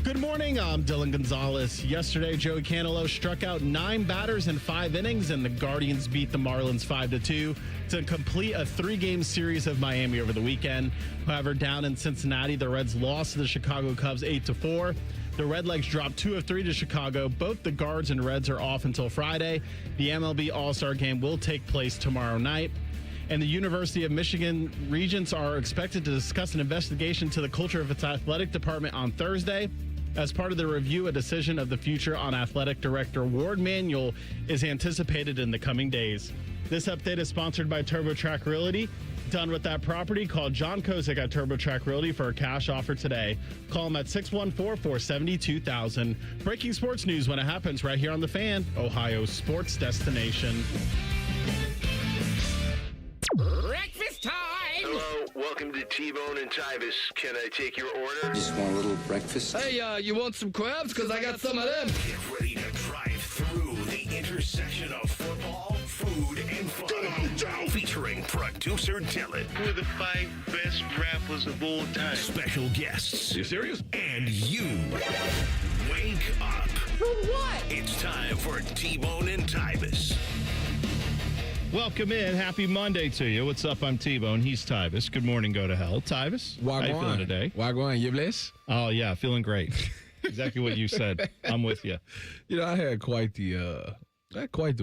Good morning, I'm Dylan Gonzalez. Yesterday, Joey Canelo struck out 9 batters in 5 innings, and the Guardians beat the Marlins 5-2 to complete a 3-game series of Miami over the weekend. However, down in Cincinnati, the Reds lost to the Chicago Cubs 8-4. The Redlegs dropped 2 of 3 to Chicago. Both the Guards and Reds are off until Friday. The MLB All-Star Game will take place tomorrow night. And the University of Michigan Regents are expected to discuss an investigation to the culture of its athletic department on Thursday. As part of the review, a decision of the future on athletic director Ward Manuel is anticipated in the coming days. This update is sponsored by TurboTrack Realty. Done with that property? Call John Kozik at TurboTrack Realty for a cash offer today. Call him at 614-470-2000. Breaking sports news when it happens right here on The Fan, Ohio's sports destination. Breakfast time! Hello, welcome to T-Bone and Tyvis. Can I take your order? Just want a little breakfast. Hey, you want some crabs? Because I got some of them. Get ready to drive through the intersection of football, food, and fun. Come on, Joe! Featuring producer Dylan. Who are the 5 best rappers of all time? Special guests. You serious? And you. Wake up. For what? It's time for T-Bone and Tyvis. Welcome in. Happy Monday to you. What's up? I'm T-Bone. He's Tyvis. Good morning. Go to hell. Tyvis, how you feeling today? Wagwan, you bless? Oh, yeah. Feeling great. Exactly what you said. I'm with you. You know, I had quite the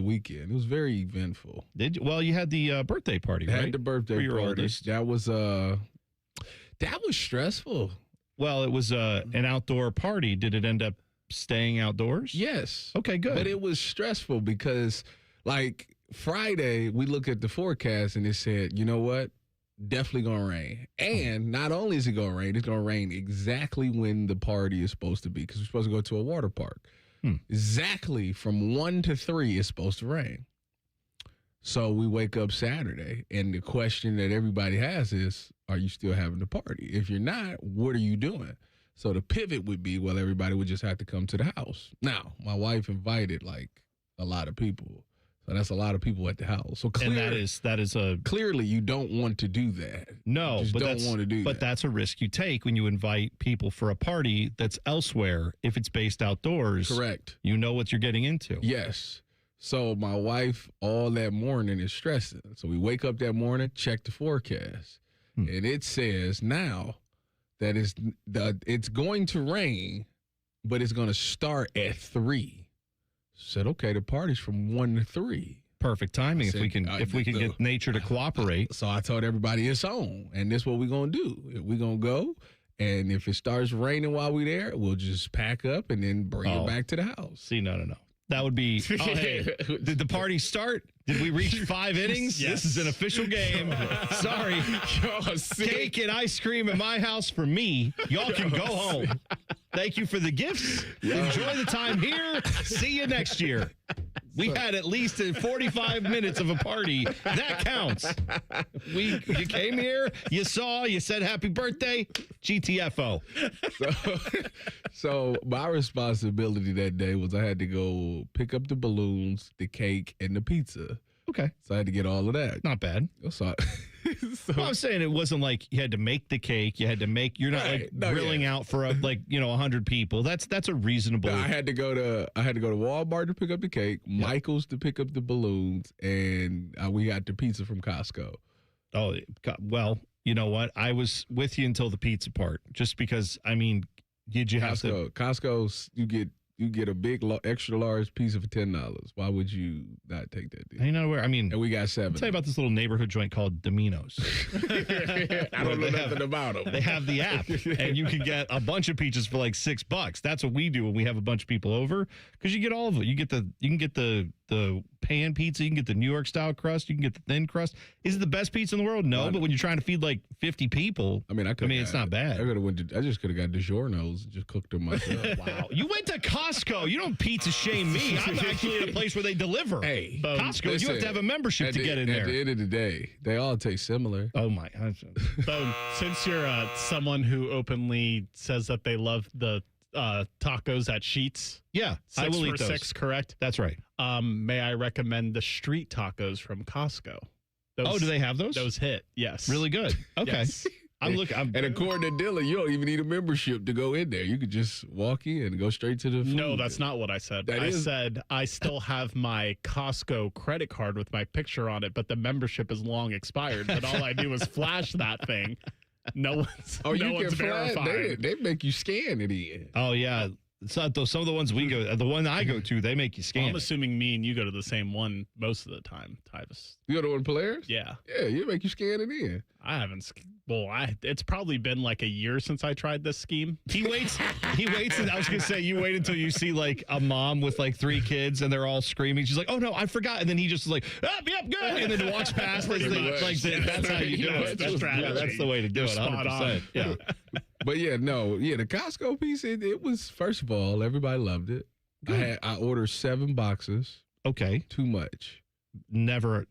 weekend. It was very eventful. Did you? Well, you had the birthday party, I right? had the birthday For your party. oldest. That was stressful. Well, it was an outdoor party. Did it end up staying outdoors? Yes. Okay, good. But it was stressful because, like, Friday, we look at the forecast and it said, you know what? Definitely going to rain. And not only is it going to rain, it's going to rain exactly when the party is supposed to be because we're supposed to go to a water park. Exactly from 1 to 3 is supposed to rain. So we wake up Saturday, and the question that everybody has is, are you still having the party? If you're not, what are you doing? So the pivot would be, well, everybody would just have to come to the house. Now, my wife invited, like, a lot of people. So that's a lot of people at the house. So clearly, and that is a clearly you don't want to do that. no, you just but don't want to do but that. that's a risk you take when you invite people for a party that's elsewhere. If it's based outdoors, Correct. You know what you're getting into. Yes. So my wife all that morning is stressing. So we wake up that morning, check the forecast, and it says now that it's going to rain, but it's going to start at 3. Said, okay, the party's from 1 to 3. Perfect timing I said, if we can get nature to cooperate. So I told everybody it's on, and this is what we're going to do. We're going to go, and if it starts raining while we're there, we'll just pack up and then bring it back to the house. See, no. That would be, hey, did the party start? Did we reach 5 innings? Yes. This is an official game. Sorry. Cake and ice cream at my house for me. Y'all can go home. Thank you for the gifts. Enjoy the time here. See you next year. We had at least 45 minutes of a party. That counts. You came here, you saw, you said happy birthday, GTFO. So my responsibility that day was I had to go pick up the balloons, the cake, and the pizza. Okay. So I had to get all of that. Not bad. So Well, I'm saying it wasn't like you had to make the cake. You're not like grilling out for 100 people. That's a reasonable. No, I had to go to Walmart to pick up the cake, Michael's to pick up the balloons, and we got the pizza from Costco. Oh, well, you know what? I was with you until the pizza part, just because. I mean, did you have to? Costco's you get a big extra large pizza for $10. Why would you not take that deal? I know where. I mean, And we got 7. I'll tell you about this little neighborhood joint called Domino's. I don't know nothing about them. They have the app, and you can get a bunch of pizzas for like $6. That's what we do when we have a bunch of people over, because you get all of it. You can get the pan pizza, you can get the New York style crust, you can get the thin crust. Is it the best pizza in the world? No, but when you're trying to feed like 50 people, it's not bad. I just could have got DiGiorno's and just cooked them myself. Wow, you went to Costco. You don't pizza shame me. I'm actually at a place where they deliver. Hey, Costco, you have to have a membership to get in there. At the end of the day, they all taste similar. Oh my! So since you're someone who openly says that they love the tacos at Sheetz, Yeah, I 6 will for eat those. 6, correct? That's right. May I recommend the street tacos from Costco? Do they have those? Those hit, yes. Really good. Okay. Yes. And according to Dylan, you don't even need a membership to go in there. You could just walk in and go straight to the food. No, that's not what I said. I said I still have my Costco credit card with my picture on it, but the membership is long expired. But all I do is flash that thing. No one's, verified. They make you scan it in. Oh, yeah. It's not those. Some of the ones we go, the one I go to, they make you scan. I'm assuming me and you go to the same one most of the time, Tyvis. You go to one Polaris? Yeah. Yeah, you make you scan it in. I haven't. It's probably been like a year since I tried this scheme. He waits. And I was gonna say, you wait until you see like a mom with like 3 kids and they're all screaming. She's like, "Oh no, I forgot!" And then he just is like, "Yep, good," and then walks past. That's how you do it. That's the way to do it. 100%. Yeah. But the Costco piece. It was, first of all, everybody loved it. I ordered 7 boxes. Okay. Too much. Never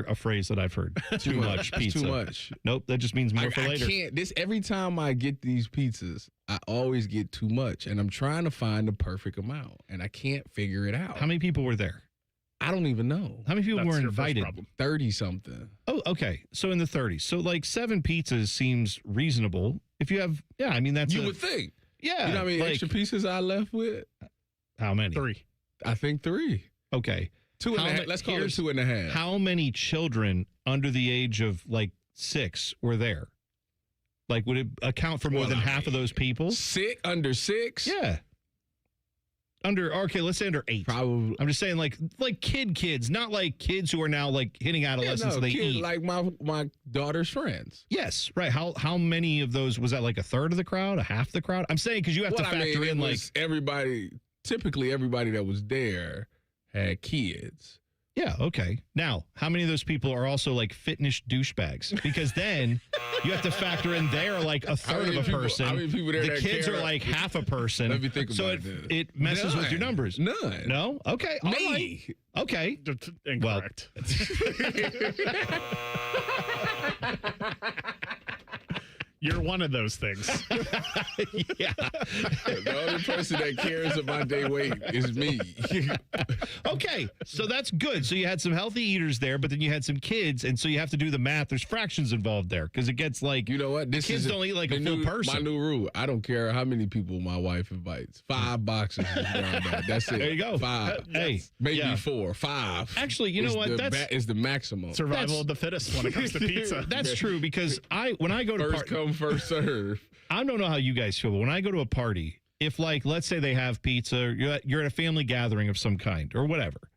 a phrase that I've heard. Too much pizza. Too much. Nope, that just means more for later. I can't. Every time I get these pizzas, I always get too much, and I'm trying to find the perfect amount, and I can't figure it out. How many people were there? I don't even know. How many people were invited? 30-something. Oh, okay. So in the 30s. So like 7 pizzas seems reasonable. If you have, that's you would think. Yeah. You know how many extra pieces I left with? How many? 3. I think 3. Okay. 2.5. Let's call it 2.5. How many children under the age of like 6 were there? Like, would it account for more than half of those people? Under 6? Yeah. Let's say under 8. Probably. I'm just saying like kids, not like kids who are now like hitting adolescence. They eat like my daughter's friends. Yes, right. How many of those was that? Like a third of the crowd, a half the crowd? I'm saying because you have to factor in like everybody. Typically, everybody that was there had kids. Yeah, okay. Now, how many of those people are also like fitness douchebags? Because then you have to factor in they're like a third of a person. How many people there? The kids are like half a person. Let me think about it. So it messes with your numbers. None. No? Okay. All Me. right. Okay. Incorrect. You're one of those things. Yeah. The only person that cares about their weight is me. Okay, so that's good. So you had some healthy eaters there, but then you had some kids, and so you have to do the math. There's fractions involved there because it gets like, you know what? Kids don't eat like a full person. My new rule. I don't care how many people my wife invites. 5 boxes is down there. That's it. There you go. 5. Hey, maybe 4. 5. Actually, you know what? That is the maximum. Survival of the fittest when it comes to pizza. That's true because when I go to first come, first serve. I don't know how you guys feel, but when I go to a party, if like let's say they have pizza, you're at a family gathering of some kind or whatever.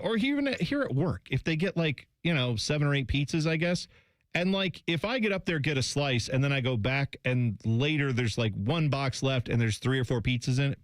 Or even here at work, if they get like 7 or 8 pizzas, I guess. And like if I get up there, get a slice, and then I go back and later there's like 1 box left and there's 3 or 4 pieces in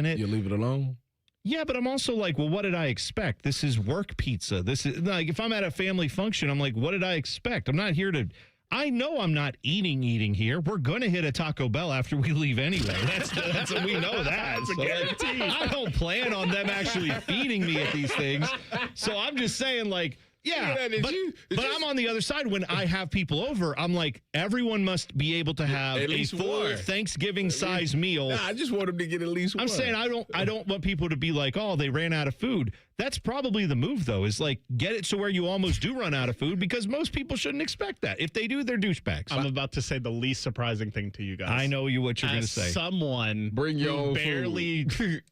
it. You leave it alone? Yeah, but I'm also like, well, what did I expect? This is work pizza. This is like if I'm at a family function, I'm like, what did I expect? I'm not here to. I know I'm not eating here. We're going to hit a Taco Bell after we leave anyway. That's we know that. That's a guarantee. I don't plan on them actually feeding me at these things. So I'm just saying like, but I'm on the other side. When I have people over, I'm like, everyone must be able to have a full Thanksgiving size meal. Nah, I just want them to get at least one. I'm saying I don't want people to be like, oh, they ran out of food. That's probably the move, though, is like get it to where you almost do run out of food because most people shouldn't expect that. If they do, they're douchebags. I'm about to say the least surprising thing to you guys. I know what you're going to say. Someone bring your own barely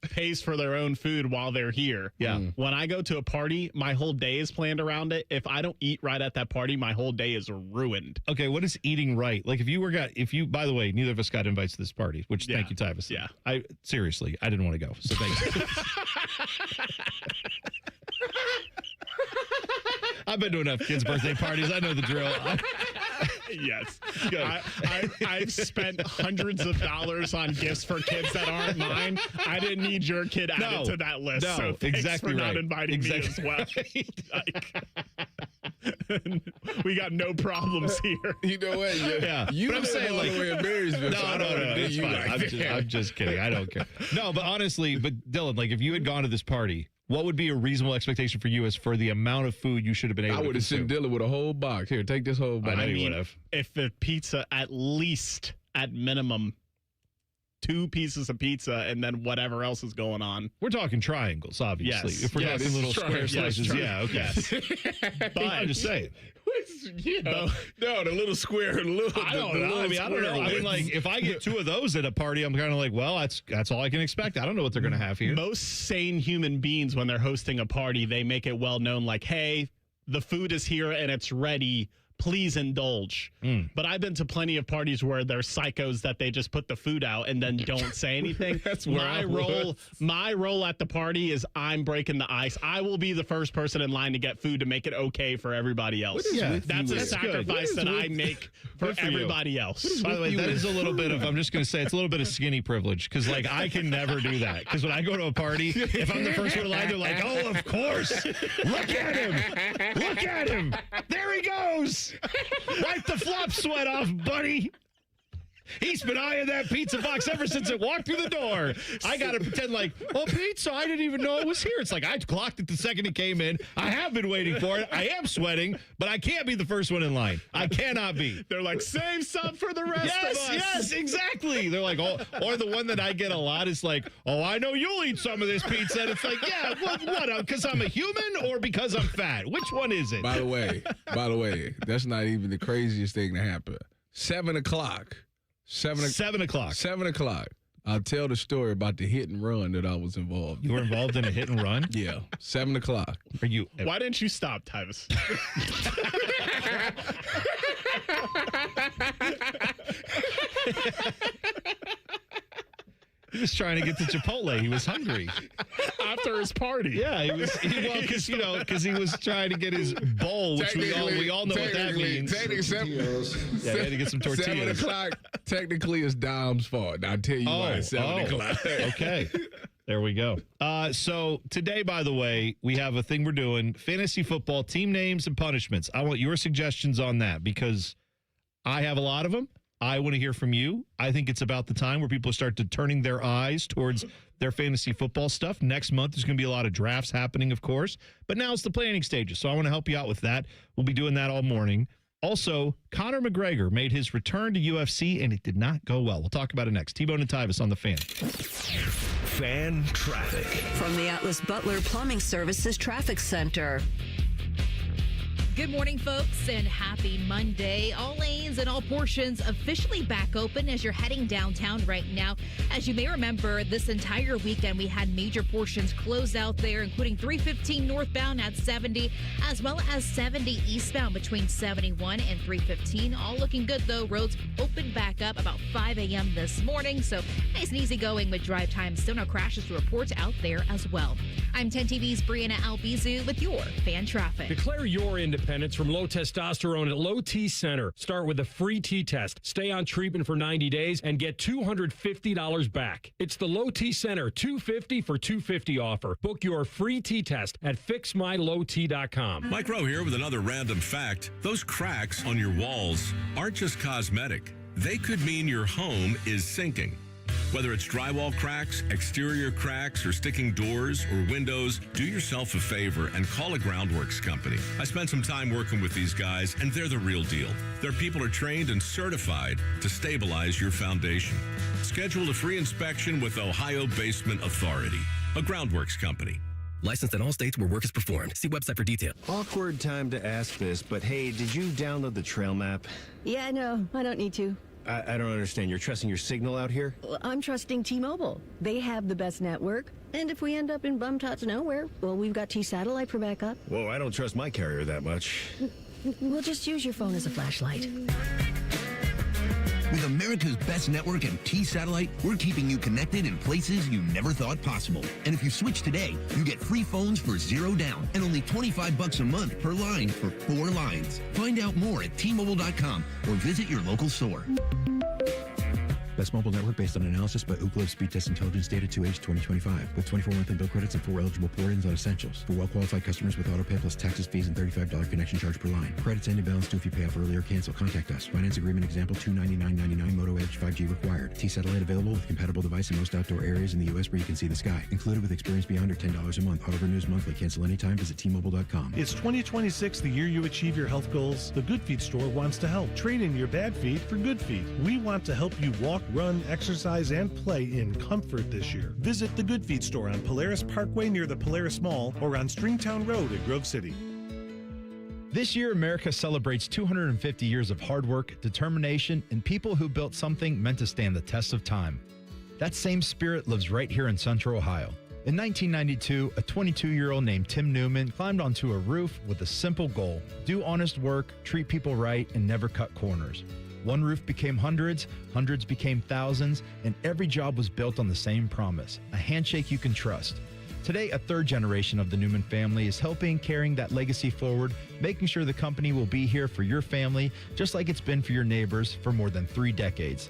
pays for their own food while they're here. Yeah. When I go to a party, my whole day is planned around it. If I don't eat right at that party, my whole day is ruined. Okay, what is eating right? Like if you, by the way, neither of us got invites to this party, which thank you, Tyvis. Yeah. Seriously, I didn't want to go. So thank you. I've been to enough kids' birthday parties. I know the drill. Yes. I've spent hundreds of dollars on gifts for kids that aren't mine. I didn't need your kid added to that list. No, so thanks exactly for right. not inviting me as well. We got no problems here. You know what? Yeah. You but I'm saying like Marysville. No. It's fine. I'm just kidding. I don't care. No, but honestly, Dylan, like if you had gone to this party, what would be a reasonable expectation for you as for the amount of food you should have been able to I would have sent Dylan with a whole box. Here, take this whole box. I mean, if the pizza, at least, at minimum, 2 pieces of pizza and then whatever else is going on. We're talking triangles, obviously. Yes. If we're talking little square slices, okay. But I'm just saying. No, the little square. I don't know. I don't know. I mean, like, if I get 2 of those at a party, I'm kind of like, well, that's all I can expect. I don't know what they're going to have here. Most sane human beings, when they're hosting a party, they make it well known, like, hey, the food is here and it's ready. Please indulge. But I've been to plenty of parties where there's psychos that they just put the food out and then don't say anything. That's where my I role. My role at the party is I'm breaking the ice. I will be the first person in line to get food to make it okay for everybody else. That's a sacrifice that I make for everybody else. By the way, that is a little bit of, I'm just going to say, it's a little bit of skinny privilege because, like, I can never do that. Because when I go to a party, if I'm the first one in line, they're like, oh, of course. Look at him. Look at him. There he goes. Wipe the flop sweat off, buddy. He's been eyeing that pizza box ever since it walked through the door. I got to pretend like, oh, pizza, I didn't even know it was here. It's like I clocked it the second it came in. I have been waiting for it. I am sweating, but I can't be the first one in line. I cannot be. They're like, save some for the rest of us. Yes, exactly. They're like, oh, or the one that I get a lot is like, oh, I know you'll eat some of this pizza. And it's like, yeah, what? Because I'm a human or because I'm fat? Which one is it? By the way, that's not even the craziest thing to happen. 7 o'clock. 7 o'clock. 7 o'clock. I'll tell the story about the hit and run that I was involved in. You were involved in a hit and run? Yeah. 7 o'clock. Are you? Why didn't you stop, Tyvis? He was trying to get to Chipotle. He was hungry. After his party. Yeah, because he was trying to get his bowl, which we all know what that means. Technically, Yeah, he had to get some tortillas. 7 o'clock technically is Dom's fault. I'll tell you why it's 7 o'clock. Okay. There we go. So today, by the way, we have a thing we're doing, fantasy football, team names and punishments. I want your suggestions on that because I have a lot of them. I want to hear from you. I think it's about the time where people start to turning their eyes towards their fantasy football stuff. Next month, there's going to be a lot of drafts happening, of course. But now it's the planning stages, so I want to help you out with that. We'll be doing that all morning. Also, Conor McGregor made his return to UFC, and it did not go well. We'll talk about it next. T-Bone and Tyvis on The Fan. Fan traffic. From the Atlas Butler Plumbing Services Traffic Center. Good morning, folks, and happy Monday. All lanes and all portions officially back open as you're heading downtown right now. As you may remember, this entire weekend we had major portions closed out there, including 315 northbound at 70, as well as 70 eastbound between 71 and 315. All looking good, though. Roads opened back up about 5 a.m. this morning, so nice and easy going with drive time. Still no crashes to report out there as well. I'm 10 TV's Brianna Albizu with your fan traffic. Declare your independence from low testosterone at Low T Center. Start with a free T-test. Stay on treatment for 90 days and get $250 back. It's the Low T Center $250 for $250 offer. Book your free T-test at fixmylowt.com. Mike Rowe here with another random fact. Those cracks on your walls aren't just cosmetic. They could mean your home is sinking. Whether it's drywall cracks, exterior cracks, or sticking doors or windows, do yourself a favor and call a Groundworks company. I spent some time working with these guys, and they're the real deal. Their people are trained and certified to stabilize your foundation. Schedule a free inspection with Ohio Basement Authority, a Groundworks company. Licensed in all states where work is performed. See website for detail. Awkward time to ask this, but hey, did you download the trail map? Yeah, no, I don't need to. I don't understand. You're trusting your signal out here? Well, I'm trusting T-Mobile. They have the best network. And if we end up in bum-tots nowhere, well, we've got T-Satellite for backup. Whoa, I don't trust my carrier that much. We'll just use your phone as a flashlight. With America's best network and T-Satellite, we're keeping you connected in places you never thought possible. And if you switch today, you get free phones for $0 down and only $25 a month per line for 4 lines. Find out more at T-Mobile.com or visit your local store. Best mobile network based on analysis by Ookla Speed Test Intelligence Data 2H 2025 with 24 monthly bill credits and 4 eligible port-ins on essentials. For well-qualified customers with autopay plus taxes, fees, and $35 connection charge per line. Credits end in balance due if you pay off early or cancel. Contact us. Finance agreement example $299.99 Moto Edge 5G required. T-Satellite available with compatible device in most outdoor areas in the U.S. where you can see the sky. Included with experience beyond or $10 a month. Auto renews monthly. Cancel anytime. Visit T-Mobile.com. It's 2026, the year you achieve your health goals. The Good Feet store wants to help. Trade in your bad feet for good feet. We want to help you walk, run, exercise, and play in comfort this year. Visit the Good Feet store on Polaris Parkway near the Polaris Mall or on Stringtown Road in Grove City. This year, America celebrates 250 years of hard work, determination, and people who built something meant to stand the test of time. That same spirit lives right here in Central Ohio. In 1992, a 22-year-old named Tim Newman climbed onto a roof with a simple goal: do honest work, treat people right, and never cut corners. One roof became hundreds, hundreds became thousands, and every job was built on the same promise: a handshake you can trust. Today, a third generation of the Newman family is helping carrying that legacy forward, making sure the company will be here for your family, just like it's been for your neighbors for more than 3 decades.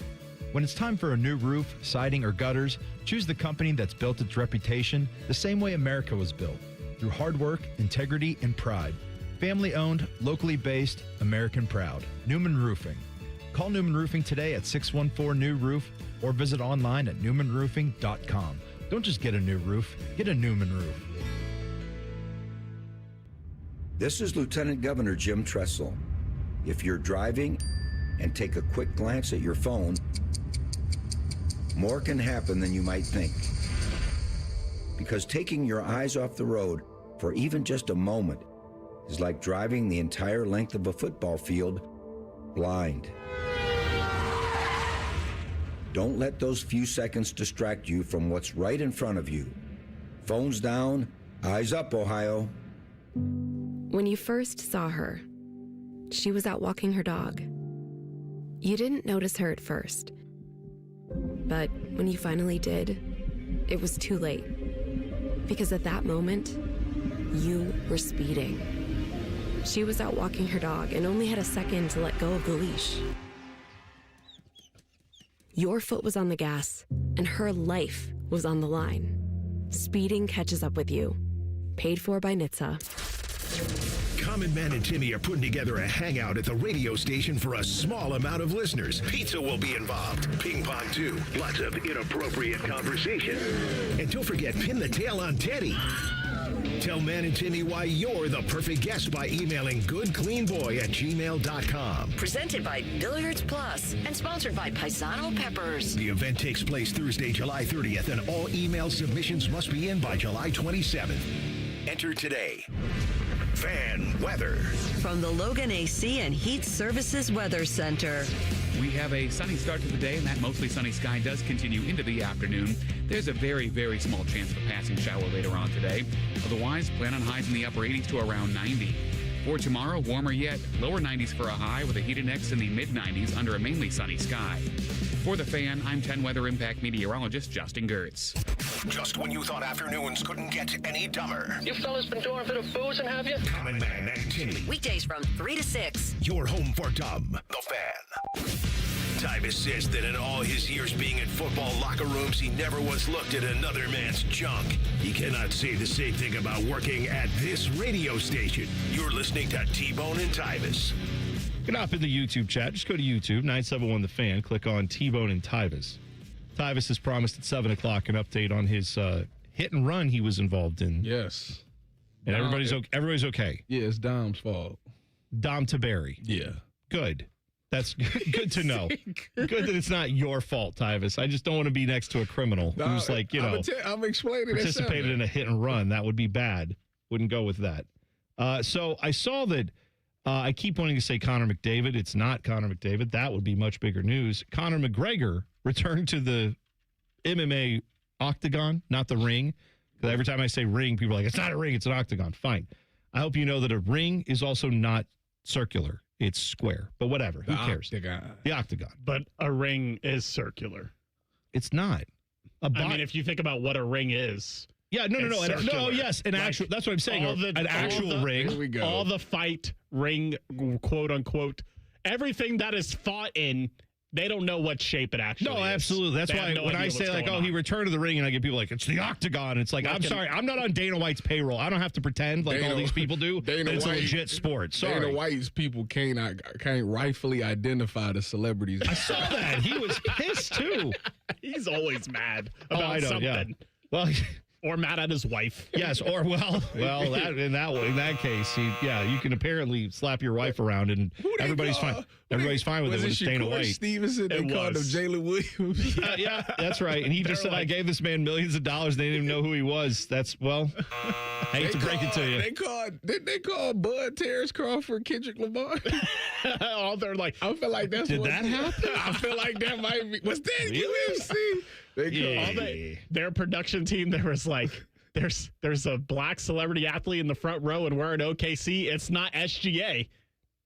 When it's time for a new roof, siding, or gutters, choose the company that's built its reputation the same way America was built, through hard work, integrity, and pride. Family-owned, locally based, American proud. Newman Roofing. Call Newman Roofing today at 614-NEW-ROOF or visit online at newmanroofing.com. Don't just get a new roof, get a Newman roof. This is Lieutenant Governor Jim Tressel. If you're driving and take a quick glance at your phone, more can happen than you might think. Because taking your eyes off the road for even just a moment is like driving the entire length of a football field blind. Don't let those few seconds distract you from what's right in front of you. Phones down, eyes up, Ohio. When you first saw her, she was out walking her dog. You didn't notice her at first. But when you finally did, it was too late. Because at that moment, you were speeding. She was out walking her dog and only had a second to let go of the leash. Your foot was on the gas, and her life was on the line. Speeding catches up with you. Paid for by NHTSA. Common Man and Timmy are putting together a hangout at the radio station for a small amount of listeners. Pizza will be involved. Ping pong, too. Lots of inappropriate conversation. And don't forget, pin the tail on Teddy. Tell Man and Timmy why you're the perfect guest by emailing goodcleanboy@gmail.com. Presented by Billiards Plus and sponsored by Paisano Peppers. The event takes place Thursday, July 30th, and all email submissions must be in by July 27th. Enter today. Fan weather. From the Logan AC and Heat Services Weather Center. We have a sunny start to the day, and that mostly sunny sky does continue into the afternoon. There's a very, very small chance of a passing shower later on today. Otherwise, plan on highs in the upper 80s to around 90. For tomorrow, warmer yet, lower 90s for a high with a heat index in the mid-90s under a mainly sunny sky. For the Fan, I'm 10 Weather Impact meteorologist Justin Gertz. Just when you thought afternoons couldn't get any dumber. You fellas been doing a bit of boozing, have you? Common Man and Timmy. Weekdays from 3 to 6. Your home for dumb. The Fan. Tyvis says that in all his years being in football locker rooms, he never once looked at another man's junk. He cannot say the same thing about working at this radio station. You're listening to T-Bone and Tyvis. Get up in the YouTube chat. Just go to YouTube, 971 The Fan. Click on T-Bone and Tyvis. Tyvis has promised at 7 o'clock an update on his hit and run he was involved in. Yes. And everybody's okay. Yeah, it's Dom's fault. Dom Taberry. Yeah. Good. That's good to know. Good that it's not your fault, Tyvis. I just don't want to be next to a criminal who's like, I'm explaining participated in a hit and run. That would be bad. Wouldn't go with that. So I saw that I keep wanting to say Conor McDavid. It's not Conor McDavid. That would be much bigger news. Conor McGregor returned to the MMA octagon, not the ring. Because every time I say ring, people are like, it's not a ring, it's an octagon. Fine. I hope you know that a ring is also not circular. It's square. But whatever. Who cares? The octagon. But a ring is circular. It's not. I mean, if you think about what a ring is. Yeah, no. Yes, an actual. That's what I'm saying. An actual ring. Here we go. All the fight ring, quote unquote, everything that is fought in. They don't know what shape it actually is. No, absolutely. That's why when I say like, he returned to the ring, and I get people like, it's the octagon. It's like, I'm sorry, I'm not on Dana White's payroll. I don't have to pretend like all these people do. It's a legit sport. Sorry. Dana White's people can't rightfully identify the celebrities. I saw that. He was pissed too. He's always mad about something. Yeah. Well, Or mad at his wife. Yes, or that in that case, you can apparently slap your wife around and everybody's fine. Everybody's fine with it when it's Dana White. Stevenson, they called him Jalen Williams. Yeah, that's right. And he just said, "I gave this man millions of dollars. They didn't even know who he was." That's hate to break it to you. Didn't they call Bud, Terrence Crawford, Kendrick Lamar? All they're like, I feel like that's did that happen? I feel like that might be. Was that UFC? Their production team, there was like, there's a black celebrity athlete in the front row and we're in OKC. It's not SGA.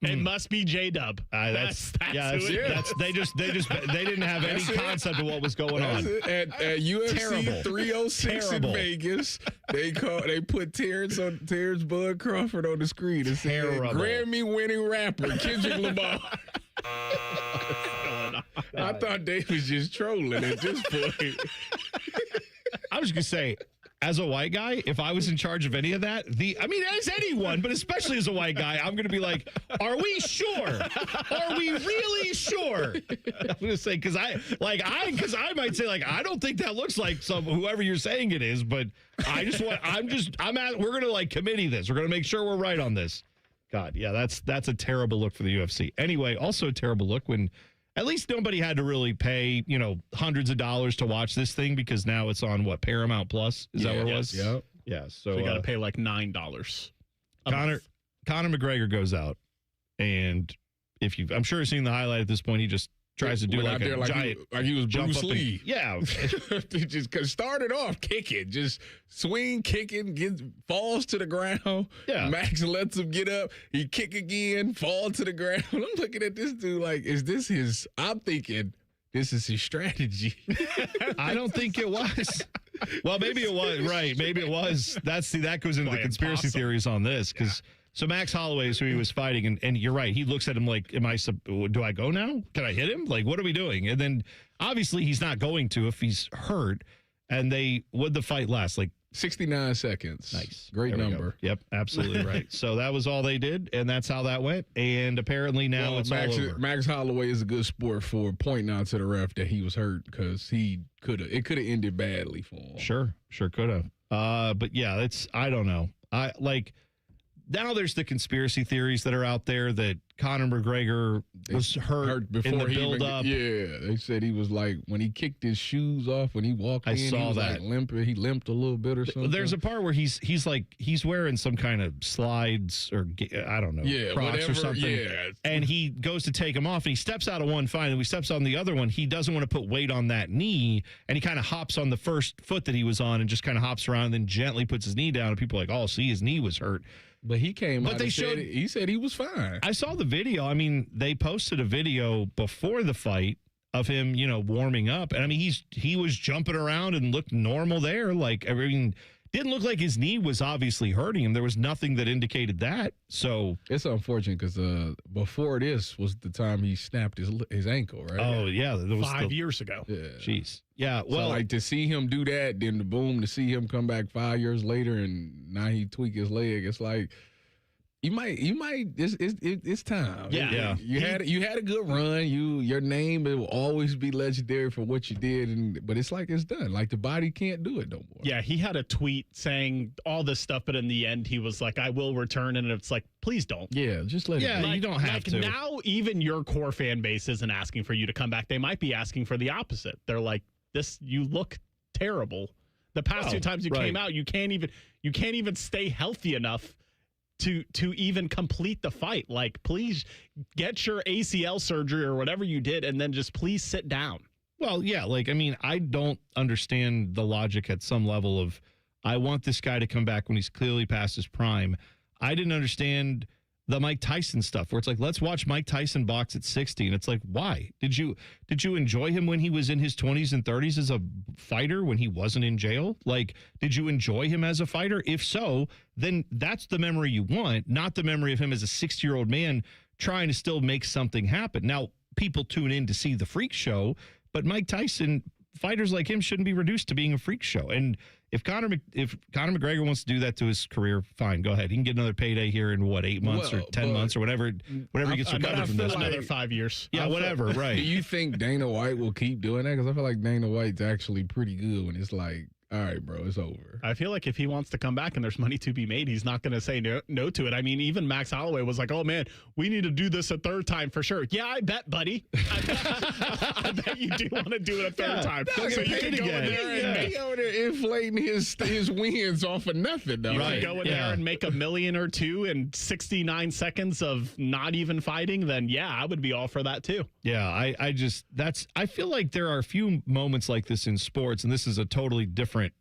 It must be J-Dub. That's who it is. They didn't have any concept of what was going on. At UFC Terrible. 306 Terrible. in Vegas, they put Terrence Bud Crawford on the screen and said, Grammy-winning rapper Kendrick Lamar. I thought they was just trolling at this point. I was going to say, as a white guy, if I was in charge of any of that, as anyone, but especially as a white guy, I'm going to be like, are we sure? Are we really sure? I'm going to say, because I might say, like, I don't think that looks like whoever you're saying it is, but we're going to, like, committee this. We're going to make sure we're right on this. God, yeah, that's a terrible look for the UFC. Anyway, also a terrible look when at least nobody had to really pay, hundreds of dollars to watch this thing because now it's on Paramount Plus. Is that what it was? Yep. Yeah. So you got to pay like $9. Conor McGregor goes out, and I'm sure you've seen the highlight at this point. He just tries to do like a giant, like he was jump Bruce up Lee. Yeah. Just started off kicking, just swing, kicking, falls to the ground. Yeah. Max lets him get up. He kick again, fall to the ground. I'm looking at this dude like, is this his? I'm thinking this is his strategy. I don't think it was. Well, maybe it was. Right. Maybe it was. That goes into the conspiracy theories on this because. Yeah. So Max Holloway is who he was fighting, and you're right. He looks at him like, do I go now? Can I hit him? Like, what are we doing? And then, obviously, he's not going to if he's hurt. And would the fight last? Like 69 seconds. Nice. Great number. Yep, absolutely right. So that was all they did, and that's how that went. And apparently now it's all over. Max Holloway is a good sport for pointing out to the ref that he was hurt because it could have ended badly for him. Sure could have. But yeah, I don't know. Now there's the conspiracy theories that are out there that Conor McGregor was hurt before in the build-up. They said he was like, when he kicked his shoes off, when he walked in, he was like limping. He limped a little bit or something. There's a part where he's wearing some kind of slides or, I don't know, Crocs or something. Yeah. And he goes to take them off, and he steps out of one fine, and he steps on the other one. He doesn't want to put weight on that knee, and he kind of hops on the first foot that he was on and just kind of hops around and then gently puts his knee down, and people are like, oh, see, his knee was hurt. But he came out and he said he was fine. I saw the video. I mean, they posted a video before the fight of him, warming up. And I mean, he was jumping around and looked normal there. Like, I mean, didn't look like his knee was obviously hurting him. There was nothing that indicated that. So it's unfortunate because before this was the time he snapped his ankle, right? Oh, yeah. That was 5 years ago. Yeah. Jeez. Yeah. Well, so, to see him do that, then to see him come back 5 years later and now he tweak his leg, it's like, You might. It's time. Yeah. You had a good run. Your name, it will always be legendary for what you did. But it's like it's done. Like the body can't do it no more. Yeah, he had a tweet saying all this stuff, but in the end, he was like, "I will return," and it's like, please don't. Yeah, just let it. Yeah, you don't have to. Now, even your core fan base isn't asking for you to come back. They might be asking for the opposite. They're like, "This, you look terrible. The past 2 times you came out, you can't even stay healthy enough." To even complete the fight. Like, please get your ACL surgery or whatever you did, and then just please sit down. Well, yeah, I don't understand the logic at some level of, I want this guy to come back when he's clearly past his prime. I didn't understand the Mike Tyson stuff where it's like, let's watch Mike Tyson box at 60. And it's like, why? Did you enjoy him when he was in his 20s and 30s as a fighter when he wasn't in jail? Like, did you enjoy him as a fighter? If so, then that's the memory you want, not the memory of him as a 60-year-old man trying to still make something happen. Now, people tune in to see the freak show, but Mike Tyson, fighters like him shouldn't be reduced to being a freak show. And if Conor McGregor wants to do that to his career, fine, go ahead. He can get another payday here in 8 months or 10 months or whatever he gets recovered from this. Another 5 years. Yeah, whatever, right. Do you think Dana White will keep doing that? Because I feel like Dana White's actually pretty good when it's like, all right, bro, it's over. I feel like if he wants to come back and there's money to be made, he's not going to say no to it. I mean, even Max Holloway was like, oh, man, we need to do this a third time for sure. Yeah, I bet, buddy. I bet you do want to do it a third time. So you can go in there and over there inflating his wins off of nothing, though. You can go in there and make $1 million or $2 million in 69 seconds of not even fighting, then yeah, I would be all for that too. Yeah, I feel like there are a few moments like this in sports, and this is a totally different,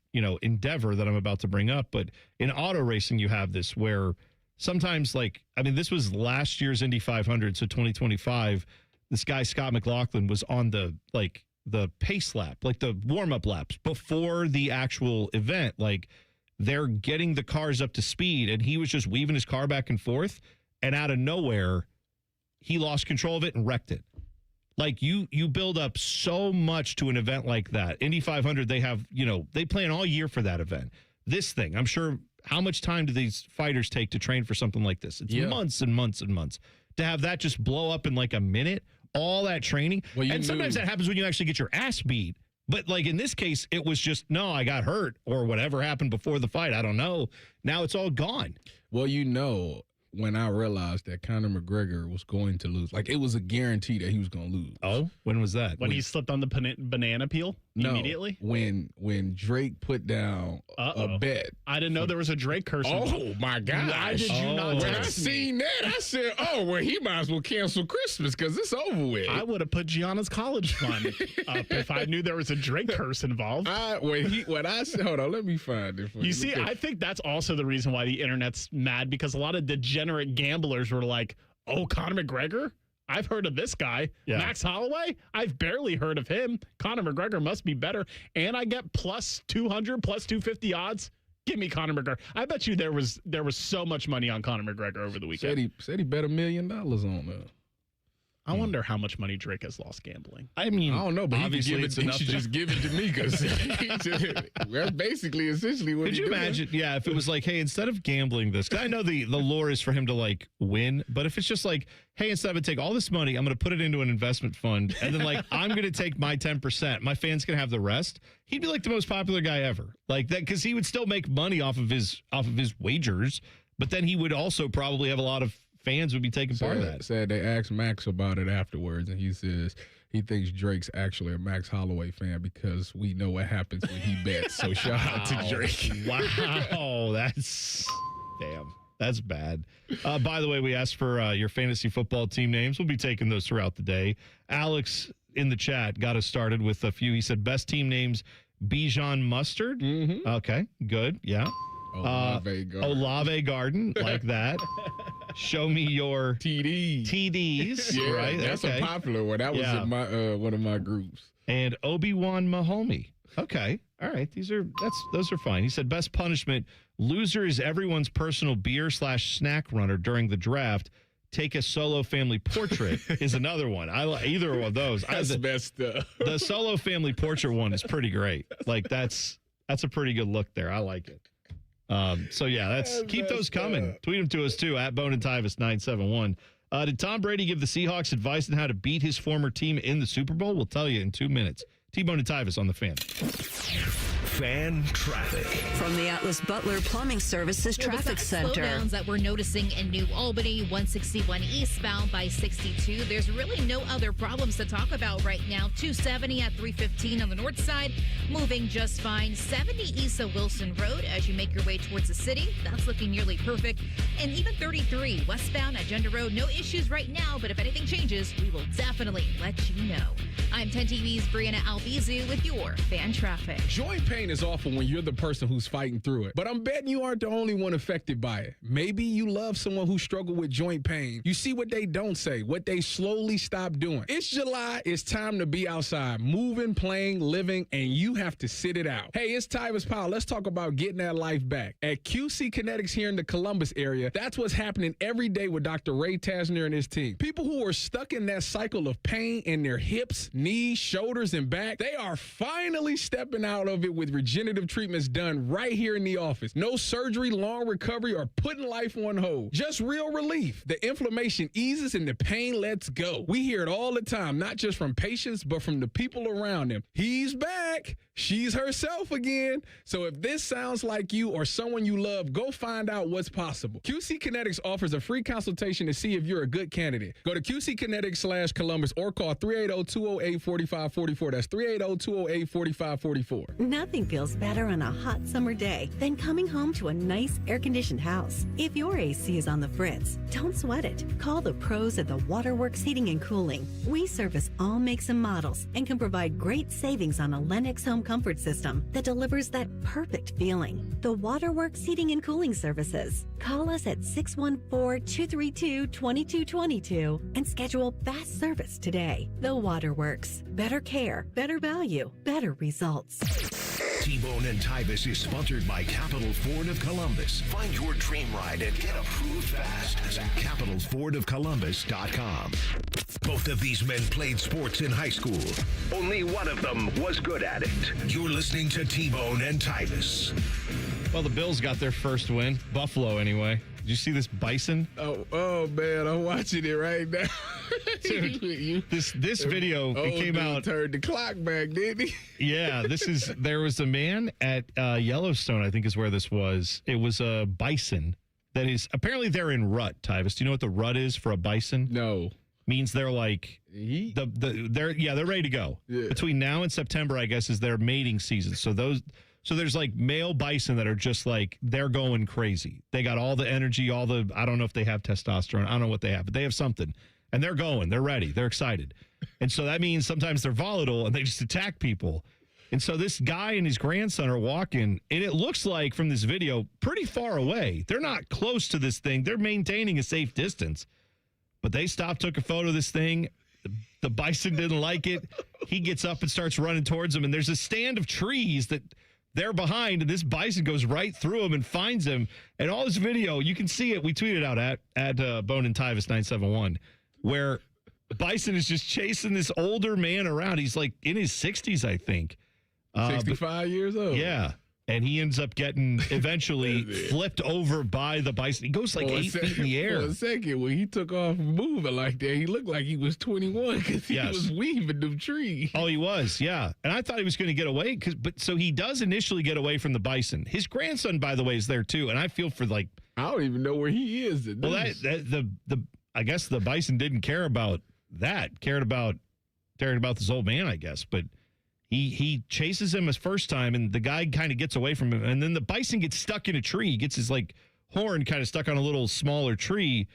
endeavor that I'm about to bring up. But in auto racing, you have this where sometimes, this was last year's Indy 500, so 2025. This guy Scott McLaughlin was on the pace lap, like the warm up laps before the actual event. Like they're getting the cars up to speed, and he was just weaving his car back and forth, and out of nowhere, he lost control of it and wrecked it. Like you build up so much to an event like that. Indy 500, they have, they plan all year for that event. This thing, I'm sure, how much time do these fighters take to train for something like this? It's months and months and months. To have that just blow up in like a minute, all that training. Well, and sometimes that happens when you actually get your ass beat. But like in this case, it was just, no, I got hurt or whatever happened before the fight. I don't know. Now it's all gone. Well, when I realized that Conor McGregor was going to lose, like it was a guarantee that he was going to lose. Oh, when was that? When he slipped on the banana peel immediately? When Drake put down a bet. I didn't know there was a Drake curse. Oh, my God. Why did you not When I seen that, I said, he might as well cancel Christmas because it's over with. I would have put Gianna's college fund up if I knew there was a Drake curse involved. When I said, hold on, let me find it for you. You see, I think that's also the reason why the internet's mad, because a lot of degenerate gamblers were like, oh, Conor McGregor? I've heard of this guy. Yeah. Max Holloway? I've barely heard of him. Conor McGregor must be better. And I get plus 200, plus 250 odds. Give me Conor McGregor. I bet you there was so much money on Conor McGregor over the weekend. Said he bet $1 million on that. I wonder how much money Drake has lost gambling. I mean, I don't know, but obviously he should just give it to me because that's basically essentially what. Could you imagine? Yeah, if it was like, hey, instead of gambling this, because I know the lure is for him to like win, but if it's just like, hey, instead of take all this money, I'm going to put it into an investment fund, and then like I'm going to take my 10%, my fans can have the rest. He'd be like the most popular guy ever, like that, because he would still make money off of his wagers, but then he would also probably have a lot of fans would be taking part of that. Said they asked Max about it afterwards, and he says he thinks Drake's actually a Max Holloway fan because we know what happens when he bets. So shout out to Drake. Wow, that's bad. By the way, we asked for your fantasy football team names. We'll be taking those throughout the day. Alex in the chat got us started with a few. He said best team names: Bijan Mustard. Mm-hmm. Okay, good. Yeah. Olave Garden, like that. Show me your TDs. Yeah, right? That's a popular one. That was in my one of my groups. And Obi-Wan Mahomey. Okay. All right. Those are fine. He said best punishment: loser is everyone's personal beer/snack runner during the draft. Take a solo family portrait is another one. I like either of those. That's the best stuff. The solo family portrait one is pretty great. Like that's a pretty good look there. I like it. So yeah, keep those coming. Tweet them to us too at Bone and Tyvis 971. Did Tom Brady give the Seahawks advice on how to beat his former team in the Super Bowl? We'll tell you in 2 minutes. T-Bone and Tyvis on the Fan. Fan traffic. From the Atlas Butler Plumbing Services Traffic Center. Slowdowns that we're noticing in New Albany, 161 eastbound by 62. There's really no other problems to talk about right now. 270 at 315 on the north side, moving just fine. 70 east of Wilson Road as you make your way towards the city. That's looking nearly perfect. And even 33 westbound at Agenda Road. No issues right now, but if anything changes, we will definitely let you know. I'm 10 TV's Brianna Albizu with your Fan Traffic. Joint pain is awful when you're the person who's fighting through it. But I'm betting you aren't the only one affected by it. Maybe you love someone who struggled with joint pain. You see what they don't say, what they slowly stop doing. It's July. It's time to be outside, moving, playing, living, and you have to sit it out. Hey, it's Tyvis Powell. Let's talk about getting that life back. At QC Kinetics here in the Columbus area, that's what's happening every day with Dr. Ray Tasner and his team. People who are stuck in that cycle of pain in their hips, knees, shoulders, and back, they are finally stepping out of it with regenerative treatments done right here in the office. No surgery, long recovery, or putting life on hold. Just real relief. The inflammation eases and the pain lets go. We hear it all the time, not just from patients, but from the people around them. He's back. back. She's herself again. So if this sounds like you or someone you love, go find out what's possible. QC Kinetics offers a free consultation to see if you're a good candidate. Go to QCkinetics/Columbus or call 380-208-4544. That's 380-208-4544. Nothing feels better on a hot summer day than coming home to a nice air-conditioned house. If your AC is on the fritz, don't sweat it. Call the pros at the Waterworks Heating and Cooling. We service all makes and models and can provide great savings on a Lennox home comfort system that delivers that perfect feeling. The Waterworks Heating and Cooling Services. Call us at 614-232-2222 and schedule fast service today. The Waterworks. Better care, better value, better results. T-Bone and Tyvis is sponsored by Capital Ford of Columbus. Find your dream ride and get approved fast at capitalfordofcolumbus.com. Both of these men played sports in high school. Only one of them was good at it. You're listening to T-Bone and Tyvis. Well, the Bills got their first win. Buffalo, anyway. Did you see this bison? Oh man, I'm watching it right now. Dude, this video it came out. Turned the clock back, didn't he? Yeah, there was a man at Yellowstone, I think is where this was. It was a bison that is apparently they're in rut. Tyvis, do you know what the rut is for a bison? No. Means they're like they're ready to go. Yeah. Between now and September, I guess, is their mating season. So there's like male bison that are just like they're going crazy. They got all the energy, I don't know if they have testosterone. I don't know what they have, but they have something. And they're going. They're ready. They're excited. And so that means sometimes they're volatile and they just attack people. And so this guy and his grandson are walking, and it looks like from this video pretty far away. They're not close to this thing. They're maintaining a safe distance. But they stopped, took a photo of this thing. The bison didn't like it. He gets up and starts running towards them. And there's a stand of trees that they're behind. And this bison goes right through him and finds him. And all this video, you can see it. We tweeted out at Bone and Tyvis 971, where bison is just chasing this older man around. He's like in his 60s, I think. 65 years old. Yeah. And he ends up getting eventually flipped over by the bison. He goes like 8 feet in the air. For a second, when he took off moving like that, he looked like he was 21 because he was weaving them trees. Oh, he was, yeah. And I thought he was going to get away, so he does initially get away from the bison. His grandson, by the way, is there too. And I feel for I don't even know where he is. Well, I guess the bison didn't care about that. Cared about this old man, I guess, but. He chases him his first time, and the guy kind of gets away from him. And then the bison gets stuck in a tree. He gets his, horn kind of stuck on a little smaller tree.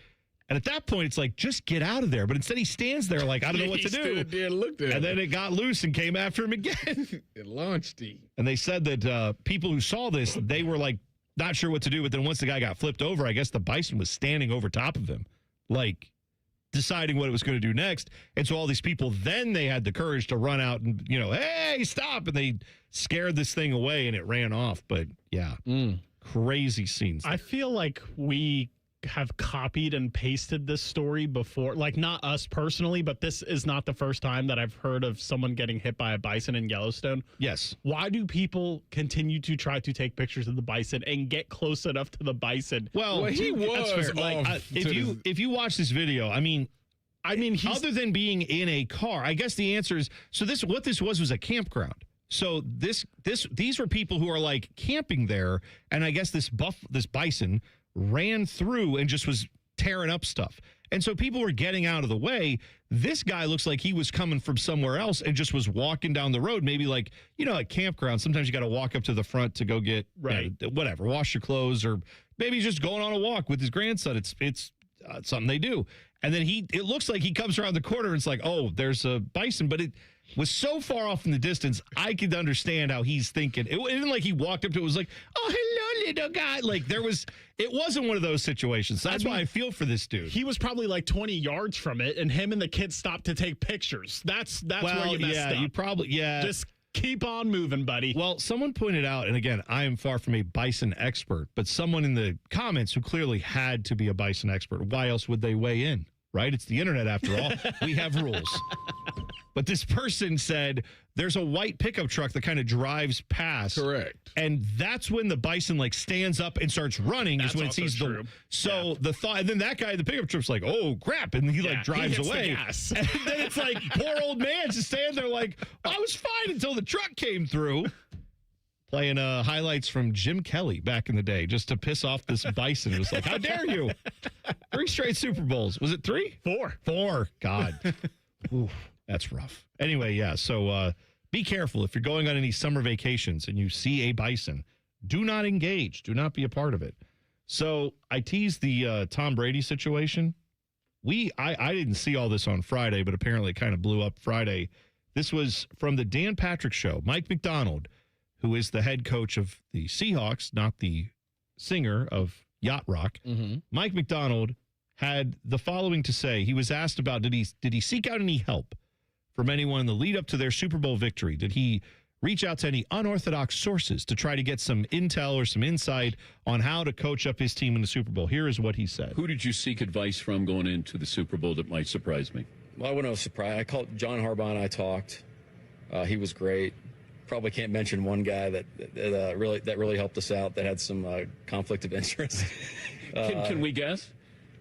And at that point, it's like, just get out of there. But instead, he stands there like, I don't know what to do. Stood there and looked at him. And then it got loose and came after him again. It launched him. And they said that people who saw this, they were, not sure what to do. But then once the guy got flipped over, I guess the bison was standing over top of him, deciding what it was going to do next. And so all these people, then they had the courage to run out and, hey, stop. And they scared this thing away and it ran off. But yeah, crazy scenes. I feel like we have copied and pasted this story before, not us personally, but this is not the first time that I've heard of someone getting hit by a bison in Yellowstone. Yes. Why do people continue to try to take pictures of the bison and get close enough to the bison? Well he was if you watch this video, I mean, he's, other than being in a car, I guess the answer is, so what this was a campground. So these were people who are camping there, and I guess this bison ran through and just was tearing up stuff. And so people were getting out of the way. This guy looks like he was coming from somewhere else and just was walking down the road. Maybe at campground, sometimes you got to walk up to the front to go get whatever, wash your clothes, or maybe he's just going on a walk with his grandson. It's something they do. And then it looks like he comes around the corner and it's like, oh, there's a bison, but it was so far off in the distance, I could understand how he's thinking. It wasn't like he walked up to it, was like, oh, hello, little guy. It wasn't one of those situations. That's why I feel for this dude. He was probably 20 yards from it, and him and the kid stopped to take pictures. That's where you messed up. You probably, Just keep on moving, buddy. Well, someone pointed out, and again, I am far from a bison expert, but someone in the comments who clearly had to be a bison expert. Why else would they weigh in, right? It's the internet after all. We have rules. But this person said there's a white pickup truck that kind of drives past. Correct. And that's when the bison like stands up and starts running. That's is when it also sees true. the thought, and then that guy in the pickup truck's like, oh crap, and he like drives hits the away. gas. And then it's like poor old man just standing there like, I was fine until the truck came through. Playing highlights from Jim Kelly back in the day just to piss off this bison. It was like, how dare you? 3 straight Super Bowls. Was it 3? 4. 4. God. Oof, that's rough. Anyway, yeah. So be careful if you're going on any summer vacations and you see a bison. Do not engage. Do not be a part of it. So I teased the Tom Brady situation. I didn't see all this on Friday, but apparently it kind of blew up Friday. This was from the Dan Patrick Show. Mike McDonald, who is the head coach of the Seahawks, not the singer of Yacht Rock. Mike McDonald had the following to say. He was asked about did he seek out any help from anyone in the lead up to their Super Bowl victory? Did he reach out to any unorthodox sources to try to get some intel or some insight on how to coach up his team in the Super Bowl? Here is what he said. Who did you seek advice from going into the Super Bowl that might surprise me? Well, I wouldn't have surprised. I called John Harbaugh and I talked. He was great. Probably can't mention one guy that really helped us out that had some conflict of interest. Can we guess?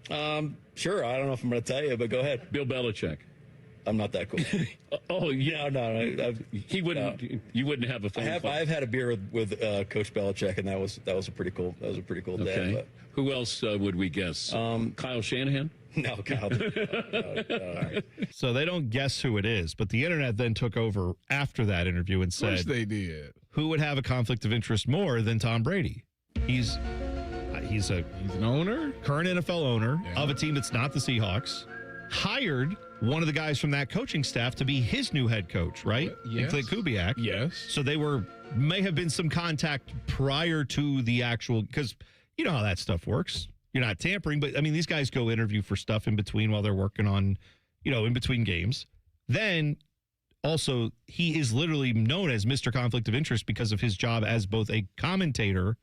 Sure. I don't know if I'm going to tell you, but go ahead. Bill Belichick. I'm not that cool. Oh, yeah. No. He wouldn't. No. You wouldn't have a phone call. I've had a beer with Coach Belichick, and that was a pretty cool. That was a pretty cool day. Okay. But, who else would we guess? Kyle Shanahan. No, Kyle. No. So they don't guess who it is, but the internet then took over after that interview and Of course said they did. who would have a conflict of interest more than Tom Brady? He's an owner, current NFL owner of a team that's not the Seahawks. Hired one of the guys from that coaching staff to be his new head coach, right? Yes. Clint Kubiak. Yes. So may have been some contact prior to the actual, because you know how that stuff works. You're not tampering, but I mean, these guys go interview for stuff in between while they're working on, in between games. Then also, he is literally known as Mr. Conflict of Interest because of his job as both a commentator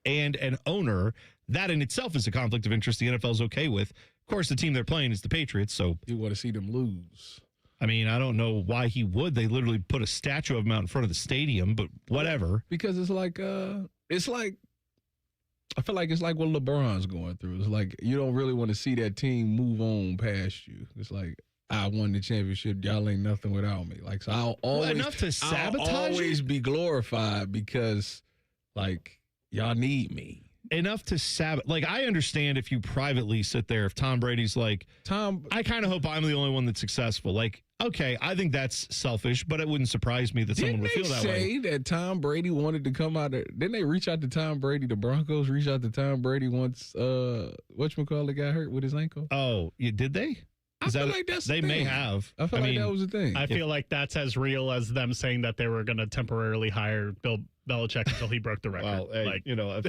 and an owner. That in itself is a conflict of interest the NFL's okay with. Of course, the team they're playing is the Patriots, so you want to see them lose. I mean, I don't know why he would. They literally put a statue of him out in front of the stadium, but whatever. Because it's like I feel like it's like what LeBron's going through. It's like you don't really want to see that team move on past you. It's like, I won the championship. Y'all ain't nothing without me. Like, so I'll always enough to sabotage. I'll always be glorified because, like, y'all need me. Enough to sabotage. Like, I understand if you privately sit there, if Tom Brady's like, I kind of hope I'm the only one that's successful. Like, okay, I think that's selfish, but it wouldn't surprise me that someone would feel that way. Didn't they say that Tom Brady wanted to come out? Didn't they reach out to Tom Brady? The Broncos reached out to Tom Brady once. Whatchamacallit got hurt with his ankle. Oh, did they? I feel like that's they may have. I feel like that was a thing. I feel like that's as real as them saying that they were going to temporarily hire Bill Belichick until he broke the record. Well,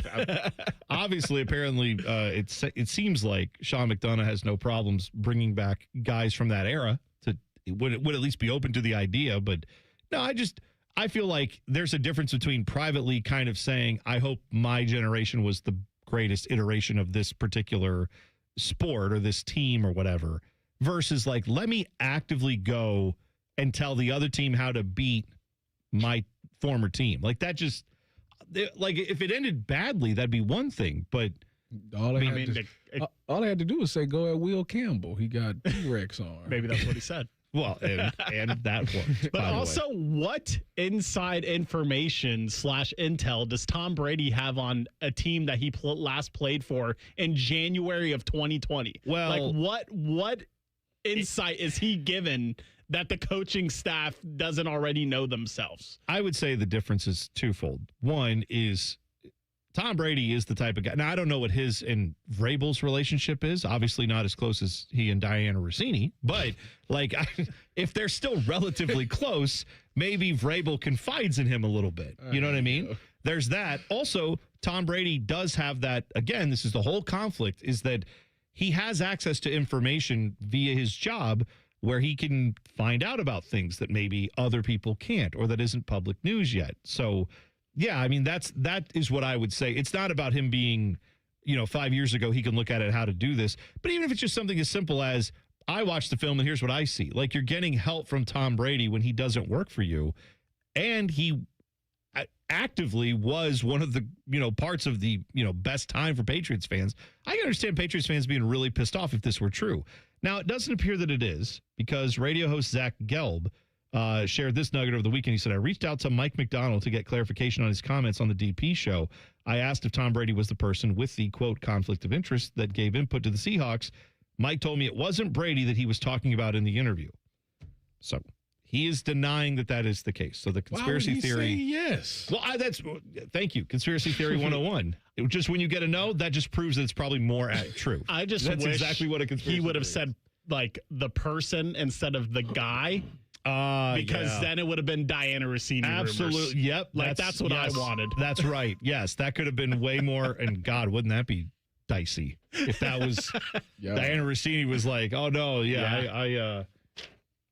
obviously, apparently, it seems like Sean McDonough has no problems bringing back guys from that era. Would at least be open to the idea, but no, I feel like there's a difference between privately kind of saying, I hope my generation was the greatest iteration of this particular sport or this team or whatever, versus like, let me actively go and tell the other team how to beat my former team. Like that just, like if it ended badly, that'd be one thing, but all they had to do was say, go at Will Campbell. He got T-Rex on. Maybe that's what he said. Well, and that worked. But also, what inside information / intel does Tom Brady have on a team that he last played for in January of 2020? Well, like what insight is he given that the coaching staff doesn't already know themselves? I would say the difference is twofold. One is Tom Brady is the type of guy. Now, I don't know what his and Vrabel's relationship is. Obviously not as close as he and Diana Rossini. But, like, if they're still relatively close, maybe Vrabel confides in him a little bit. You know what I mean? There's that. Also, Tom Brady does have that. Again, this is the whole conflict, is that he has access to information via his job where he can find out about things that maybe other people can't or that isn't public news yet. So, yeah, I mean, that is what I would say. It's not about him being, 5 years ago, he can look at it how to do this. But even if it's just something as simple as, I watched the film, and here's what I see. Like, you're getting help from Tom Brady when he doesn't work for you, and he actively was one of the, parts of the, best time for Patriots fans. I can understand Patriots fans being really pissed off if this were true. Now, it doesn't appear that it is, because radio host Zach Gelb shared this nugget over the weekend. He said, I reached out to Mike McDonald to get clarification on his comments on the DP show. I asked if Tom Brady was the person with the, quote, conflict of interest that gave input to the Seahawks. Mike told me it wasn't Brady that he was talking about in the interview. So he is denying that that is the case. So the conspiracy theory. Yes. Well, thank you. Conspiracy theory 101. Just when you get a no, that just proves that it's probably more true. I just That's wish exactly what a conspiracy he would have theory said, like, the person instead of the guy. Because then it would have been Diana Rossini. Absolutely. Rumors. Yep. That's what I wanted. That's right. Yes. That could have been way more. And God, wouldn't that be dicey if that was Diana Rossini was like, oh no,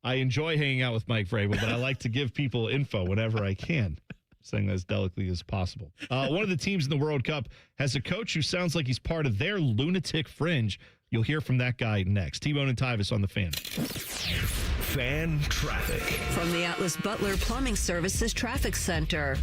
I enjoy hanging out with Mike Vrabel, but I like to give people info whenever I can, saying that as delicately as possible. One of the teams in the World Cup has a coach who sounds like he's part of their lunatic fringe. You'll hear from that guy next. T-Bone and Tyvis on the Fan. Fan traffic. From the Atlas Butler Plumbing Services Traffic Center.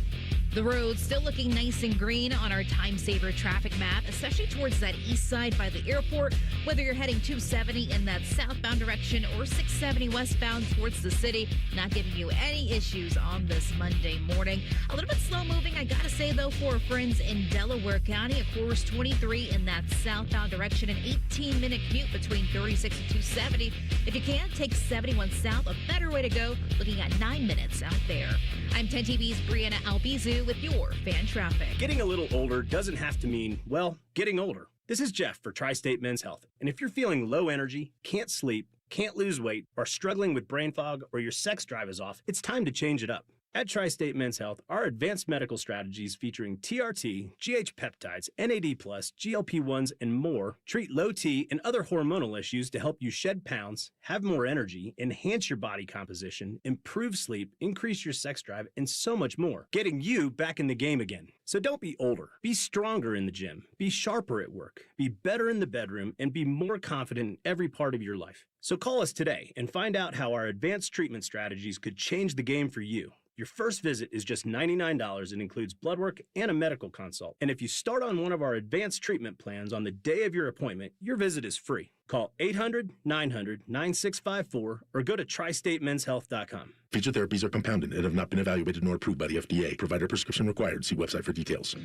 The road's still looking nice and green on our time saver traffic map, especially towards that east side by the airport. Whether you're heading 270 in that southbound direction or 670 westbound towards the city, not giving you any issues on this Monday morning. A little bit slow moving, I gotta say, though, for our friends in Delaware County. Of course, 23 in that southbound direction, an 18-minute commute between 36 and 270. If you can, take 71 south, a better way to go, looking at 9 minutes out there. I'm 10 TV's Brianna Albizu with your fan traffic. Getting a little older doesn't have to mean, well, getting older. This is Jeff for Tri-State Men's Health. And if you're feeling low energy, can't sleep, can't lose weight, are struggling with brain fog, or your sex drive is off, it's time to change it up. At Tri-State Men's Health, our advanced medical strategies featuring TRT, GH peptides, NAD+, GLP-1s, and more treat low T and other hormonal issues to help you shed pounds, have more energy, enhance your body composition, improve sleep, increase your sex drive, and so much more, getting you back in the game again. So don't be older. Be stronger in the gym. Be sharper at work. Be better in the bedroom, and be more confident in every part of your life. So call us today and find out how our advanced treatment strategies could change the game for you. Your first visit is just $99 and includes blood work and a medical consult. And if you start on one of our advanced treatment plans on the day of your appointment, your visit is free. Call 800-900-9654 or go to tristatemenshealth.com. Feature therapies are compounded and have not been evaluated nor approved by the FDA. Provider prescription required. See website for details.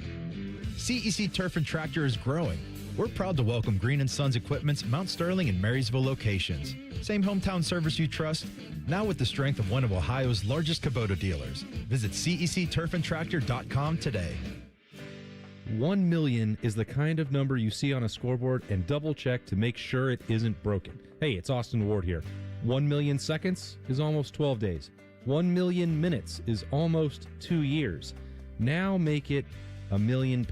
CEC Turf and Tractor is growing. We're proud to welcome Green & Sons Equipment's Mount Sterling and Marysville locations. Same hometown service you trust, now with the strength of one of Ohio's largest Kubota dealers. Visit cecturfandtractor.com today. 1 million is the kind of number you see on a scoreboard and double check to make sure it isn't broken. Hey, it's Austin Ward here. 1 million seconds is almost 12 days. 1 million minutes is almost 2 years. Now make it £1 million,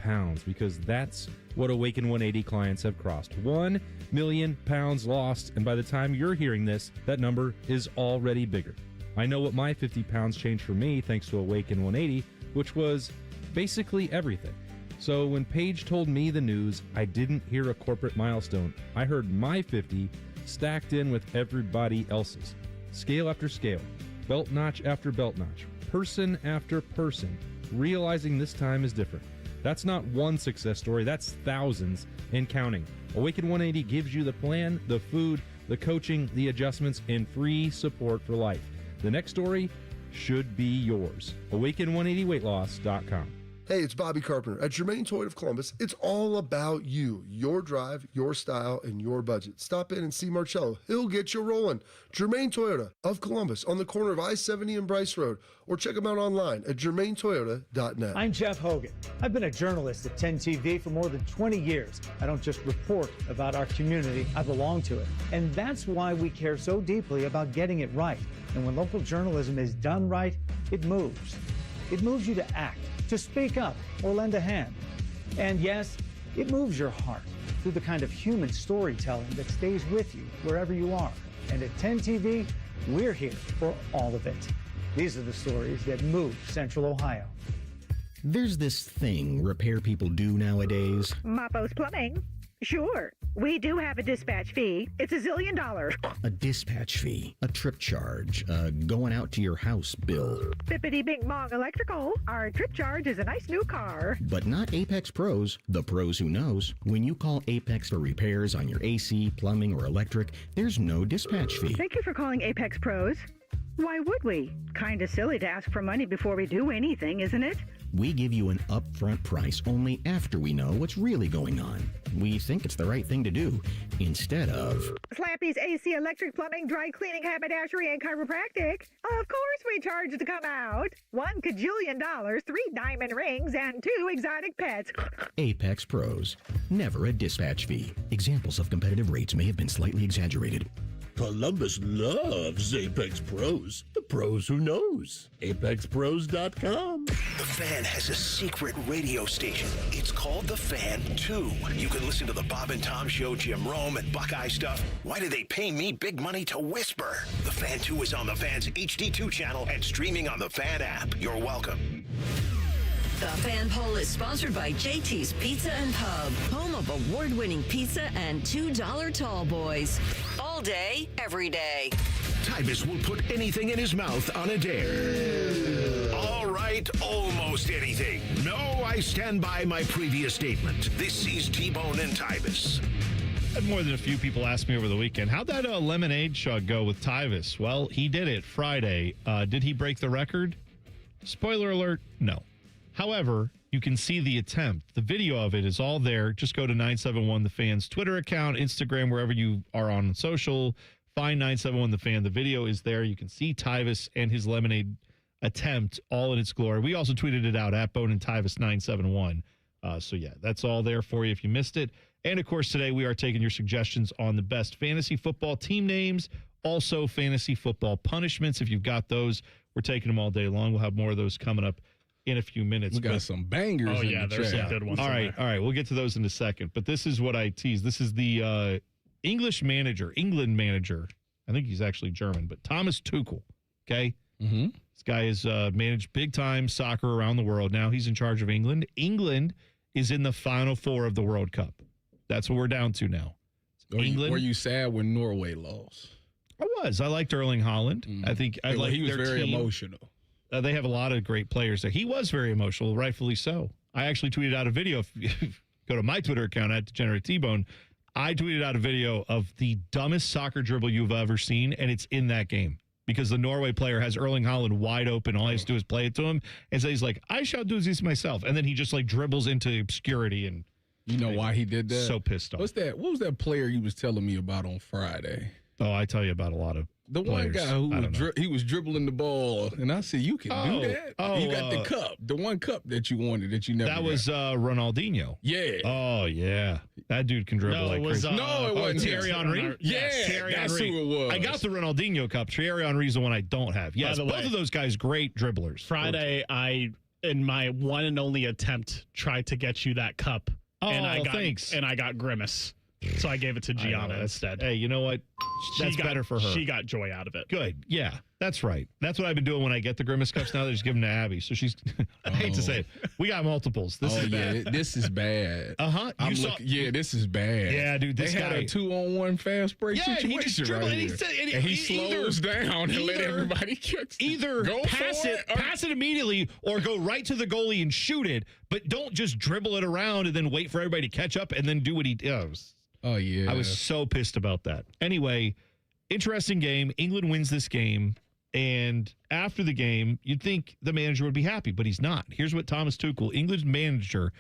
because that's what Awaken 180 clients have crossed. 1 million pounds lost, and by the time you're hearing this, that number is already bigger. I know what my 50 pounds changed for me thanks to Awaken 180, which was basically everything. So when Paige told me the news, I didn't hear a corporate milestone. I heard my 50 stacked in with everybody else's. Scale after scale, belt notch after belt notch, person after person, realizing this time is different. That's not one success story, that's thousands and counting. Awaken 180 gives you the plan, the food, the coaching, the adjustments, and free support for life. The next story should be yours. Awaken180weightloss.com. Hey, it's Bobby Carpenter. At Germain Toyota of Columbus, it's all about you, your drive, your style, and your budget. Stop in and see Marcello. He'll get you rolling. Germain Toyota of Columbus on the corner of I-70 and Bryce Road, or check them out online at germaintoyota.net. I'm Jeff Hogan. I've been a journalist at 10 TV for more than 20 years. I don't just report about our community, I belong to it. And that's why we care so deeply about getting it right. And when local journalism is done right, it moves. It moves you to act, to speak up or lend a hand. And yes, it moves your heart through the kind of human storytelling that stays with you wherever you are. And at 10 TV, we're here for all of it. These are the stories that move Central Ohio. There's this thing repair people do nowadays. Mapo's Plumbing. Sure. We do have a dispatch fee. It's $1 zillion. A dispatch fee, a trip charge, going out to your house bill. Bippity Bing Bong Electrical. Our trip charge is a nice new car. But not Apex Pros, the pros who knows. When you call Apex for repairs on your AC, plumbing, or electric, there's no dispatch fee. Thank you for calling Apex Pros. Why would we? Kinda silly to ask for money before we do anything, isn't it? We give you an upfront price only after we know what's really going on. We think it's the right thing to do, instead of... Slappy's AC, electric, plumbing, dry cleaning, haberdashery, and chiropractic. Of course we charge to come out. $1 kajillion, 3 diamond rings, and 2 exotic pets. Apex Pros. Never a dispatch fee. Examples of competitive rates may have been slightly exaggerated. Columbus loves Apex Pros. The pros who knows. ApexPros.com. The Fan has a secret radio station. It's called The Fan 2. You can listen to the Bob and Tom Show, Jim Rome, and Buckeye stuff. Why do they pay me big money to whisper? The Fan 2 is on the Fan's HD2 channel and streaming on the Fan app. You're welcome. The Fan Poll is sponsored by JT's Pizza and Pub, home of award-winning pizza and $2 tall boys. All day, every day. Tyvis will put anything in his mouth on a dare. All right, almost anything. No, I stand by my previous statement. This is T-Bone and Tyvis. I had more than a few people ask me over the weekend, how'd that lemonade chug go with Tyvis? Well, he did it Friday. Did he break the record? Spoiler alert, no. However, you can see the attempt. The video of it is all there. Just go to 971 The Fan's Twitter account, Instagram, wherever you are on social. Find 971 The Fan. The video is there. You can see Tyvis and his lemonade attempt all in its glory. We also tweeted it out at Bone and Tyvis 971. So, yeah, that's all there for you if you missed it. And, of course, today we are taking your suggestions on the best fantasy football team names, also fantasy football punishments. If you've got those, we're taking them all day long. We'll have more of those coming up in a few minutes. We got some bangers. Oh, in yeah, the there's chat. some good ones. All right. We'll get to those in a second. But this is what I tease. This is the England manager. I think he's actually German, but Thomas Tuchel. Okay. Mm-hmm. This guy has managed big-time soccer around the world. Now he's in charge of England. England is in the Final Four of the World Cup. That's what we're down to now. England. Were you sad when Norway lost? I was. I liked Erling Haaland. Mm-hmm. I think I liked he was their very team. emotional. They have a lot of great players there. He was very emotional, rightfully so. I actually tweeted out a video. If you go to my Twitter account, at Degenerate T-Bone, I tweeted out a video of the dumbest soccer dribble you've ever seen, and it's in that game. Because the Norway player has Erling Haaland wide open. All he has to do is play it to him. And so he's like, I shall do this myself. And then he just like dribbles into obscurity. And you know why he did that? So pissed off. What was that player you was telling me about on Friday? Oh, I tell you about a lot of the players. one guy who he was dribbling the ball, and I said, "You can do that. Oh, you got the cup, the one cup that you wanted that you never." That was Ronaldinho. Yeah. Oh yeah, that dude can dribble like crazy. No, it wasn't Thierry Henry. Yeah, Thierry that's Henry. who it was. I got the Ronaldinho cup. Thierry Henry's the one I don't have. Yes, both of those guys great dribblers. Friday, I in my one and only attempt tried to get you that cup, and I got thanks. And I got Grimace. So I gave it to Gianna instead. Hey, you know what? That's better for her. She got joy out of it. Good. Yeah, that's right. That's what I've been doing when I get the Grimace cups now. They just give them to Abby. So she's, I hate to say it, we got multiples. This is bad. This is bad. Uh-huh. This is bad. Yeah, dude, this they guy. had a 2-on-1 fast break situation he just dribbled, right and he slows down and let everybody catch. Either pass it immediately, or go right to the goalie and shoot it, but don't just dribble it around and then wait for everybody to catch up and then do what he does. Oh, yeah. I was so pissed about that. Anyway, interesting game. England wins this game. And after the game, you'd think the manager would be happy, but he's not. Here's what Thomas Tuchel, England's manager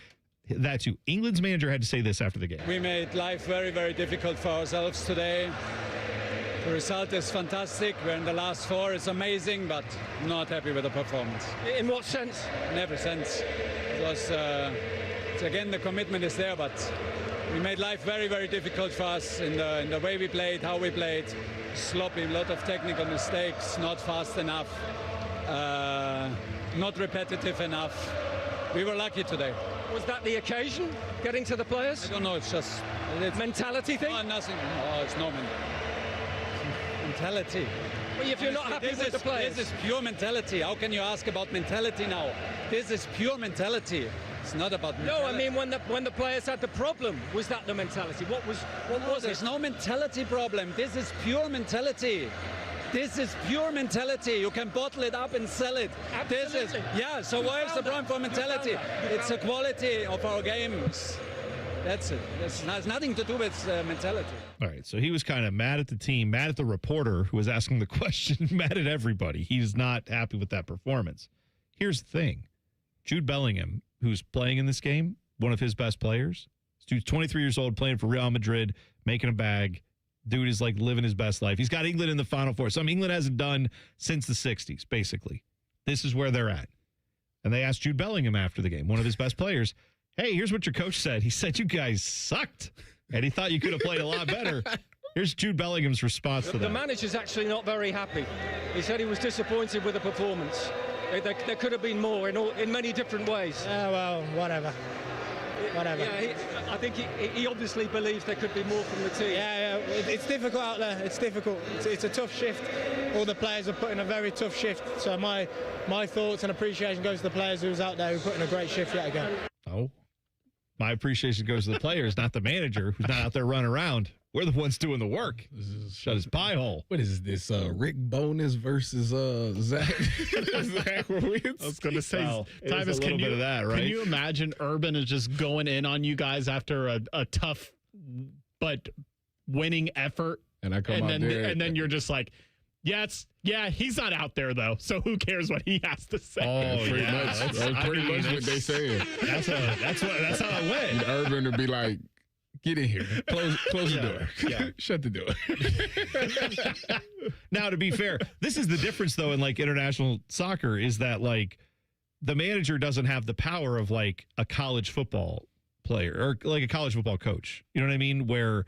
had to say this after the game. We made life very, very difficult for ourselves today. The result is fantastic. We're in the last 4. It's amazing, but not happy with the performance. In what sense? In every sense. It was, again, the commitment is there, but we made life very, very difficult for us in the way we played, how we played. Sloppy, a lot of technical mistakes, not fast enough, not repetitive enough. We were lucky today. Was that the occasion, getting to the players? I don't know, it's just... mentality thing? No, nothing. No, it's no mentality. Well, if you're not happy with the players... This is pure mentality. How can you ask about mentality now? This is pure mentality. It's not about No, I mentality. mean when the players had the problem, was that the mentality? What was There's it? no mentality problem. This is pure mentality. This is pure mentality. You can bottle it up and sell it. This is so where's the problem for mentality? It's the quality of our games. That's it. It has nothing to do with mentality. All right, so he was kind of mad at the team, mad at the reporter who was asking the question, mad at everybody. He's not happy with that performance. Here's the thing. Jude Bellingham, who's playing in this game, one of his best players. Dude's 23 years old, playing for Real Madrid, making a bag. Dude is like living his best life. He's got England in the Final Four. Something England hasn't done since the 60s, basically. This is where they're at. And they asked Jude Bellingham after the game, one of his best players, hey, here's what your coach said. He said you guys sucked, and he thought you could have played a lot better. Here's Jude Bellingham's response to that. The manager's actually not very happy. He said he was disappointed with the performance. There could have been more in many different ways. Yeah, well, whatever. Yeah, I think he obviously believes there could be more from the team. Yeah, it's difficult out there. It's difficult. It's a tough shift. All the players have put in a very tough shift. So my thoughts and appreciation goes to the players who's out there who put in a great shift yet again. Oh, my appreciation goes to the players, not the manager who's not out there running around. We're the ones doing the work. Shut his pie hole. What is this? Rick Bowness versus Zach? Zach Ruiz? I was going to say, Well, it is a Tyvis, little can bit you, of that, right? Can you imagine Urban is just going in on you guys after a tough but winning effort? And I come out there. And then you're just like, he's not out there, though, so who cares what he has to say? Oh, pretty much. That's pretty much what they said. That's how it went. And Urban would be like, get in here. Close the door. Yeah. Shut the door. Now, to be fair, this is the difference, though, in like international soccer is that like the manager doesn't have the power of like a college football player or like a college football coach. You know what I mean? Where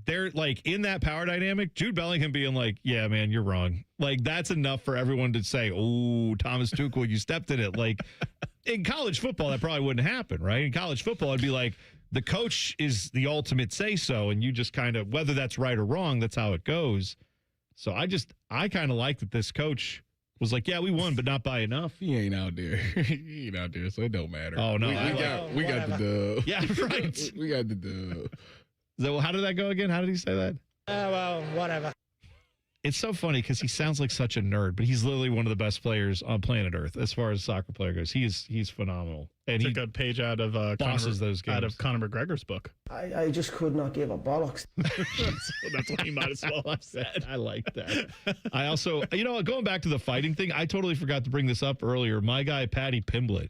they're like in that power dynamic, Jude Bellingham being like, yeah, man, you're wrong. Like that's enough for everyone to say, oh, Thomas Tuchel, you stepped in it. Like in college football, that probably wouldn't happen, right? In college football, it'd be like, the coach is the ultimate say-so, and you just kind of, whether that's right or wrong, that's how it goes. So I kind of like that this coach was like, yeah, we won, but not by enough. He ain't out there. He ain't out there, so it don't matter. Oh, no. We got the dub. Yeah, right. We got the dub. So how did that go again? How did he say that? Well, whatever. It's so funny because he sounds like such a nerd, but he's literally one of the best players on planet Earth as far as soccer player goes. He's phenomenal. And Took he a page out of bosses those games. out of Conor McGregor's book. I just could not give a bollocks. That's what he might as well have said. I like that. I also, going back to the fighting thing, I totally forgot to bring this up earlier. My guy, Paddy Pimblett,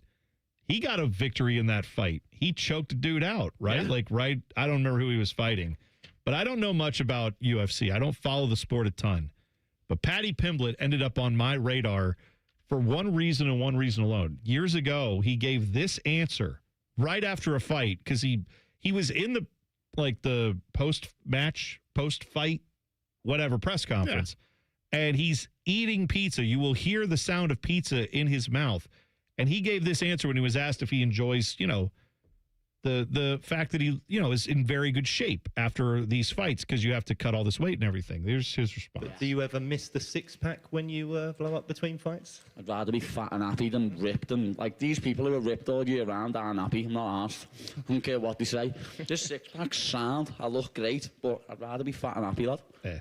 he got a victory in that fight. He choked a dude out, right? Yeah. Like, right? I don't remember who he was fighting, but I don't know much about UFC. I don't follow the sport a ton. But Paddy Pimblett ended up on my radar for one reason and one reason alone. Years ago, he gave this answer right after a fight because he was in the post-match, post-fight, whatever, press conference. Yeah. And he's eating pizza. You will hear the sound of pizza in his mouth. And he gave this answer when he was asked if he enjoys, the fact that he, is in very good shape after these fights because you have to cut all this weight and everything. There's his response. Do you ever miss the six-pack when you blow up between fights? I'd rather be fat and happy than ripped. And like these people who are ripped all year round aren't happy. I'm not arsed. I don't care what they say. This six-pack's sound. I look great, but I'd rather be fat and happy, lad. Yeah.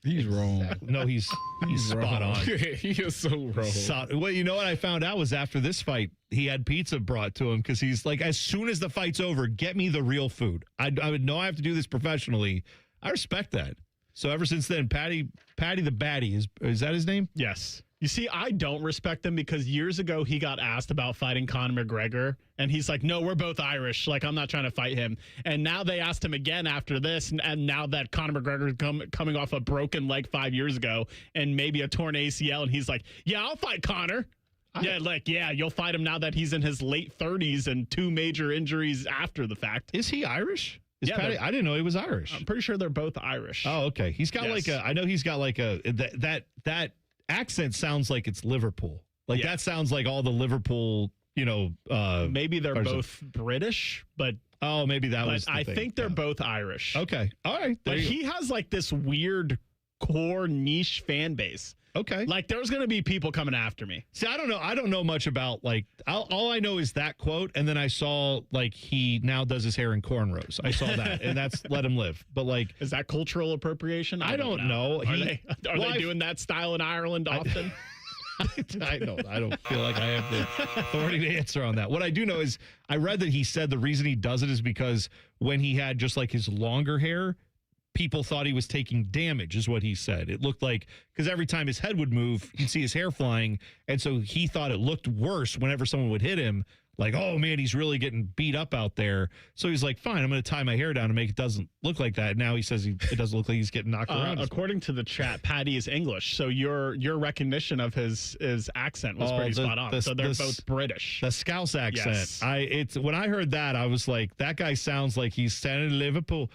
He's wrong. No, he's spot on. He is so wrong. Well, you know what I found out was after this fight, he had pizza brought to him because he's like, as soon as the fight's over, get me the real food. I would know I have to do this professionally. I respect that. So ever since then, Patty the Batty, is that his name? Yes. You see, I don't respect him because years ago he got asked about fighting Conor McGregor, and he's like, no, we're both Irish. Like, I'm not trying to fight him. And now they asked him again after this, and now that Conor McGregor is coming off a broken leg 5 years ago and maybe a torn ACL, and he's like, yeah, I'll fight Conor. You'll fight him now that he's in his late 30s and 2 major injuries after the fact. Is he Irish? Patty, I didn't know he was Irish. I'm pretty sure they're both Irish. Oh, okay. He's got I know he's got that accent sounds like it's Liverpool. Like that sounds like all the Liverpool, maybe they're both British, but maybe that was the I thing. think they're both Irish. Okay. All right. But he has like this weird core niche fan base. Okay. Like, there's going to be people coming after me. See, I don't know much about, like, all I know is that quote, and then I saw, like, he now does his hair in cornrows. I saw that, and that's let him live. But, like... Is that cultural appropriation? I don't know. Are they doing that style in Ireland often? I don't feel like I have the authority to answer on that. What I do know is I read that he said the reason he does it is because when he had just like his longer hair, people thought he was taking damage, is what he said. It looked like, because every time his head would move, you'd see his hair flying. And so he thought it looked worse whenever someone would hit him. Like, oh, man, he's really getting beat up out there. So he's like, fine, I'm going to tie my hair down and make it doesn't look like that. Now he says it doesn't look like he's getting knocked around. According to the chat, Patty is English. So your recognition of his accent was pretty spot on. So they're both British. The Scouse accent. Yes. When I heard that, I was like, that guy sounds like he's standing in Liverpool.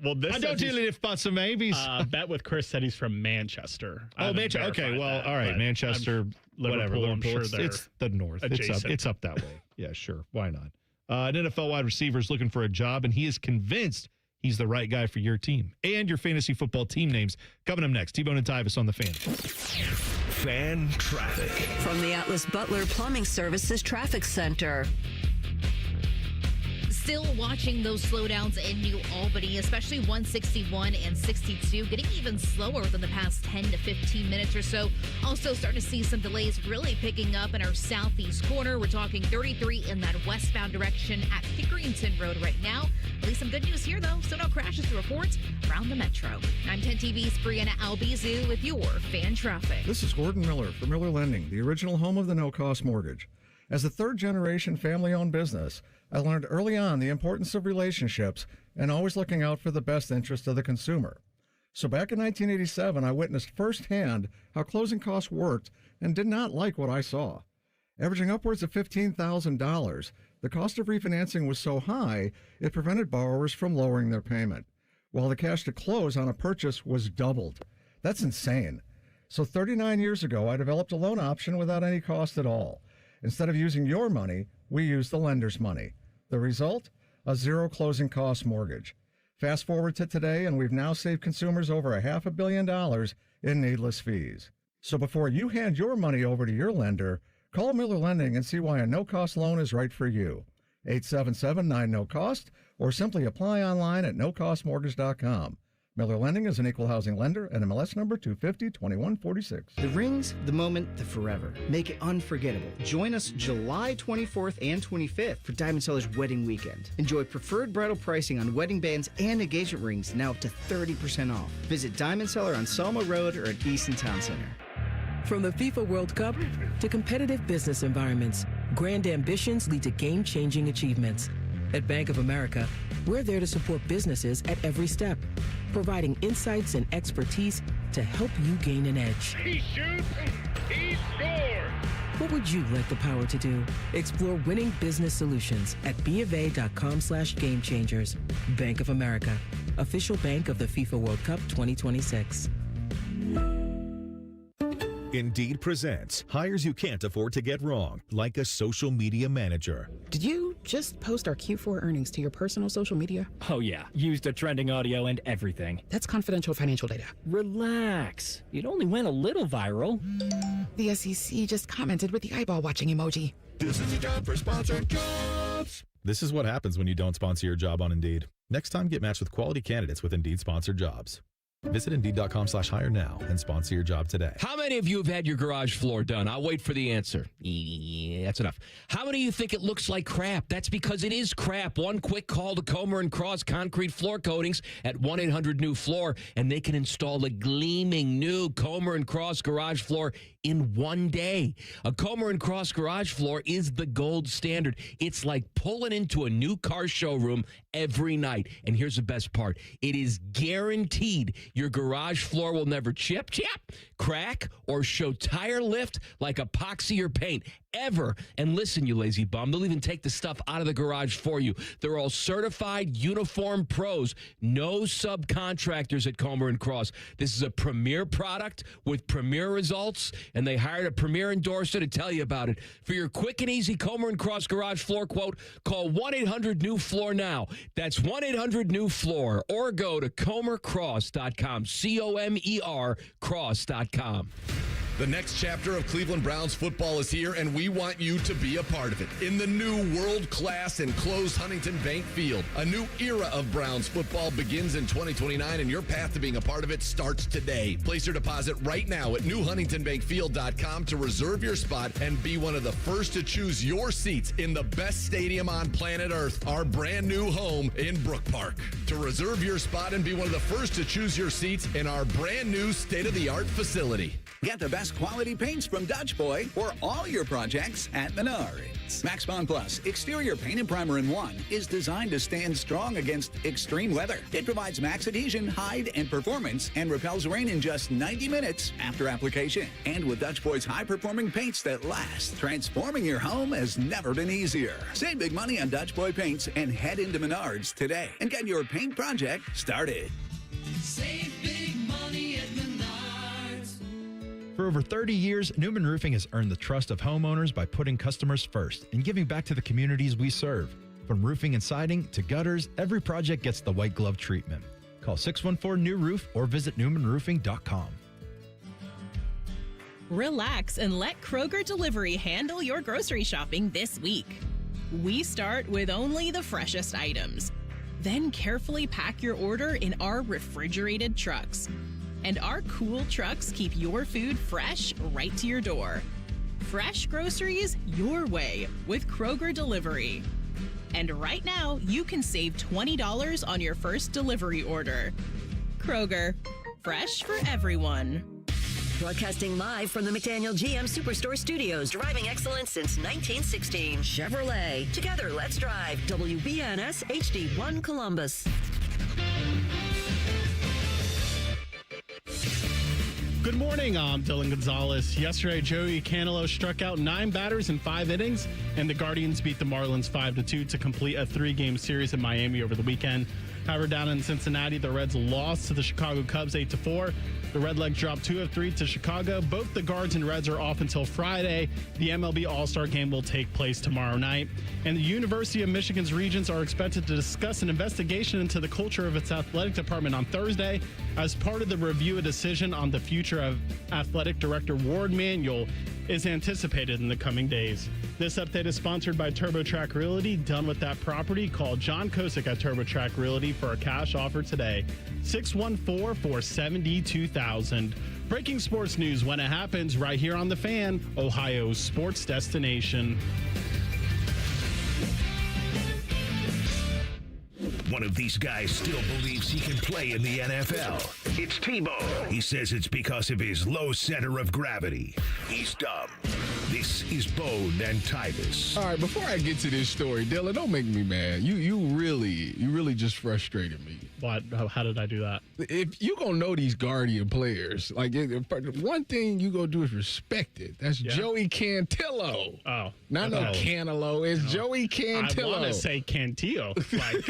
Well, I don't really live but some maybes. Bet with Chris said he's from Manchester. Oh, Manchester. Okay, well, all right. Manchester, whatever. I'm sure it's the north. It's up that way. Yeah, sure. Why not? An NFL wide receiver is looking for a job, and he is convinced he's the right guy for your team and your fantasy football team names. Coming up next, T-Bone and Tyvis on the Fan. Fan traffic. From the Atlas Butler Plumbing Services Traffic Center. Still watching those slowdowns in New Albany, especially 161 and 62, getting even slower within the past 10 to 15 minutes or so. Also starting to see some delays really picking up in our southeast corner. We're talking 33 in that westbound direction at Pickerington Road right now. At least some good news here, though. So no crashes to report around the metro. I'm 10 TV's Brianna Albizu with your Fan Traffic. This is Gordon Miller from Miller Lending, the original home of the no-cost mortgage. As a third-generation family-owned business, I learned early on the importance of relationships and always looking out for the best interest of the consumer. So back in 1987, I witnessed firsthand how closing costs worked and did not like what I saw. Averaging upwards of $15,000, the cost of refinancing was so high, it prevented borrowers from lowering their payment, while the cash to close on a purchase was doubled. That's insane. So 39 years ago, I developed a loan option without any cost at all. Instead of using your money, we used the lender's money. The result? A zero closing cost mortgage. Fast forward to today, and we've now saved consumers over $500 million in needless fees. So before you hand your money over to your lender, call Miller Lending and see why a no-cost loan is right for you. 877-9-NO-COST, or simply apply online at nocostmortgage.com. Miller Lending is an equal housing lender and MLS number 250-2146. The rings, the moment, the forever. Make it unforgettable. Join us July 24th and 25th for Diamond Seller's Wedding Weekend. Enjoy preferred bridal pricing on wedding bands and engagement rings now up to 30% off. Visit Diamond Seller on Selma Road or at Easton Town Center. From the FIFA World Cup to competitive business environments, grand ambitions lead to game-changing achievements. At Bank of America, we're there to support businesses at every step, providing insights and expertise to help you gain an edge. He shoots, he scores! What would you like the power to do? Explore winning business solutions at BofA.com/gamechangers. Bank of America, official bank of the FIFA World Cup 2026. Indeed presents hires you can't afford to get wrong, like a social media manager. Did you just post our Q4 earnings to your personal social media? Oh yeah, used the trending audio and everything. That's confidential financial data. Relax, it only went a little viral. The SEC just commented with the eyeball watching emoji. This is a job for sponsored jobs. This is what happens when you don't sponsor your job on Indeed. Next time, get matched with quality candidates with Indeed sponsored jobs. Visit Indeed.com/hire now and sponsor your job today. How many of you have had your garage floor done? I'll wait for the answer. Yeah, that's enough. How many of you think it looks like crap? That's because it is crap. One quick call to Comer & Cross Concrete Floor Coatings at 1-800-NEW-FLOOR, and they can install a gleaming new Comer & Cross garage floor in one day. A Comer & Cross garage floor is the gold standard. It's like pulling into a new car showroom every night. And here's the best part. It is guaranteed your garage floor will never chip, crack, or show tire lift like epoxy or paint ever. And listen, you lazy bum, they'll even take the stuff out of the garage for you. They're all certified uniform pros. No subcontractors at Comer & Cross. This is a premier product with premier results. and they hired a premier endorser to tell you about it. For your quick and easy Comer and Cross garage floor quote, call 1-800-NEW-FLOOR now. That's 1-800-NEW-FLOOR, or go to comercross.com, COMER cross.com. The next chapter of Cleveland Browns football is here, and we want you to be a part of it. In the new world-class enclosed Huntington Bank Field, a new era of Browns football begins in 2029, and your path to being a part of it starts today. Place your deposit right now at newhuntingtonbankfield.com to reserve your spot and be one of the first to choose your seats in the best stadium on planet Earth, our brand new home in Brook Park. To reserve your spot and be one of the first to choose your seats in our brand new state-of-the-art facility. Get the best quality paints from Dutch Boy for all your projects at Menards. Max Bond Plus Exterior Paint and Primer in 1 is designed to stand strong against extreme weather. It provides max adhesion, hide, and performance and repels rain in just 90 minutes after application. And with Dutch Boy's high-performing paints that last, transforming your home has never been easier. Save big money on Dutch Boy paints and head into Menards today and get your paint project started. Save big money at Menards. For over 30 years, Newman Roofing has earned the trust of homeowners by putting customers first and giving back to the communities we serve. From roofing and siding to gutters, every project gets the white glove treatment. Call 614-NEW-ROOF or visit newmanroofing.com. Relax and let Kroger Delivery handle your grocery shopping this week. We start with only the freshest items. Then carefully pack your order in our refrigerated trucks. And our cool trucks keep your food fresh right to your door. Fresh groceries your way with Kroger Delivery. And right now, you can save $20 on your first delivery order. Kroger, fresh for everyone. Broadcasting live from the McDaniel GM Superstore Studios. Driving excellence since 1916. Chevrolet. Together, let's drive. WBNS HD1 Columbus. Good morning, I'm Dylan Gonzalez. Yesterday, Joey Canelo struck out 9 batters in 5 innings, and the Guardians beat the Marlins 5-2 to complete a 3-game series in Miami over the weekend. However, down in Cincinnati, the Reds lost to the Chicago Cubs 8-4. The Redlegs dropped 2 of 3 to Chicago. Both the Guards and Reds are off until Friday. The MLB All-Star Game will take place tomorrow night. And the University of Michigan's regents are expected to discuss an investigation into the culture of its athletic department on Thursday as part of the review a decision on the future of athletic director Ward Manuel is anticipated in the coming days. This update is sponsored by TurboTrack Realty. Done with that property? Call John Kosick at TurboTrack Realty for a cash offer today. 614-472-0000. Breaking sports news when it happens right here on The Fan, Ohio's sports destination. One of these guys still believes he can play in the NFL. It's Tebow. He says it's because of his low center of gravity. He's dumb. This is Bone and Tyvis. All right, before I get to this story, Dylan, don't make me mad. You really just frustrated me. What? How did I do that? If you gonna know these Guardian players, like one thing you gonna do is respect it. That's Joey Cantillo. Oh, not no Canelo. It's Joey Cantillo. I want to say Cantillo, like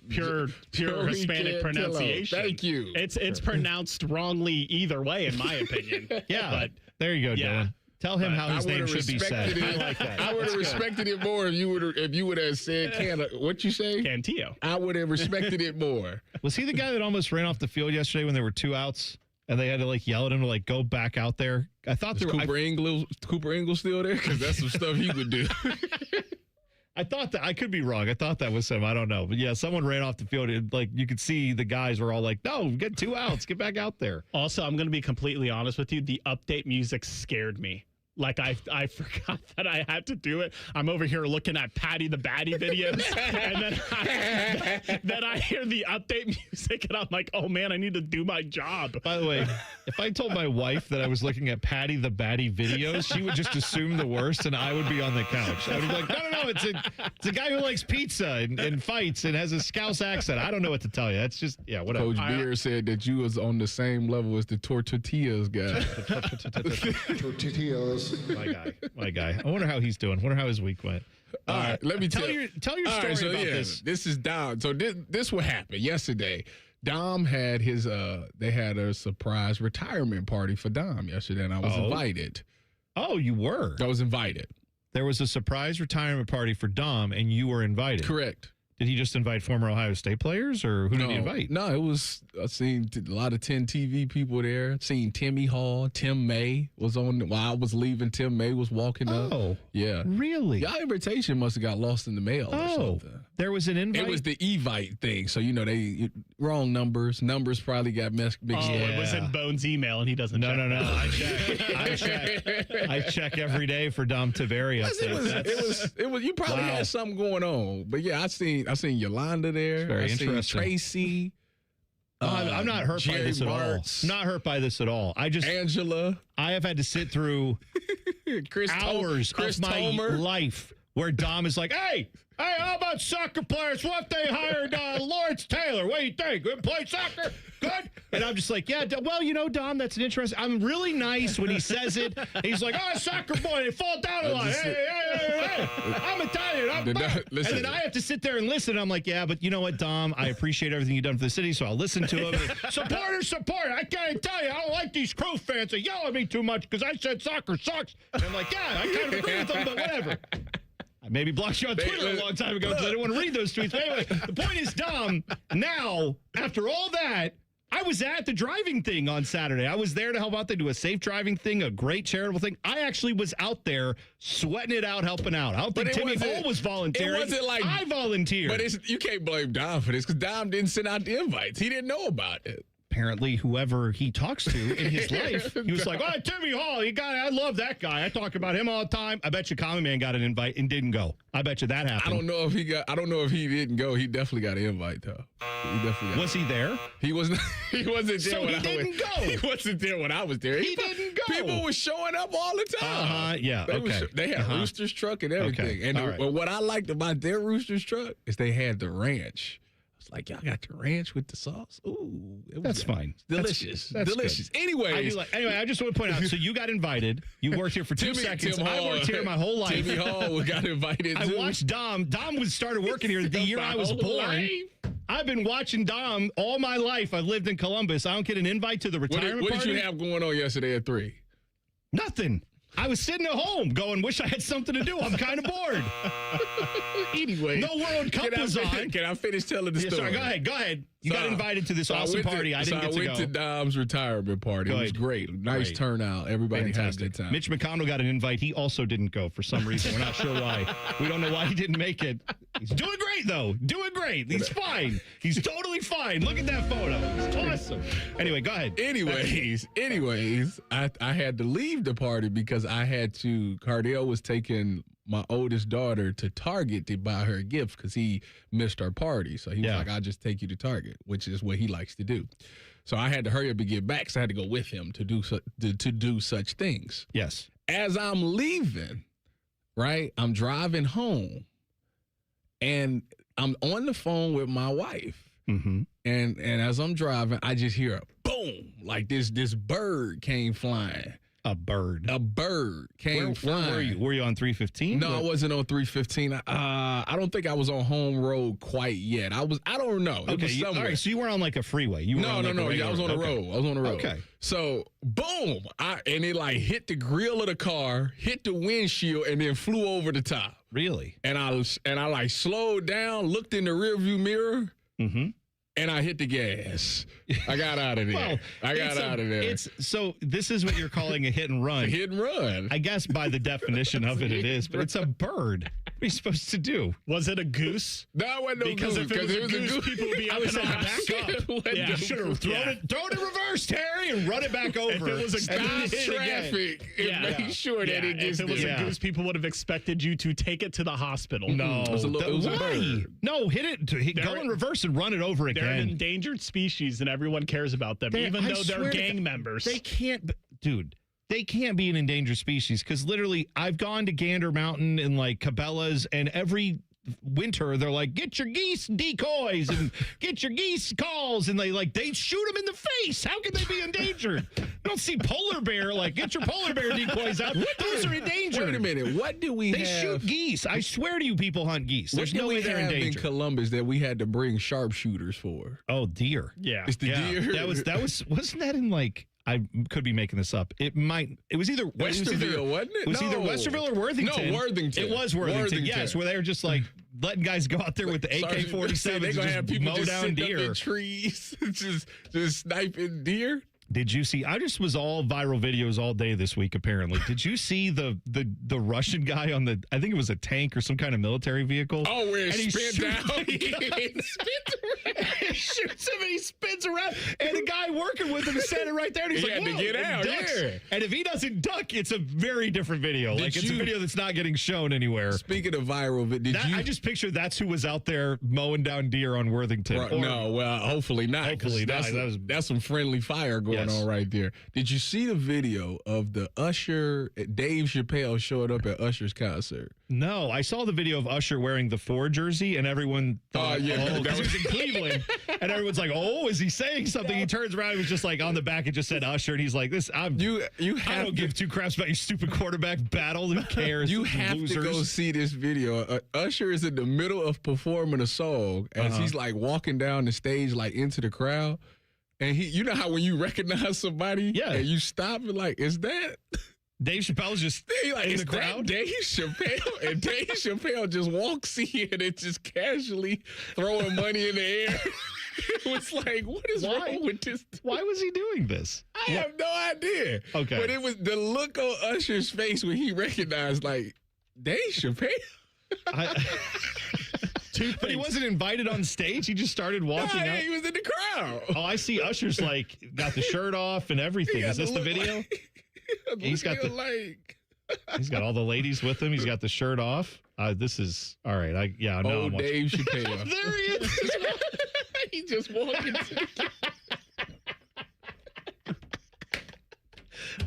pure Joey Hispanic Cantillo. pronunciation. Thank you. It's pronounced wrongly either way, in my opinion. Yeah, but there you go, Dylan. Tell him how his name should be said. I like that. I would have respected it more if you would have said what you say? Cantillo. I would have respected it more. Was he the guy that almost ran off the field yesterday when there were 2 outs and they had to yell at him to go back out there? I thought there Cooper Ingle still there because that's some stuff he would do. I thought that I could be wrong. I thought that was him. I don't know. But yeah, someone ran off the field. And, you could see the guys were all like, no, get 2 outs. Get back out there. Also, I'm going to be completely honest with you. The update music scared me. I forgot that I had to do it. I'm over here looking at Patty the Batty videos, and then I hear the update music, and I'm like, oh man, I need to do my job. By the way, if I told my wife that I was looking at Patty the Batty videos, she would just assume the worst, and I would be on the couch. I would be like, no, it's a guy who likes pizza and fights and has a Scouse accent. I don't know what to tell you. That's just, whatever. Coach Beer said that you was on the same level as the Tortillas guy. Tortillas. My guy. I wonder how he's doing. I wonder how his week went. All right, let me tell your story about this. This is down. So this what happened yesterday. Dom had his they had a surprise retirement party for Dom yesterday, and I was invited. Oh, you were? I was invited. There was a surprise retirement party for Dom, and you were invited. Correct. Did he just invite former Ohio State players, or who did he invite? No, it was, I seen a lot of 10 TV people there. Seen Timmy Hall. Tim May was on. While I was leaving, Tim May was walking up. Oh. Yeah. Really? Y'all invitation must have got lost in the mail or something. There was an invite? It was the Evite thing. So, they wrong numbers. Numbers probably got mixed up. It was in Bones' email, and he doesn't check. No. I check. I check every day for Dom Taveri updates. It was. You probably had something going on. But, yeah, I seen Yolanda there. Very interesting. Seen Tracy. I'm not hurt by this at all. Not hurt by this at all. Angela. I have had to sit through hours of my life where Dom is like, hey, how about soccer players? What if they hired Lawrence Taylor? What do you think? Good play soccer? Good? And I'm just like, yeah, well, Dom, that's an interesting. I'm really nice when he says it. He's like, soccer boy, they fall down a lot. Hey, I'm Italian. And then I have to sit there and listen. I'm like, yeah, but you know what, Dom? I appreciate everything you've done for the city, so I'll listen to him. Support. I can't tell you, I don't like these Crew fans. They yell at me too much because I said soccer sucks. And I'm like, yeah, I kind of agree with them, but whatever. I maybe blocked you on Twitter a long time ago because I didn't want to read those tweets. But anyway, the point is, Dom, now, after all that, I was at the driving thing on Saturday. I was there to help out. They do a safe driving thing, a great charitable thing. I actually was out there sweating it out, helping out. I don't think Timmy Hall was volunteering. It wasn't like I volunteered. But you can't blame Dom for this because Dom didn't send out the invites. He didn't know about it. Apparently, whoever he talks to in his life, he was like, Timmy Hall, I love that guy. I talk about him all the time. I bet you Common Man got an invite and didn't go. I bet you that happened. I don't know if he didn't go. He definitely got an invite, though. Was he there? He wasn't there so when he didn't go. He wasn't there when I was there. He didn't go. People were showing up all the time. Yeah, They had a Rooster's truck and everything. Okay. And what I liked about their Rooster's truck is they had the ranch. It's like, y'all got the ranch with the sauce. Ooh, that's fine. Delicious. That's delicious. Good. Anyway, I just want to point out, so you got invited. You worked here for 2 seconds. I worked here my whole life. Timmy Hall got invited. I watched Dom. Dom started working here the year I was born. I've been watching Dom all my life. I've lived in Columbus. I don't get an invite to the retirement party. What did you have going on yesterday at 3? Nothing. I was sitting at home going, wish I had something to do. I'm kind of bored. Anyway. No World Cup was on. Can I finish telling the story? Sorry, go ahead. You got invited to this awesome party. I didn't get to go. I went to Dom's retirement party. It was great. Nice turnout. Everybody had a good time. Mitch McConnell got an invite. He also didn't go for some reason. We're not sure why. We don't know why he didn't make it. He's doing great, though. Doing great. He's fine. He's totally fine. Look at that photo. It's awesome. Anyway, go ahead. Anyways, I had to leave the party because I had to. Cardell was taking my oldest daughter to Target to buy her a gift because he missed our party. So he was like, I'll just take you to Target, which is what he likes to do. So I had to hurry up and get back. So I had to go with him to do such things. Yes. As I'm leaving, right, I'm driving home and I'm on the phone with my wife. Mm-hmm. And as I'm driving, I just hear a boom, like this bird came flying. A bird came flying. Where were you? Were you on 315? No, I wasn't on 315. I don't think I was on home road quite yet. I don't know. Okay, It was somewhere. all right, so you weren't on like a freeway. No. I was on the road. I was on the road. Okay. So boom, and it like hit the grill of the car, hit the windshield, and then flew over the top. Really? And I like slowed down, looked in the rearview mirror. Mm-hmm. And I hit the gas. I got out of there. Well, out of there. So this is what you're calling a hit and run. A hit and run. I guess by the definition of it is, but it's a bird. What are you supposed to do? Was it a goose? No, it wasn't no because goose. If it was a goose, people would be up and back up. Yeah, should have thrown it in reverse, Terry, and run it back over. If it was a stop traffic and make sure that it gets If it was a goose, people would have expected you to take it to the hospital. No. It was a bird. No, hit it. Go in reverse and run it over again. They're an endangered species, and everyone cares about them, even though they're gang members. They can't, dude. They can't be an endangered species because literally I've gone to Gander Mountain and like Cabela's, and every winter, they're like, get your geese decoys and get your geese calls. And they shoot them in the face. How can they be endangered? You don't see polar bear, get your polar bear decoys out. Those are endangered. Wait a minute. What do we They have? shoot geese. I swear to you, people hunt geese. What There's do no we way they're have in endangered. Columbus that we had to bring sharpshooters for? Oh, deer. Yeah. It's the deer. Wasn't that in I could be making this up. It was either Westerville, wasn't it? It was either No. Westerville or Worthington. No, Worthington. It was Worthington. Yes, where they were just letting guys go out there with the AK-47s They're and gonna have just people mow just down sitting up deer. in trees, just sniping deer. Did you see? I just was all viral videos all day this week. Apparently, did you see the Russian guy on the? I think it was a tank or some kind of military vehicle. Oh, where it and spins down. He shoots him and he spins around, and the guy working with him is standing right there. And he's He like, had to "Whoa," get and out, ducks. yeah. And if he doesn't duck, it's a very different video. Did It's a you- video that's not getting shown anywhere. Speaking of viral, I just picture that's who was out there mowing down deer on Worthington. Right, Or- no, well, hopefully not. 'cause Hopefully not. That's some friendly fire going on right there. Did you see the video of the Usher, Dave Chappelle showed up at Usher's concert? No, I saw the video of Usher wearing the 4 jersey, and everyone thought, that because he was in Cleveland, and everyone's like, "Oh, is he saying something?" He turns around, he was just on the back, it just said Usher, and he's like, "This, I don't give two craps about your stupid quarterback battle. Who cares? You have Losers." to go see this video. Usher is in the middle of performing a song as he's walking down the stage, into the crowd. And you know how when you recognize somebody, and you stop and is that Dave Chappelle's just in is the crowd? that Dave Chappelle? And Dave Chappelle just walks in and just casually throwing money in the air. It was what is wrong with this? Why was he doing this? I have no idea. Okay. But it was the look on Usher's face when he recognized, Dave Chappelle? But he wasn't invited on stage. He just started walking out. He was in the crowd. Oh, I see. Usher's got the shirt off and everything. Is this the video? He's got He's got all the ladies with him. He's got the shirt off. This is all right. Oh, Dave Chappelle. There he is. He just walked into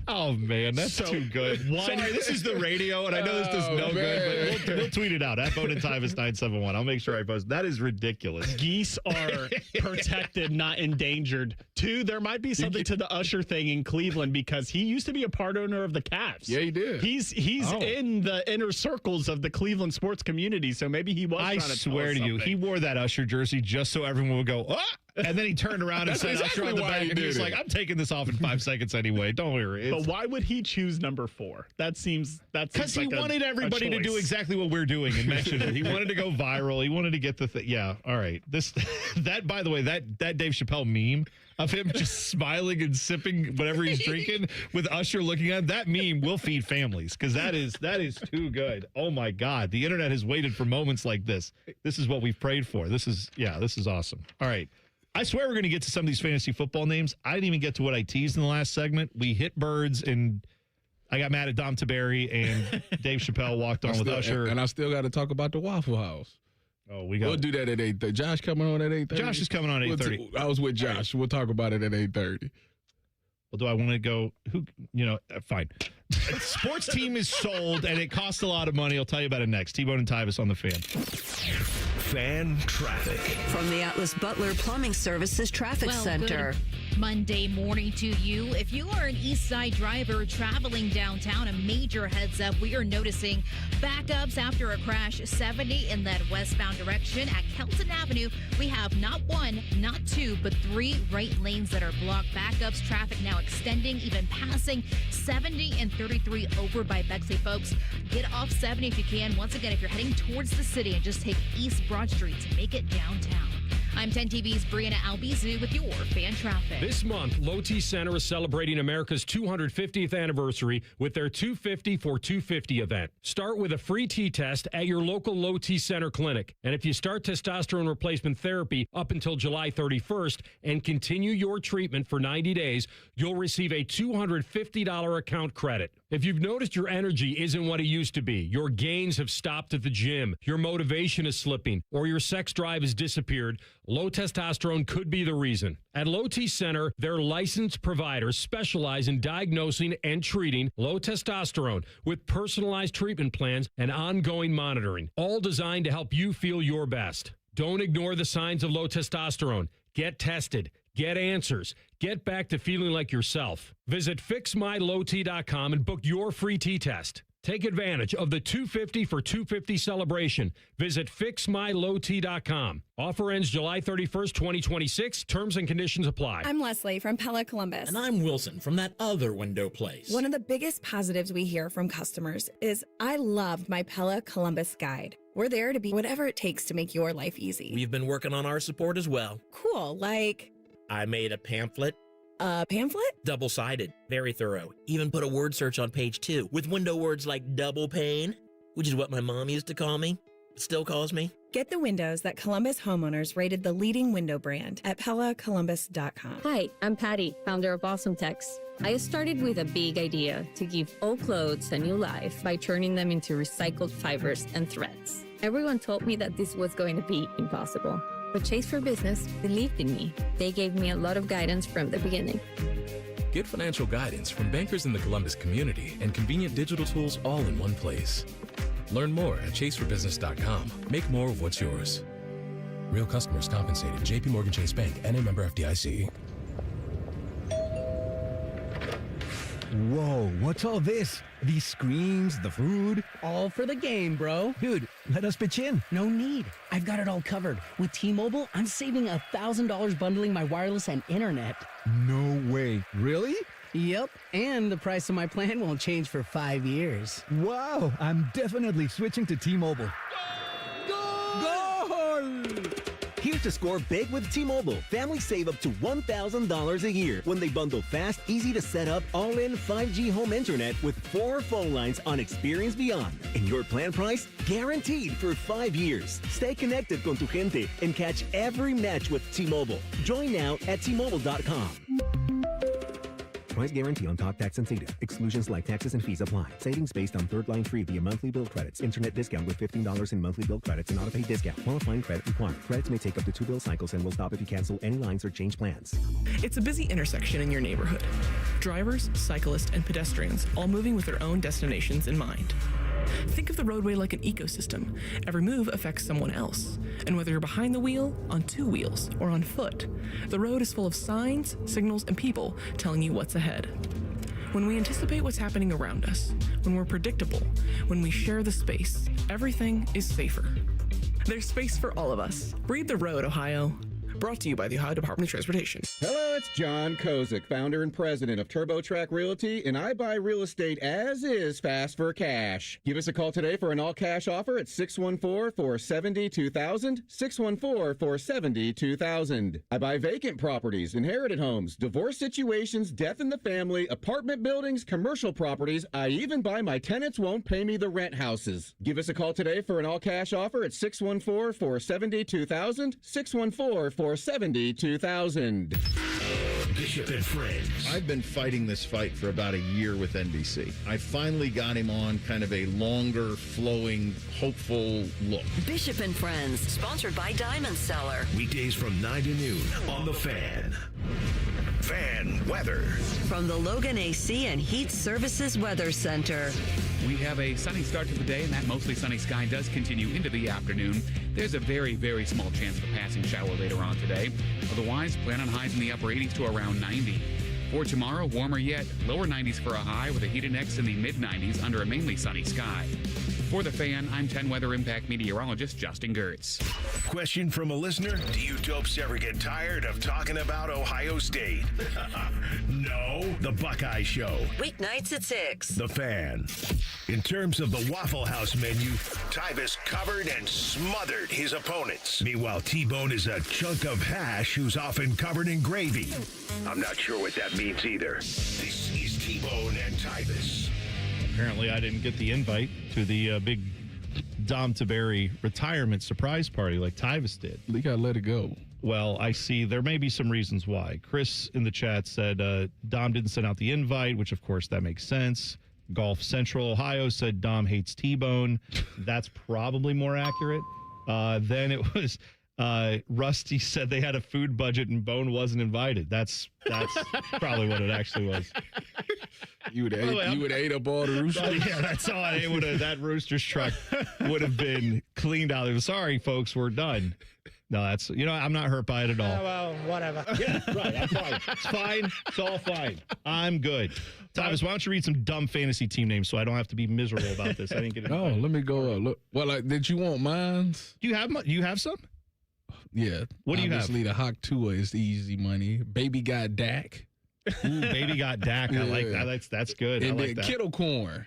Oh, man, that's too good. Sorry, this is the radio, and I know this does no good, but we'll tweet it out at Bone and Tyvis 971. I'll make sure I post. That is ridiculous. Geese are protected, not endangered. 2, there might be something to the Usher thing in Cleveland because he used to be a part owner of the Cavs. Yeah, he did. He's in the inner circles of the Cleveland sports community, so maybe he was trying to swear to you, he wore that Usher jersey just so everyone would go, ah! And then he turned around and said Usher on the back, and he was like, I'm taking this off in 5 seconds anyway. Don't worry. But why would he choose number 4? That's because he wanted everybody to do exactly what we're doing and mention it. He wanted to go viral. He wanted to get the thing. Yeah, all right. That by the way, that Dave Chappelle meme of him just smiling and sipping whatever he's drinking with Usher looking at him, that meme will feed families because that is too good. Oh my God, the internet has waited for moments like this. This is what we've prayed for. This is awesome. All right. I swear we're going to get to some of these fantasy football names. I didn't even get to what I teased in the last segment. We hit birds, and I got mad at Dom Taberry, and Dave Chappelle walked on with Usher. And I still got to talk about the Waffle House. Oh, we'll do that at 8:30. Josh coming on at 8:30? Josh is coming on at 8:30. I was with Josh. We'll talk about it at 8:30. Well, do I want to go? Fine. Sports team is sold, and it costs a lot of money. I'll tell you about it next. T-Bone and Tyvis on the Fan. Fan traffic. From the Atlas Butler Plumbing Services Traffic Center. Good Monday morning to you. If you are an East Side driver traveling downtown, a major heads up. We are noticing backups after a crash 70 in that westbound direction. At Kelton Avenue, we have not 1, not 2, but 3 right lanes that are blocked. Backups, traffic now extending, even passing 70 and 33 over by Bexley. Folks, get off 70 if you can. Once again, if you're heading towards the city, and just take East Broad Street to make it downtown. I'm 10 TV's Brianna Albizu with your fan traffic. This month, Low T Center is celebrating America's 250th anniversary with their 250 for 250 event. Start with a free T test at your local Low T Center clinic. And if you start testosterone replacement therapy up until July 31st and continue your treatment for 90 days, you'll receive a $250 account credit. If you've noticed your energy isn't what it used to be, your gains have stopped at the gym, your motivation is slipping, or your sex drive has disappeared, Low testosterone could be the reason. At Low T Center, their licensed providers specialize in diagnosing and treating low testosterone with personalized treatment plans and ongoing monitoring, all designed to help you feel your best. Don't ignore the signs of low testosterone. Get tested. Get answers. Get back to feeling like yourself. Visit fixmylowt.com and book your free T-test. Take advantage of the 250 for 250 celebration. Visit fixmylowt.com. Offer ends July 31st, 2026. Terms and conditions apply. I'm Leslie from Pella Columbus. And I'm Wilson from that other window place. One of the biggest positives we hear from customers is, I love my Pella Columbus guide. We're there to be whatever it takes to make your life easy. We've been working on our support as well. Cool, like... I made a pamphlet. A pamphlet? Double-sided. Very thorough. Even put a word search on page 2 with window words like double pane, which is what my mom used to call me. Still calls me. Get the windows that Columbus homeowners rated the leading window brand at PellaColumbus.com. Hi, I'm Patty, founder of Awesome Tex. I started with a big idea to give old clothes a new life by turning them into recycled fibers and threads. Everyone told me that this was going to be impossible. But Chase for Business believed in me. They gave me a lot of guidance from the beginning. Get financial guidance from bankers in the Columbus community and convenient digital tools all in one place. Learn more at chaseforbusiness.com. Make more of what's yours. Real customers compensated. JP Morgan Chase Bank, N.A. member FDIC. Whoa, what's all this? These screens, the food? All for the game, bro. Dude, let us pitch in. No need. I've got it all covered. With T-Mobile, I'm saving $1,000 bundling my wireless and internet. No way. Really? Yep, and the price of my plan won't change for 5 years. Wow, I'm definitely switching to T-Mobile. Goal! Here's to score big with T-Mobile. Families save up to $1,000 a year when they bundle fast, easy to set up, all-in 5G home internet with 4 phone lines on Experience Beyond. And your plan price? Guaranteed for 5 years. Stay connected con tu gente and catch every match with T-Mobile. Join now at T-Mobile.com. Price guarantee on talk, tax, and data. Exclusions like taxes and fees apply. Savings based on third line free via monthly bill credits. Internet discount with $15 in monthly bill credits and auto-pay discount. Qualifying credit required. Credits may take up to 2 bill cycles and will stop if you cancel any lines or change plans. It's a busy intersection in your neighborhood. Drivers, cyclists, and pedestrians all moving with their own destinations in mind. Think of the roadway like an ecosystem. Every move affects someone else. And whether you're behind the wheel, on 2 wheels, or on foot, the road is full of signs, signals, and people telling you what's ahead. When we anticipate what's happening around us, when we're predictable, when we share the space, everything is safer. There's space for all of us. Breathe the road, Ohio. Brought to you by the Ohio Department of Transportation. Hello, it's John Kozik, founder and president of TurboTrack Realty, and I buy real estate as is fast for cash. Give us a call today for an all-cash offer at 614-470-2000, 614-470-2000. I buy vacant properties, inherited homes, divorce situations, death in the family, apartment buildings, commercial properties. I even buy my tenants won't pay me the rent houses. Give us a call today for an all-cash offer at 614-470-2000, 614-470-2000. Bishop and Friends. I've been fighting this fight for about a year with NBC. I finally got him on kind of a longer, flowing, hopeful look. Bishop and Friends, sponsored by Diamond Seller. Weekdays from 9 to noon on The Fan. Fan weather. From the Logan AC and Heat Services Weather Center. We have a sunny start to the day, and that mostly sunny sky does continue into the afternoon. There's a very, very small chance of a passing shower later on today. Otherwise, plan on highs in the upper 80s to around 90. For tomorrow, warmer yet, lower 90s for a high with a heat index in the mid-90s under a mainly sunny sky. For The Fan, I'm 10 Weather Impact meteorologist Justin Gertz. Question from a listener: do you dopes ever get tired of talking about Ohio State? No. The Buckeye Show. Weeknights at 6. The Fan. In terms of the Waffle House menu, Tyvis covered and smothered his opponents. Meanwhile, T-Bone is a chunk of hash who's often covered in gravy. I'm not sure what that means either. This is T-Bone and Tyvis. Apparently, I didn't get the invite to the big Dom Taberry retirement surprise party like Tyvis did. You got to let it go. Well, I see there may be some reasons why. Chris in the chat said Dom didn't send out the invite, which, of course, that makes sense. Golf Central Ohio said Dom hates T-Bone. That's probably more accurate. Then it was Rusty said they had a food budget and Bone wasn't invited. That's probably what it actually was. You would have ate up all the roosters. Yeah, that's all. That Roosters truck would have been cleaned out. Sorry, folks, we're done. No, that's, I'm not hurt by it at all. Yeah, well, whatever. Yeah, right. I'm fine. It's fine. It's all fine. I'm good. Tyvis, why don't you read some dumb fantasy team names so I don't have to be miserable about this? I didn't get it. Oh, let me go. Look. Well, did you want mine? Do you have some? Yeah. What do you have? Obviously, the Hawk Tua is the easy money. Baby got Dak. Ooh, baby got Dak. I like that. That's good. And I like then that. Kittle corn.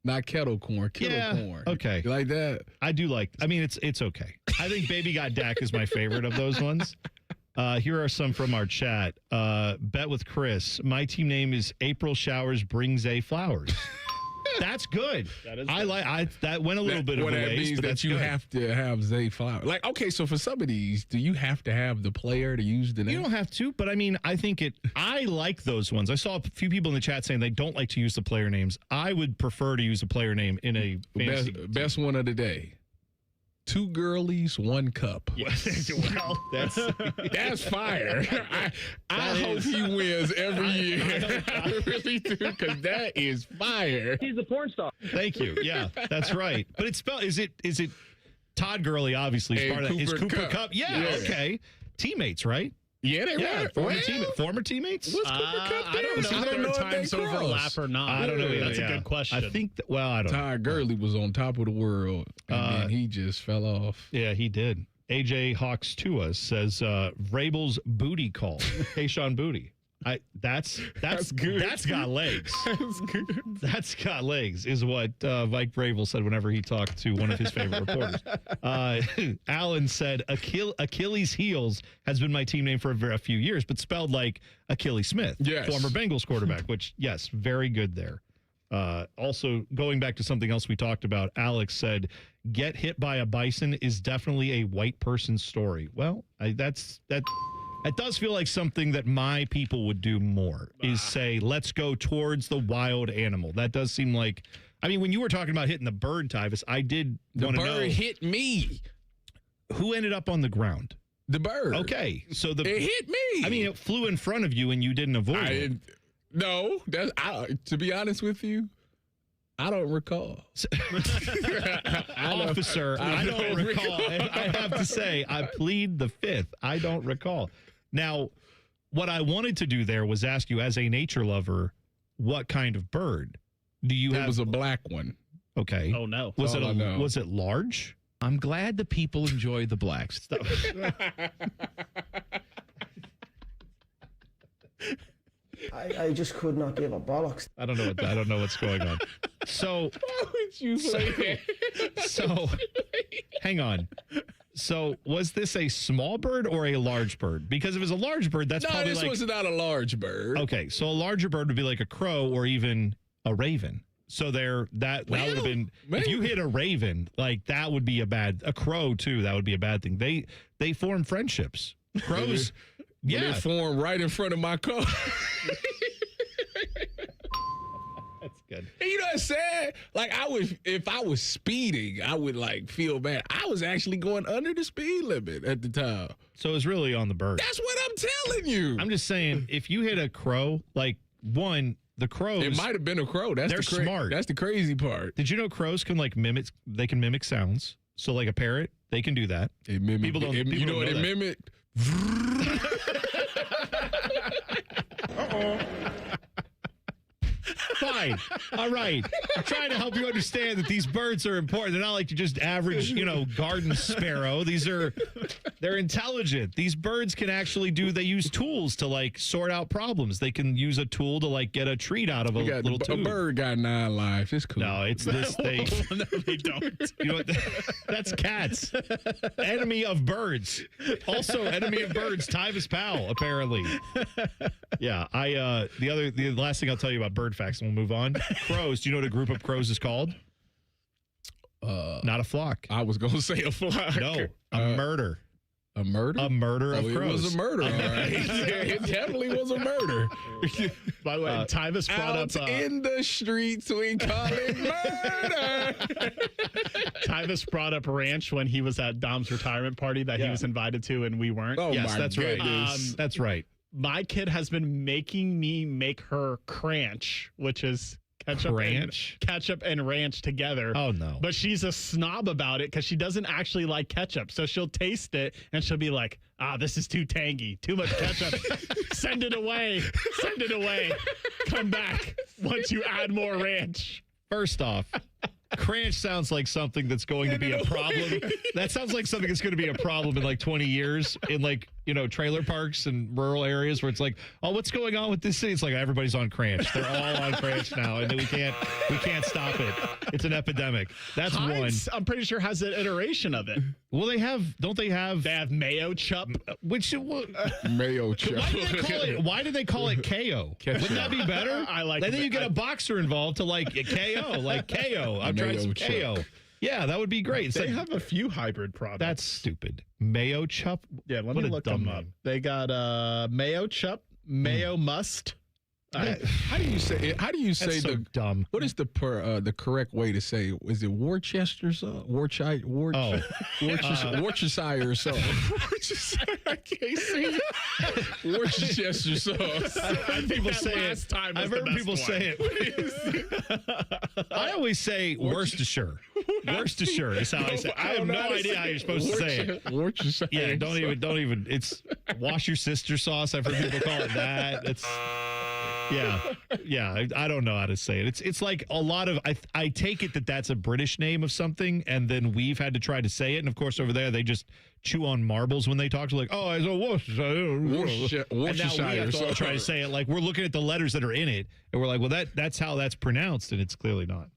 Not kettle corn. Kittle corn. Okay. You like that? I do like. I mean, it's okay. I think Baby Got Dak is my favorite of those ones. Here are some from our chat. Bet with Chris. My team name is April Showers Brings A Flowers. That's good. That is good. That went a little bit of a that ways, means but that that's you good. have to have Zay Flower. Like, okay, so for some of these, do you have to have the player to use the name? You don't have to, but I mean, I like those ones. I saw a few people in the chat saying they don't like to use the player names. I would prefer to use a player name in a fantasy. Best one of the day. 2 girlies, 1 cup. Yes. Well, that's fire. I hope he wins every year. I really do, because that is fire. He's a porn star. Thank you. Yeah, that's right. But it's spelled. Is it Todd Gurley? Obviously, is And part of that. Is Cooper Cooper Kupp. Cup? Yeah. Okay. Teammates, right? Yeah, they were. Former teammates. What's Cooper Kupp I don't know if there are times overlap or not. I don't know. That's a good question. I think. I don't know. Todd Gurley was on top of the world, and then he just fell off. Yeah, he did. AJ Hawks to us says Vrabel's booty call. Hey, Sean Booty. That's good. That's got legs. That's good. That's got legs, is what Mike Vrabel said whenever he talked to one of his favorite reporters. Alan said Achilles Heels has been my team name for a few years, but spelled like Achilles Smith, former Bengals quarterback, which, yes, very good there. Also, going back to something else we talked about, Alex said, get hit by a bison is definitely a white person's story. Well, it does feel like something that my people would do more, is say, let's go towards the wild animal. That does seem like, I mean, when you were talking about hitting the bird, Tyvis, I did want to know. The bird hit me. Who ended up on the ground? The bird. Okay, so it hit me. I mean, it flew in front of you and you didn't avoid it. No, to be honest with you, I don't recall. Officer, I don't recall. I have to say, I plead the fifth. I don't recall. Now, what I wanted to do there was ask you, as a nature lover, what kind of bird do you have? It was a black one. Okay. Oh, no. Was it large? I'm glad the people enjoy the black stuff. I just could not give a bollocks. I don't know what's going on. So, why would you say that? So, hang on. So, was this a small bird or a large bird? Because if it's a large bird, that's probably this was not a large bird. Okay, so a larger bird would be like a crow or even a raven. So that would have been, if you hit a raven, like that would be a crow too, that would be a bad thing. They form friendships. Crows, They form right in front of my car. That's good. And you know what I'm saying? Like, if I was speeding, I would like feel bad. I was actually going under the speed limit at the time. So it was really on the bird. That's what I'm telling you. I'm just saying, if you hit a crow, like the crows. It might have been a crow. They're smart. That's the crazy part. Did you know crows can they can mimic sounds? So like a parrot, they can do that. People don't know it that. mimicked? Fine. All right. I'm trying to help you understand that these birds are important. They're not like just average, garden sparrow. They're intelligent. These birds can actually they use tools to like sort out problems. They can use a tool to like get a treat out of a little tube. A bird got 9 lives. It's cool. No, it's this thing. No, they don't. You know what? That's cats. Enemy of birds. Also, enemy of birds, Tyvis Powell, apparently. Yeah, the last thing I'll tell you about bird facts, and we'll move on. Crows. Do you know what a group of crows is called? Not a flock. I was going to say a flock. No, a murder. A murder? A murder of It crows. was a murder, all right. It definitely was a murder. By the way, Tyvis brought Out up in the streets, we call it murder. Tyvis brought up ranch when he was at Dom's retirement party that he was invited to and we weren't. Oh, Yes, my that's goodness. right. That's right. My kid has been making me make her cranch, which is ketchup and ranch together. Oh, no. But she's a snob about it because she doesn't actually like ketchup. So she'll taste it and she'll be like, this is too tangy, too much ketchup. Send it away. Send it away. Come back once you add more ranch. First off, cranch sounds like something that's going to be a problem. That sounds like something that's going to be a problem in like 20 years in like, trailer parks and rural areas where it's like, oh, what's going on with this city? It's like everybody's on cranch. They're all on cranch now, and we can't stop it. It's an epidemic. That's Heinz, one. I'm pretty sure has an iteration of it. Well, they have mayo chup, which mayo chup. Why did they call it KO? Wouldn't that be better? I like. And then you get a boxer involved to like KO, like KO. I'm trying some KO. Yeah, that would be great. They have a few hybrid products. That's stupid. Mayo chup. Yeah, let me look them up. They got mayo chup, mayo must. How do you say That's so dumb? What is the correct way to say? Is it Worcester sauce? Worcestershire sauce. I can't say it. Worcestershire sauce. I've heard people say it. I've heard people say it. I always say Worcestershire. Worcestershire is how I say it. I have no idea how you're supposed to say it. Worcestershire. Yeah, don't even. It's wash your sister sauce. I've heard people call it that. It's. Yeah. I don't know how to say it. It's like a lot of. I take it that that's a British name of something, and then we've had to try to say it. And of course, over there they just chew on marbles when they talk. To like, oh, it's a Worcestershire. And now we have to all try to say it like we're looking at the letters that are in it, and we're like, well, that's how that's pronounced, and it's clearly not.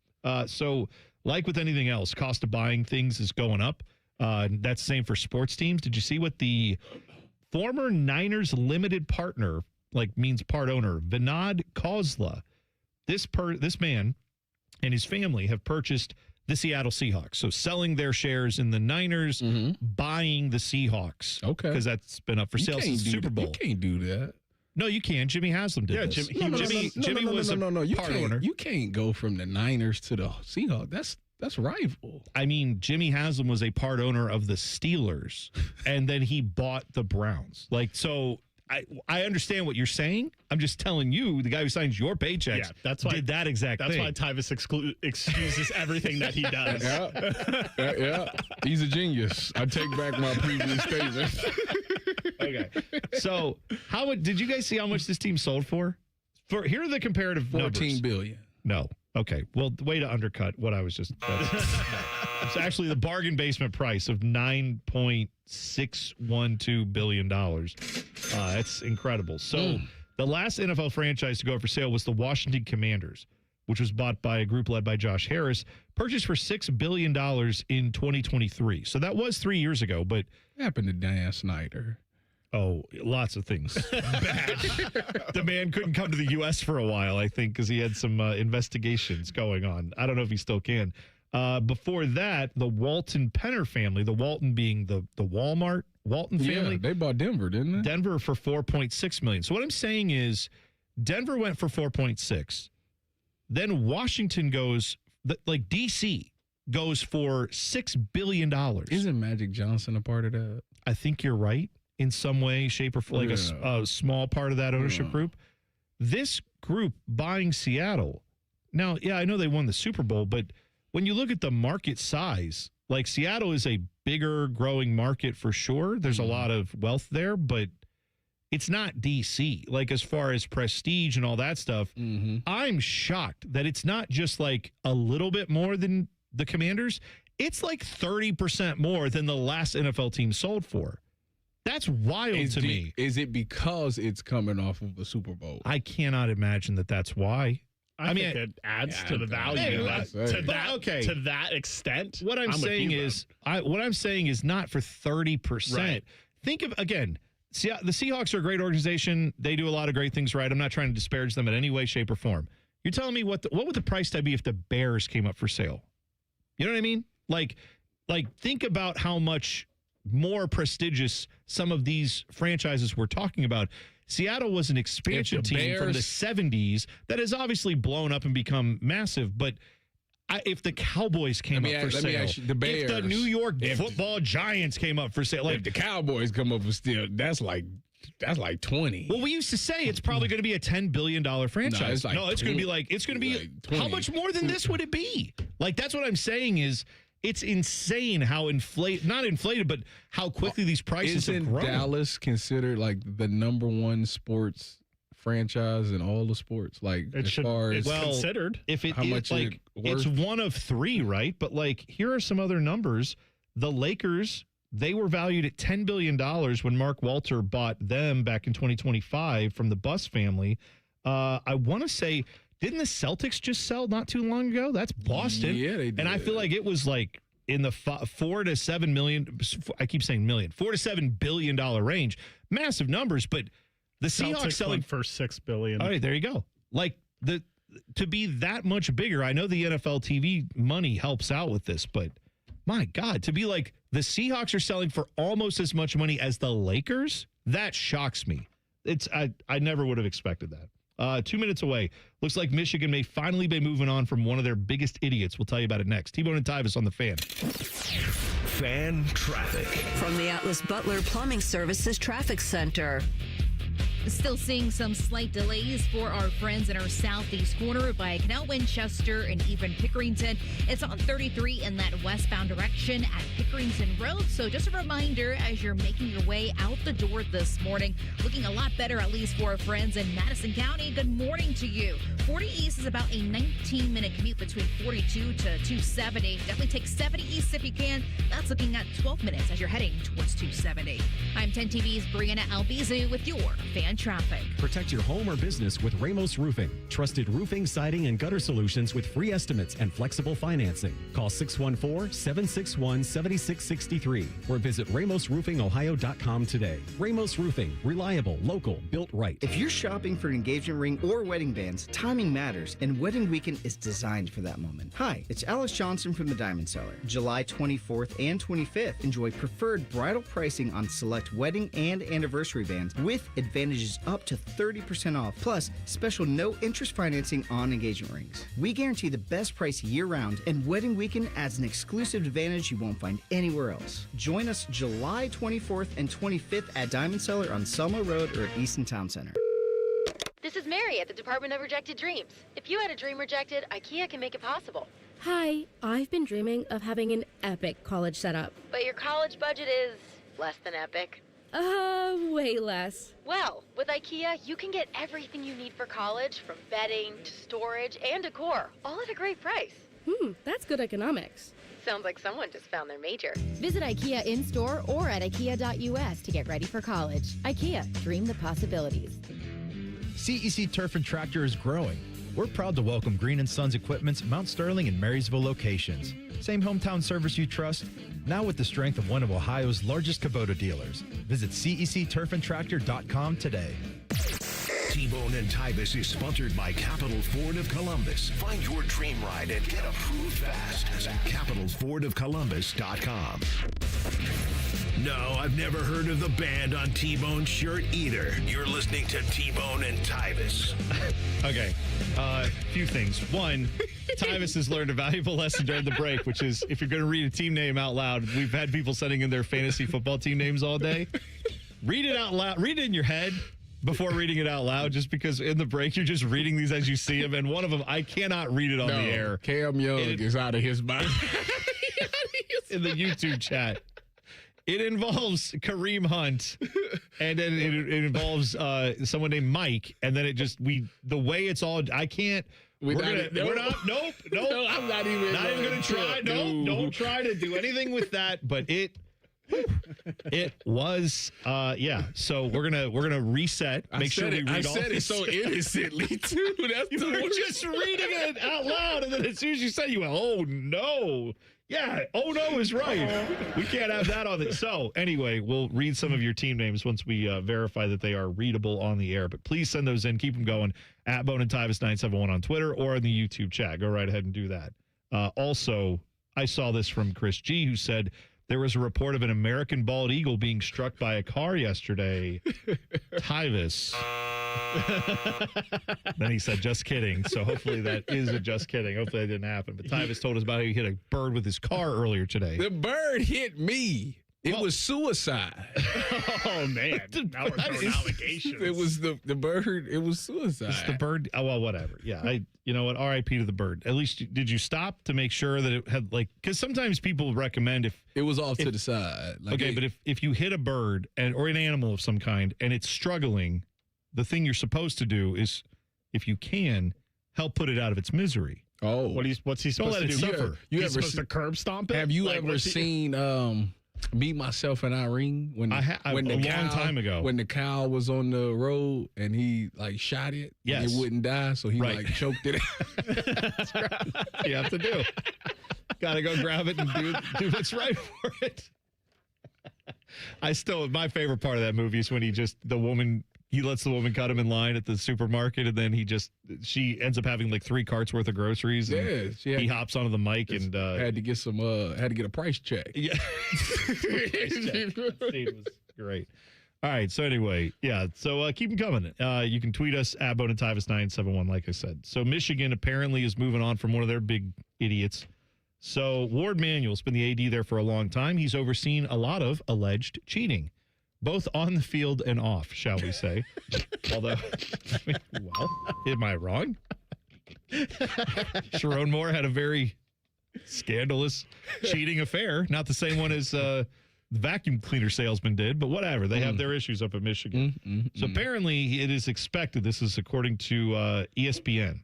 So, like with anything else, cost of buying things is going up. That's the same for sports teams. Did you see what the former Niners limited partner? Means part owner, Vinod Khosla. This man and his family have purchased the Seattle Seahawks. So selling their shares in the Niners, buying the Seahawks. Okay. Because that's been up for sale since the Super Bowl. You can't do that. No, you can. Jimmy Haslam did this. Jimmy was a part owner. You can't go from the Niners to the Seahawks. That's rival. I mean, Jimmy Haslam was a part owner of the Steelers, and then he bought the Browns. I understand what you're saying. I'm just telling you, the guy who signs your paychecks did that exact thing. That's why Tyvis excuses everything that he does. Yeah. He's a genius. I take back my previous statement. Okay. So, did you guys see how much this team sold for? Here are the comparative $14 numbers. billion. No. Okay. Well, the way to undercut what I was just. It's actually the bargain basement price of $9.612 billion. That's incredible. So the last NFL franchise to go for sale was the Washington Commanders, which was bought by a group led by Josh Harris, purchased for $6 billion in 2023. So that was 3 years ago, but. What happened to Dan Snyder? Oh, lots of things bad. The man couldn't come to the U.S. for a while, I think, because he had some investigations going on. I don't know if he still can. Before that, the Walton Penner family, the Walton being the Walton family. Yeah, they bought Denver, didn't they? Denver for $4.6 million. So what I'm saying is Denver went for 4.6. Then Washington goes, D.C. goes for $6 billion. Isn't Magic Johnson a part of that? I think you're right. In some way, shape, or form, a small part of that ownership group. This group buying Seattle. Now, I know they won the Super Bowl, but when you look at the market size, Seattle is a bigger growing market for sure. There's a lot of wealth there, but it's not DC. As far as prestige and all that stuff, I'm shocked that it's not just a little bit more than the Commanders. It's 30% more than the last NFL team sold for. That's wild to me. Is it because it's coming off of the Super Bowl? I cannot imagine that that's why. I mean, it adds to the value to that extent. What I'm saying is not for 30%. Right. Think of again. The Seahawks are a great organization. They do a lot of great things right. I'm not trying to disparage them in any way, shape, or form. You're telling me what would the price tag be if the Bears came up for sale? You know what I mean? Think about how much more prestigious some of these franchises we're talking about. Seattle was an expansion team from the 70s that has obviously blown up and become massive, but if the Cowboys came up for sale, if the New York football Giants came up for sale, like if the Cowboys come up for sale, that's like 20. Well, we used to say it's probably going to be a $10 billion franchise. No, it's going to be like 20. How much more than this would it be? Like, that's what I'm saying is it's insane how not inflated, but how quickly these prices have grown. Isn't Dallas considered like the number one sports franchise in all the sports? Like, it's considered. If it's one of three, right? But like, here are some other numbers. The Lakers, they were valued at $10 billion when Mark Walter bought them back in 2025 from the Buss family. I want to say, didn't the Celtics just sell not too long ago? That's Boston. Yeah, they did. And I feel like it was like in the $4 to $7 million. I keep saying million. $4 to $7 billion range. Massive numbers, but the Seahawks selling for $6 billion. All right, there you go. Like to be that much bigger. I know the NFL TV money helps out with this, but my God, to be like the Seahawks are selling for almost as much money as the Lakers, that shocks me. I never would have expected that. 2 minutes away. Looks like Michigan may finally be moving on from one of their biggest idiots. We'll tell you about it next. T-Bone and Tyvis on the Fan. Fan traffic. From the Atlas Butler Plumbing Services Traffic Center. Still seeing some slight delays for our friends in our southeast corner by Canal Winchester and even Pickerington. It's on 33 in that westbound direction at Pickerington Road. So just a reminder as you're making your way out the door this morning, looking a lot better, at least for our friends in Madison County. Good morning to you. 40 East is about a 19-minute commute between 42 to 270. Definitely take 70 East if you can. That's looking at 12 minutes as you're heading towards 270. I'm 10 TV's Brianna Albizu with your Fan Traffic. Protect your home or business with Ramos Roofing. Trusted roofing, siding, and gutter solutions with free estimates and flexible financing. Call 614-761-7663 or visit RamosRoofingOhio.com today. Ramos Roofing. Reliable, local, built right. If you're shopping for an engagement ring or wedding bands, timing matters, and Wedding Weekend is designed for that moment. Hi, it's Alex Johnson from the Diamond Seller. July 24th and 25th, enjoy preferred bridal pricing on select wedding and anniversary bands with advantages up to 30% off, plus special no-interest financing on engagement rings. We guarantee the best price year-round, and Wedding Weekend adds an exclusive advantage you won't find anywhere else. Join us July 24th and 25th at Diamond Seller on Selma Road or at Easton Town Center. This is Mary at the Department of Rejected Dreams. If you had a dream rejected, IKEA can make it possible. Hi, I've been dreaming of having an epic college setup. But your college budget is less than epic. Way less. Well, with IKEA, you can get everything you need for college, from bedding to storage and decor, all at a great price. That's good economics. Sounds like someone just found their major. Visit IKEA in-store or at ikea.us to get ready for college. IKEA, dream the possibilities. CEC Turf and Tractor is growing. We're proud to welcome Green & Sons Equipment's Mount Sterling and Marysville locations. Same hometown service you trust, now with the strength of one of Ohio's largest Kubota dealers. Visit CECTurfandTractor.com today. T-Bone and Tyvis is sponsored by Capital Ford of Columbus. Find your dream ride and get approved fast at CapitalFordOfColumbus.com. No, I've never heard of the band on T-Bone's shirt either. You're listening to T-Bone and Tyvis. Okay, few things. One, Tyvis has learned a valuable lesson during the break, which is if you're going to read a team name out loud, we've had people sending in their fantasy football team names all day. Read it out loud. Read it in your head before reading it out loud, just because in the break you're just reading these as you see them, and one of them I cannot read it on the air. Cam Young is out of his mind. In the YouTube chat. It involves Kareem Hunt, and then it involves someone named Mike, and then the way it's all, I can't. Nope. No, I'm not even going to try. No, don't try to do anything with that. But it was, yeah. So we're gonna reset. Make sure we read all. I said it so innocently too. You were just reading it out loud, and then as soon as you said, you went, "Oh no." Yeah, oh no is right. We can't have that on it. So anyway, we'll read some of your team names once we verify that they are readable on the air. But please send those in. Keep them going at Bone and Tyvis 971 on Twitter or in the YouTube chat. Go right ahead and do that. Also, I saw this from Chris G, who said There was a report of an American bald eagle being struck by a car yesterday. Tyvis. Then he said, just kidding. So hopefully that is a just kidding. Hopefully that didn't happen. But Tyvis told us about how he hit a bird with his car earlier today. The bird hit me. It was suicide. Oh, man. Now we're throwing allegations. It was the bird. It was suicide. It's the bird. Oh, well, whatever. Yeah. You know what? RIP to the bird. At least, did you stop to make sure that it had, like, because sometimes people recommend if it was off to the side. Like okay, but if you hit a bird or an animal of some kind and it's struggling, the thing you're supposed to do is, if you can, help put it out of its misery. Oh. What's he supposed to do? Suffer. He's supposed to curb stomp it? Have you ever seen Me, Myself, and Irene? When a long time ago. When the cow was on the road and he like shot it. Yes. And it wouldn't die, so he like choked it. That's right. You have to do. Got to go grab it and do what's right for it. My favorite part of that movie is when he lets the woman cut him in line at the supermarket, and then she ends up having like 3 carts worth of groceries. And he hops onto the mic and had to get a price check. Yeah. That scene was great. All right. So anyway, yeah. So keep them coming. You can tweet us at Bone and Tyvis 971, like I said. So Michigan apparently is moving on from one of their big idiots. So Ward Manuel's been the AD there for a long time. He's overseen a lot of alleged cheating, both on the field and off, shall we say. Although, well, am I wrong? Sharon Moore had a very scandalous cheating affair. Not the same one as the vacuum cleaner salesman did, but whatever. They have their issues up in Michigan. So apparently it is expected, this is according to ESPN.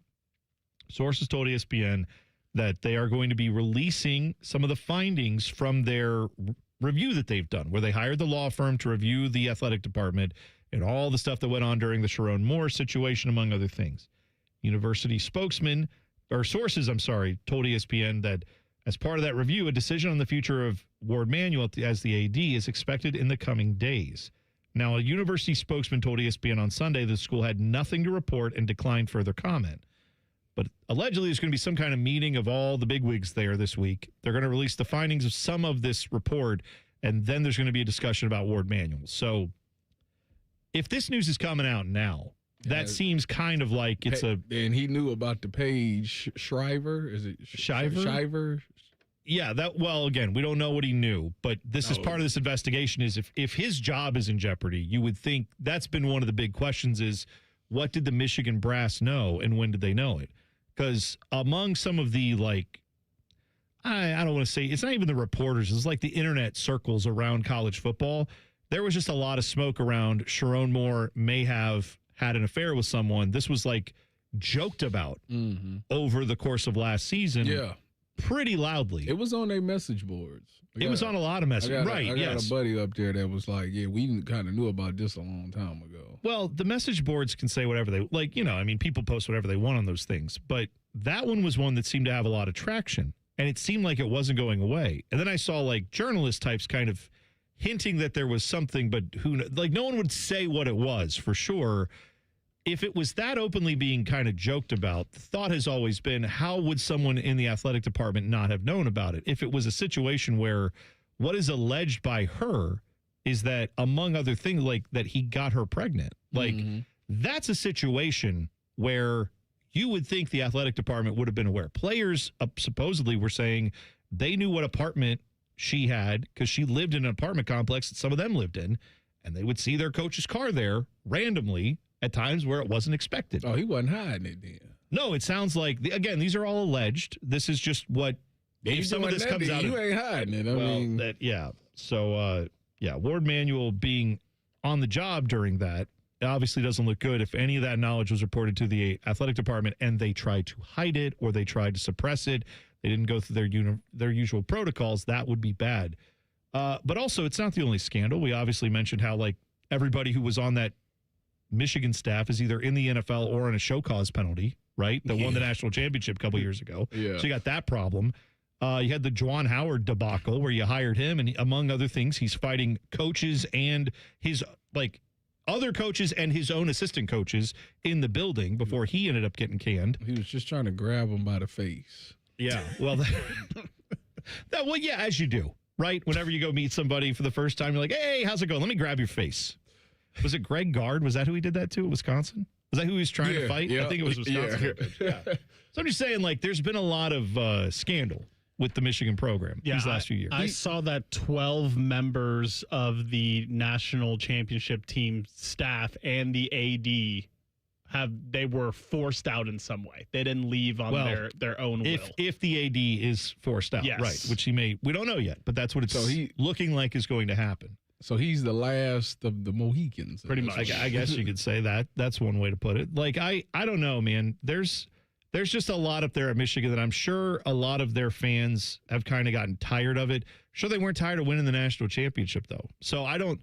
Sources told ESPN that they are going to be releasing some of the findings from their review that they've done, where they hired the law firm to review the athletic department and all the stuff that went on during the Sharon Moore situation, among other things. University sources, told ESPN that as part of that review, a decision on the future of Ward Manuel as the AD is expected in the coming days. Now, a university spokesman told ESPN on Sunday the school had nothing to report and declined further comment. But allegedly, there's going to be some kind of meeting of all the bigwigs there this week. They're going to release the findings of some of this report, and then there's going to be a discussion about Ward Manuel. So if this news is coming out now, that seems kind of like it's a... And he knew about the Paige Shriver. Is it Shiver? Yeah, again, we don't know what he knew, but this is part of this investigation is if his job is in jeopardy, you would think that's been one of the big questions is what did the Michigan brass know and when did they know it? Because among some of the, I don't want to say, it's not even the reporters, it's like the internet circles around college football. There was just a lot of smoke around Sharon Moore may have had an affair with someone. This was joked about over the course of last season. Yeah. Pretty loudly. It was on their message boards. It was on a lot of messages. Right, I got a buddy up there that was like, yeah, we kind of knew about this a long time ago. Well, the message boards can say whatever they people post whatever they want on those things. But that one was one that seemed to have a lot of traction. And it seemed like it wasn't going away. And then I saw journalist types kind of hinting that there was something, but no one would say what it was for sure. If it was that openly being kind of joked about, the thought has always been, how would someone in the athletic department not have known about it? If it was a situation where what is alleged by her is that, among other things, that he got her pregnant. That's a situation where you would think the athletic department would have been aware. Players supposedly were saying they knew what apartment she had because she lived in an apartment complex that some of them lived in, and they would see their coach's car there randomly at times where it wasn't expected. Oh, he wasn't hiding it then. No, it sounds like, again, these are all alleged. This is just what, if some of this comes out. You ain't hiding it. So, Ward Manuel being on the job during that obviously doesn't look good. If any of that knowledge was reported to the athletic department and they tried to hide it or they tried to suppress it, they didn't go through their usual protocols, that would be bad. But also, it's not the only scandal. We obviously mentioned how, everybody who was on that Michigan staff is either in the NFL or on a show cause penalty, right? That won the national championship a couple years ago. Yeah. So you got that problem. You had the Juwan Howard debacle where you hired him, and among other things, he's fighting coaches and his other coaches and his own assistant coaches in the building before he ended up getting canned. He was just trying to grab him by the face. Yeah. Well, as you do. right? Whenever you go meet somebody for the first time, you're like, hey, how's it going? Let me grab your face. Was it Greg Gard? Was that who he did that to at Wisconsin? Was that who he was trying to fight? Yeah, I think it was Wisconsin. Yeah. So I'm just saying, like, there's been a lot of scandal with the Michigan program these last few years. I saw that 12 members of the national championship team staff and the AD they were forced out in some way. They didn't leave on their own will. If the AD is forced out, Yes. right, which we don't know yet, but that's what it's looking like is going to happen. So he's the last of the Mohicans. Pretty much. I guess you could say that. That's one way to put it. Like, I don't know, man. There's just a lot up there at Michigan that I'm sure a lot of their fans have kind of gotten tired of it. Sure, they weren't tired of winning the national championship, though. So I don't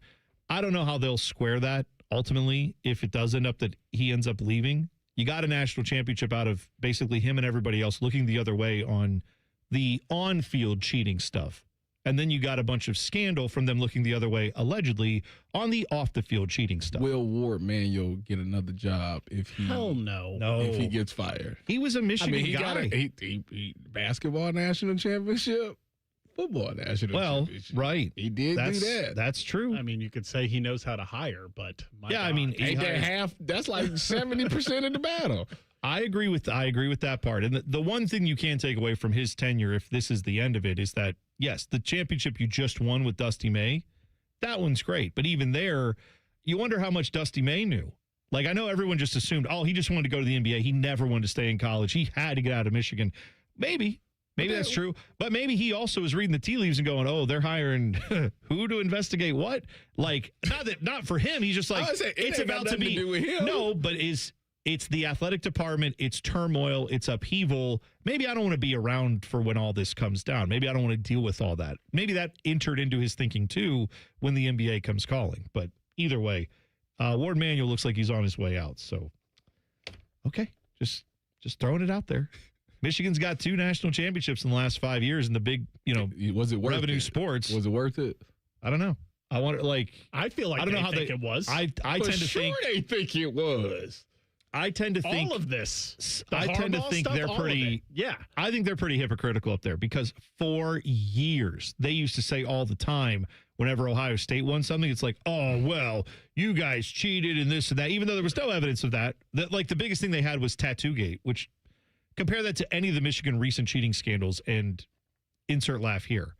know how they'll square that ultimately if it does end up that he ends up leaving. You got a national championship out of basically him and everybody else looking the other way on the on-field cheating stuff. And then you got a bunch of scandal from them looking the other way, allegedly, on the off-the-field cheating stuff. Will Ward Manuel get another job if he... Hell no. If he gets fired. He was a Michigan guy. He basketball national championship, football national championship. Right. He did do that. That's true. I mean, you could say he knows how to hire, but I mean, ain't that half? That's like 70% of the battle. I agree with that part. And the one thing you can take away from his tenure, if this is the end of it, is that, yes, the championship you just won with Dusty May, that one's great. But even there, you wonder how much Dusty May knew. Like, I know everyone just assumed, he just wanted to go to the NBA. He never wanted to stay in college. He had to get out of Michigan. Maybe that's true. But maybe he also was reading the tea leaves and going, they're hiring who to investigate what? Like, not for him. He's just like, it's about to be. Do with him. No, but it's the athletic department, it's turmoil, it's upheaval. Maybe I don't want to be around for when all this comes down. Maybe I don't want to deal with all that. Maybe that entered into his thinking, too, when the NBA comes calling. But either way, Ward Manuel looks like he's on his way out. So, okay, just throwing it out there. Michigan's got 2 national championships in the last 5 years in the big, was it worth revenue it? sports. Was it worth it? I don't know. I feel like I don't know how it was. I tend to think they think it was. I tend to think all of this. I tend to think they're pretty. Yeah, I think they're pretty hypocritical up there because for years they used to say all the time whenever Ohio State won something, it's like, oh well, you guys cheated and this and that, even though there was no evidence of that. That like the biggest thing they had was Tattoogate, which compare that to any of the Michigan recent cheating scandals and insert laugh here.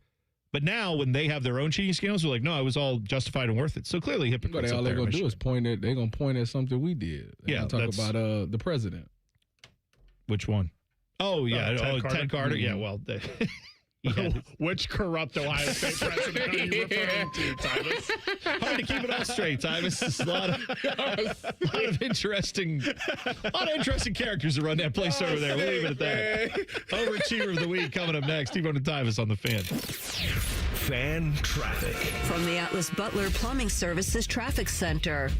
But now, when they have their own cheating scandals, they're like, no, it was all justified and worth it. So clearly, hypocrites. All they're going to do is point at. They're going to point at something we did. Yeah, talk about the president. Which one? Oh yeah, Ted Carter. Yeah, well, which corrupt Ohio State president are you referring to, Tyvis? Hard to keep it all straight, Tyvis. There's a lot of interesting characters that run that place over there. We'll leave it at that. Overachiever of the week coming up next. Steve-O and Tyvis on the Fan. Fan traffic from the Atlas Butler Plumbing Services Traffic Center.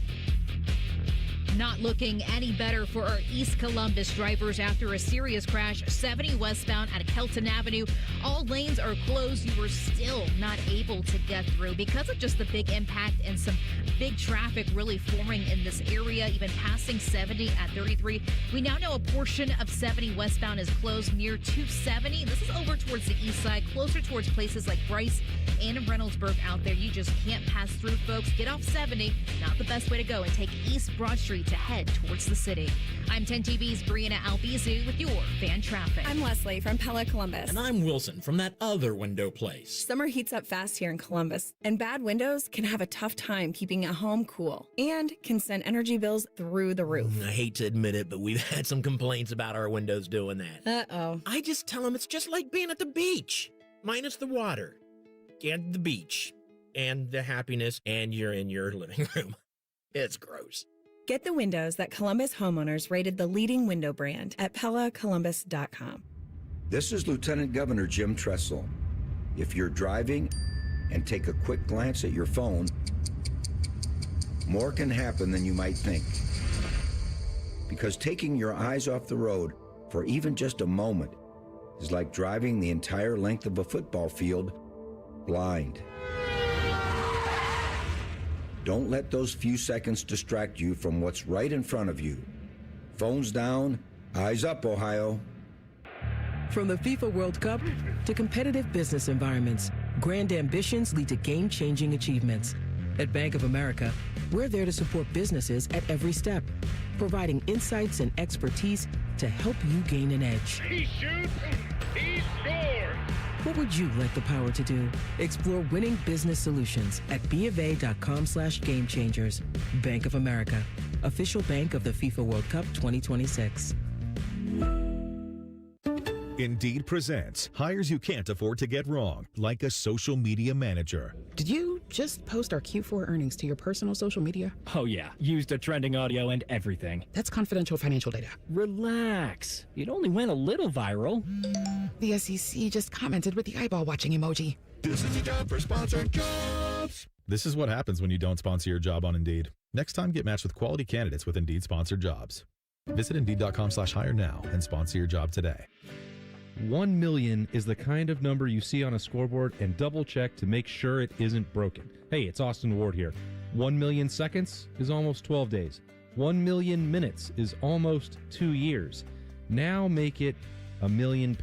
Not looking any better for our East Columbus drivers after a serious crash 70 westbound at Kelton Avenue. All lanes are closed. You were still not able to get through because of just the big impact and some big traffic really forming in this area, even passing 70 at 33. We now know a portion of 70 westbound is closed near 270. This is over towards the east side, closer towards places like Bryce and Reynoldsburg out there. You just can't pass through, folks. Get off 70. Not the best way to go, and take East Broad Street to head towards the city. I'm 10 TV's Brianna Albizu with your fan traffic. I'm Leslie from Pella, Columbus. And I'm Wilson from that other window place. Summer heats up fast here in Columbus, and bad windows can have a tough time keeping a home cool and can send energy bills through the roof. I hate to admit it, but we've had some complaints about our windows doing that. Uh-oh. I just tell them it's just like being at the beach, minus the water and the beach and the happiness, and you're in your living room. It's gross. Get the windows that Columbus homeowners rated the leading window brand at PellaColumbus.com. This is Lieutenant Governor Jim Tressel. If you're driving and take a quick glance at your phone, more can happen than you might think. Because taking your eyes off the road for even just a moment is like driving the entire length of a football field blind. Don't let those few seconds distract you from what's right in front of you. Phones down, eyes up, Ohio. From the FIFA World Cup to competitive business environments, Grand ambitions lead to game-changing achievements. At Bank of America, we're there to support businesses at every step, providing insights and expertise to help you gain an edge. He shoots, he scores! What would you like the power to do? Explore winning business solutions at BofA.com/gamechangers. Bank of America, official bank of the FIFA World Cup 2026. Indeed presents hires you can't afford to get wrong, like a social media manager. Did you just post our Q4 earnings to your personal social media? Oh yeah, used the trending audio and everything. That's confidential financial data. Relax. It only went a little viral. The SEC just commented with the eyeball watching emoji. This is a job for sponsored jobs. This is what happens when you don't sponsor your job on Indeed. Next time, get matched with quality candidates with Indeed sponsored jobs. Visit Indeed.com/hire now and sponsor your job today. 1 million is the kind of number you see on a scoreboard and double check to make sure it isn't broken. Hey, it's Austin Ward here. 1 million seconds is almost 12 days. 1 million minutes is almost 2 years. Now make it £1 million,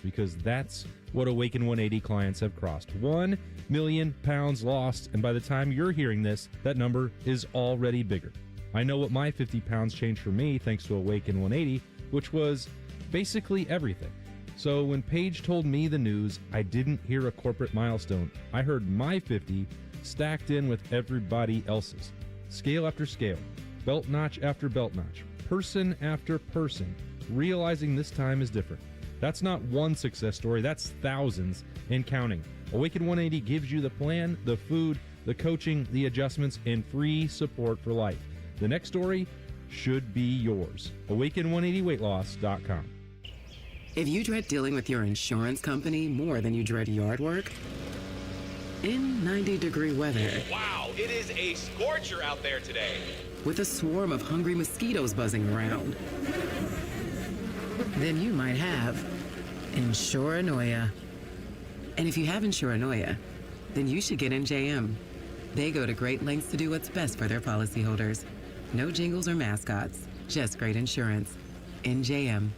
because that's what Awaken 180 clients have crossed. 1 million pounds lost, and by the time you're hearing this, that number is already bigger. I know what my 50 pounds changed for me thanks to Awaken 180, which was basically everything. So when Paige told me the news, I didn't hear a corporate milestone. I heard my 50 stacked in with everybody else's. Scale after scale, belt notch after belt notch, person after person, realizing this time is different. That's not one success story, that's thousands and counting. Awaken 180 gives you the plan, the food, the coaching, the adjustments, and free support for life. The next story should be yours. Awaken180weightloss.com. If you dread dealing with your insurance company more than you dread yard work, in 90-degree weather, wow, it is a scorcher out there today, with a swarm of hungry mosquitoes buzzing around, then you might have Insuranoia. And if you have Insuranoia, then you should get NJM. They go to great lengths to do what's best for their policyholders. No jingles or mascots, just great insurance. NJM.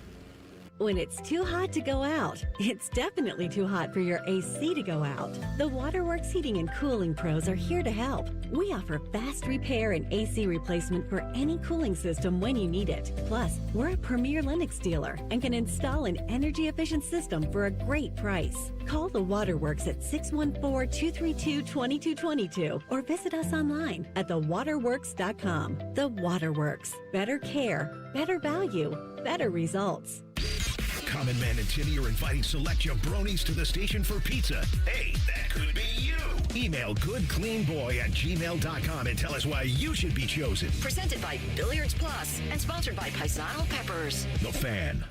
When it's too hot to go out, it's definitely too hot for your AC to go out. The Waterworks Heating and Cooling Pros are here to help. We offer fast repair and AC replacement for any cooling system when you need it. Plus, we're a premier Lennox dealer and can install an energy-efficient system for a great price. Call the Waterworks at 614-232-2222 or visit us online at thewaterworks.com. The Waterworks. Better care, better value, better results. Common Man and Timmy are inviting select jabronis to the station for pizza. Hey, that could be you. Email goodcleanboy@gmail.com and tell us why you should be chosen. Presented by Billiards Plus and sponsored by Paisano Peppers. The Fan.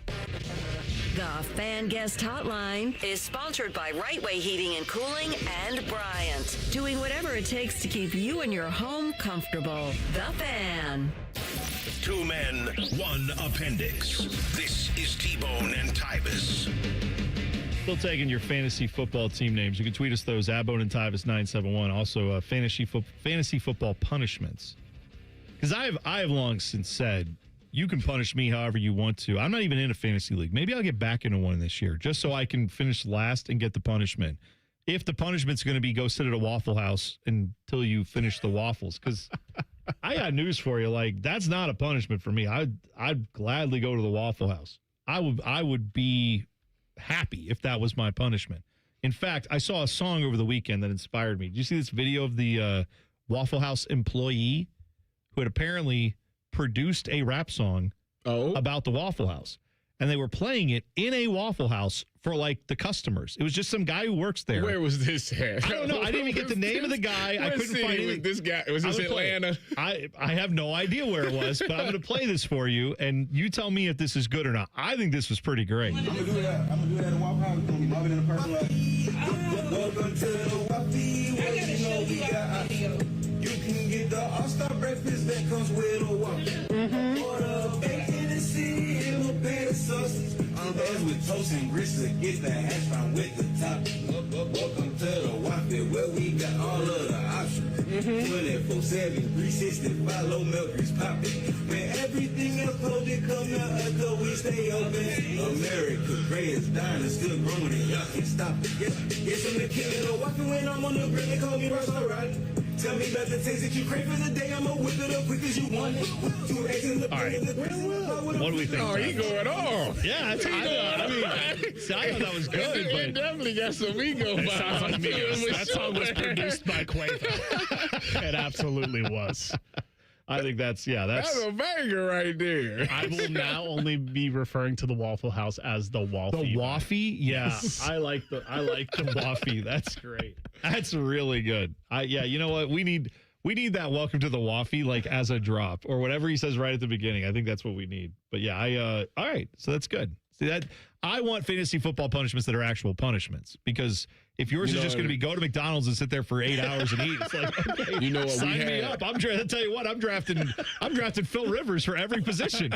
The Fan Guest Hotline is sponsored by Right Way Heating and Cooling and Bryant. Doing whatever it takes to keep you and your home comfortable. The Fan. 2 men, 1 appendix. This is T-Bone and Tyvis. Still taking your fantasy football team names. You can tweet us those, Abone and Tyvis 971. Also, fantasy football punishments. Because I have long since said, you can punish me however you want to. I'm not even in a fantasy league. Maybe I'll get back into one this year just so I can finish last and get the punishment. If the punishment's going to be go sit at a Waffle House until you finish the waffles. Because I got news for you. Like, that's not a punishment for me. I'd gladly go to the Waffle House. I would be happy if that was my punishment. In fact, I saw a song over the weekend that inspired me. Did you see this video of the Waffle House employee who had apparently produced a rap song about the Waffle House? And they were playing it in a Waffle House for, like, the customers. It was just some guy who works there. Where was this at? I don't know. I didn't even get the name of the guy. I couldn't find it. Was this guy? Was this Atlanta? I have no idea where it was, but I'm going to play this for you, and you tell me if this is good or not. I think this was pretty great. I'm going to do that. I'm going to do that at Waffle House. It's going to be mobbing in the parking lot. Welcome to the Waffle. You can get the all-star breakfast that comes with a Waffle. Order bacon and cereal, a pan of sausage. Eggs with toast and grits to get the hash brown with the top. Welcome to the Waffle, where we got all of the options. 24/7, 365, low milk is popping. Man, everything else closed, it come out until we stay open. America, greatest diner, still growing and y'all can't stop it. Yes, I'm the king of walking when I'm on the grill, they call me Russell Rod. Tell me about the taste that you crave for the day, I'ma whip it up quick as you want it. 2 eggs in the All right. What do we think? Oh, he going on. Yeah, that's I thought that was good. It definitely got some ego It vibes. sounds like Migos. That song was produced by Quavo. It absolutely was. I think that's That's a banger right there. I will now only be referring to the Waffle House as the Waffy. The Waffy? Yes. Yeah, I like the Waffy. That's great. That's really good. You know what? We need that welcome to the Waffy like as a drop or whatever he says right at the beginning. I think that's what we need. But yeah, all right. So that's good. See that I want fantasy football punishments that are actual punishments because if yours is just going to be go to McDonald's and sit there for 8 hours and eat, it's like, okay, you know what sign me up. I'll tell you what, I'm drafting Phil Rivers for every position.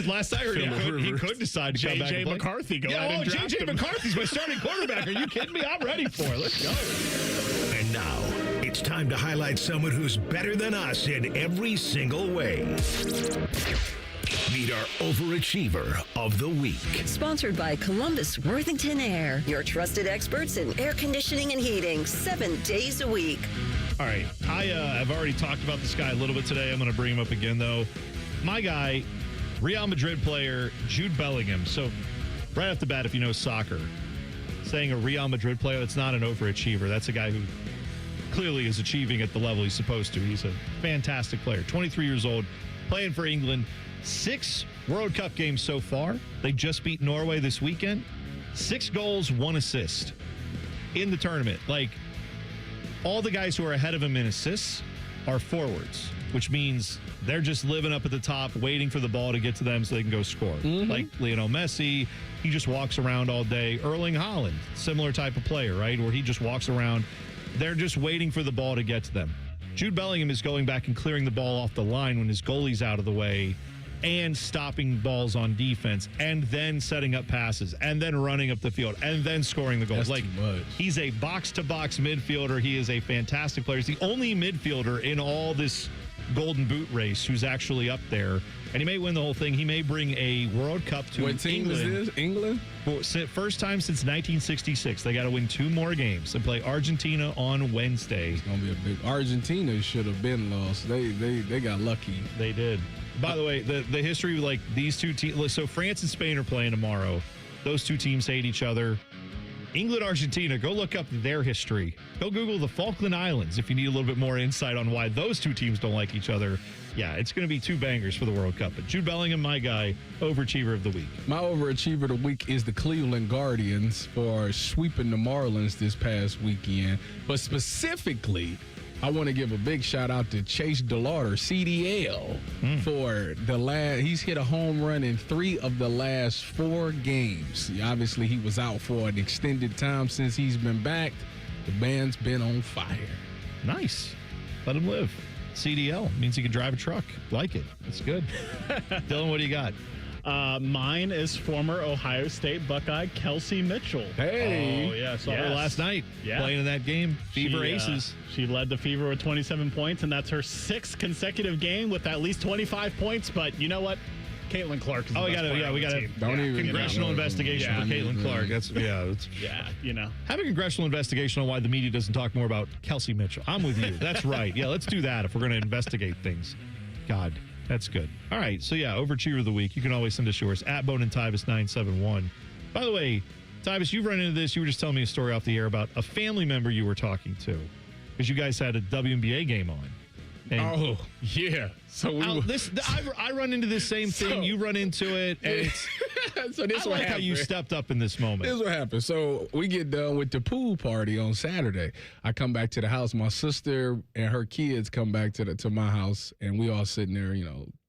Last I heard, he could decide to come back. J.J. McCarthy, go ahead and draft J.J. him. McCarthy's my starting quarterback. Are you kidding me? I'm ready for it. Let's go. And now, it's time to highlight someone who's better than us in every single way. Meet our overachiever of the week. Sponsored by Columbus Worthington Air, your trusted experts in air conditioning and heating 7 days a week. All right. I've already talked about this guy a little bit today. I'm going to bring him up again, though. My guy, Real Madrid player Jude Bellingham. So right off the bat, if you know soccer, saying a Real Madrid player that's not an overachiever, that's a guy who clearly is achieving at the level he's supposed to. He's a fantastic player. 23 years old, playing for England. 6 World Cup games so far. They just beat Norway this weekend. 6 goals, 1 assist in the tournament. Like, all the guys who are ahead of him in assists are forwards, which means they're just living up at the top, waiting for the ball to get to them so they can go score. Like Lionel Messi, he just walks around all day. Erling Haaland, similar type of player, right? Where he just walks around. They're just waiting for the ball to get to them. Jude Bellingham is going back and clearing the ball off the line when his goalie's out of the way and stopping balls on defense and then setting up passes and then running up the field and then scoring the goals. That's too much. He's a box-to-box midfielder. He is a fantastic player. He's the only midfielder in all this Golden Boot race who's actually up there. And he may win the whole thing. He may bring a World Cup to What team England. is this? England? First time since 1966. They got to win 2 more games. They play Argentina on Wednesday. It's going to be a big... Argentina should have been lost. They got lucky. They did. By the way, the history, like these two teams, so France and Spain are playing tomorrow. Those 2 teams hate each other. England, Argentina, go look up their history. Go Google the Falkland Islands if you need a little bit more insight on why those 2 teams don't like each other. Yeah, it's going to be 2 bangers for the World Cup. But Jude Bellingham, my guy, overachiever of the week. My overachiever of the week is the Cleveland Guardians for sweeping the Marlins this past weekend. But specifically, I want to give a big shout out to Chase DeLauder, CDL, for he's hit a home run in 3 of the last 4 games. Obviously, he was out for an extended time since he's been back. The man's been on fire. Nice. Let him live. CDL means he can drive a truck. Like it. It's good. Dylan, what do you got? Mine is former Ohio State Buckeye Kelsey Mitchell. Hey. Oh, yeah. Saw her last night playing in that game. Fever Aces. She led the Fever with 27 points, and that's her 6th consecutive game with at least 25 points. But you know what? Caitlin Clark is the best player on the team. Congressional investigation for Caitlin Clark. Have a congressional investigation on why the media doesn't talk more about Kelsey Mitchell. I'm with you. That's right. Yeah, let's do that if we're going to investigate things. God, that's good. All right, so overachiever of the week. You can always send us yours at Bone and Tyvis 971. By the way, Tyvis, you've run into this. You were just telling me a story off the air about a family member you were talking to because you guys had a WNBA game on. And So I run into this same thing. You run into it, and it's so this I like how you stepped up in this moment. This is what happened. So we get done with the pool party on Saturday. I come back to the house. My sister and her kids come back to my house, and we all sitting there,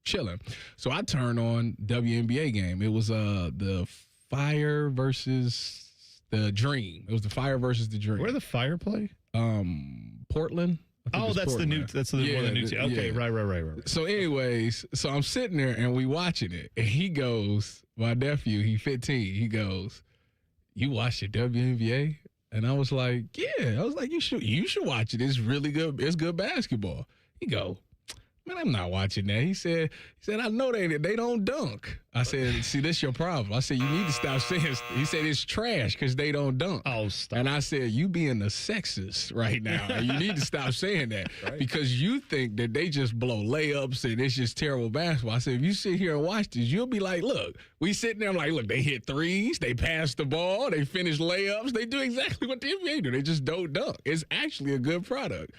chilling. So I turn on WNBA game. It was the Fire versus the Dream. It was the Fire versus the Dream. Where the Fire play? Portland. Oh, that's Portland. One of the new team. Okay, right. So anyways, I'm sitting there and we watching it. And he goes, my nephew, he 15, he goes, "You watch the WNBA?" And I was like, yeah. I was like, you should watch it. It's really good. It's good basketball. He go, man, I'm not watching that. He said, I know they don't dunk. I said, see, this your problem. I said, you need to stop saying. He said it's trash because they don't dunk. Oh, stop. And I said, you being a sexist right now. You need to stop saying that because you think that they just blow layups and it's just terrible basketball. I said, if you sit here and watch this, you'll be like, look, we sitting there like, look, they hit threes, they pass the ball, they finish layups, they do exactly what the NBA do. They just don't dunk. It's actually a good product.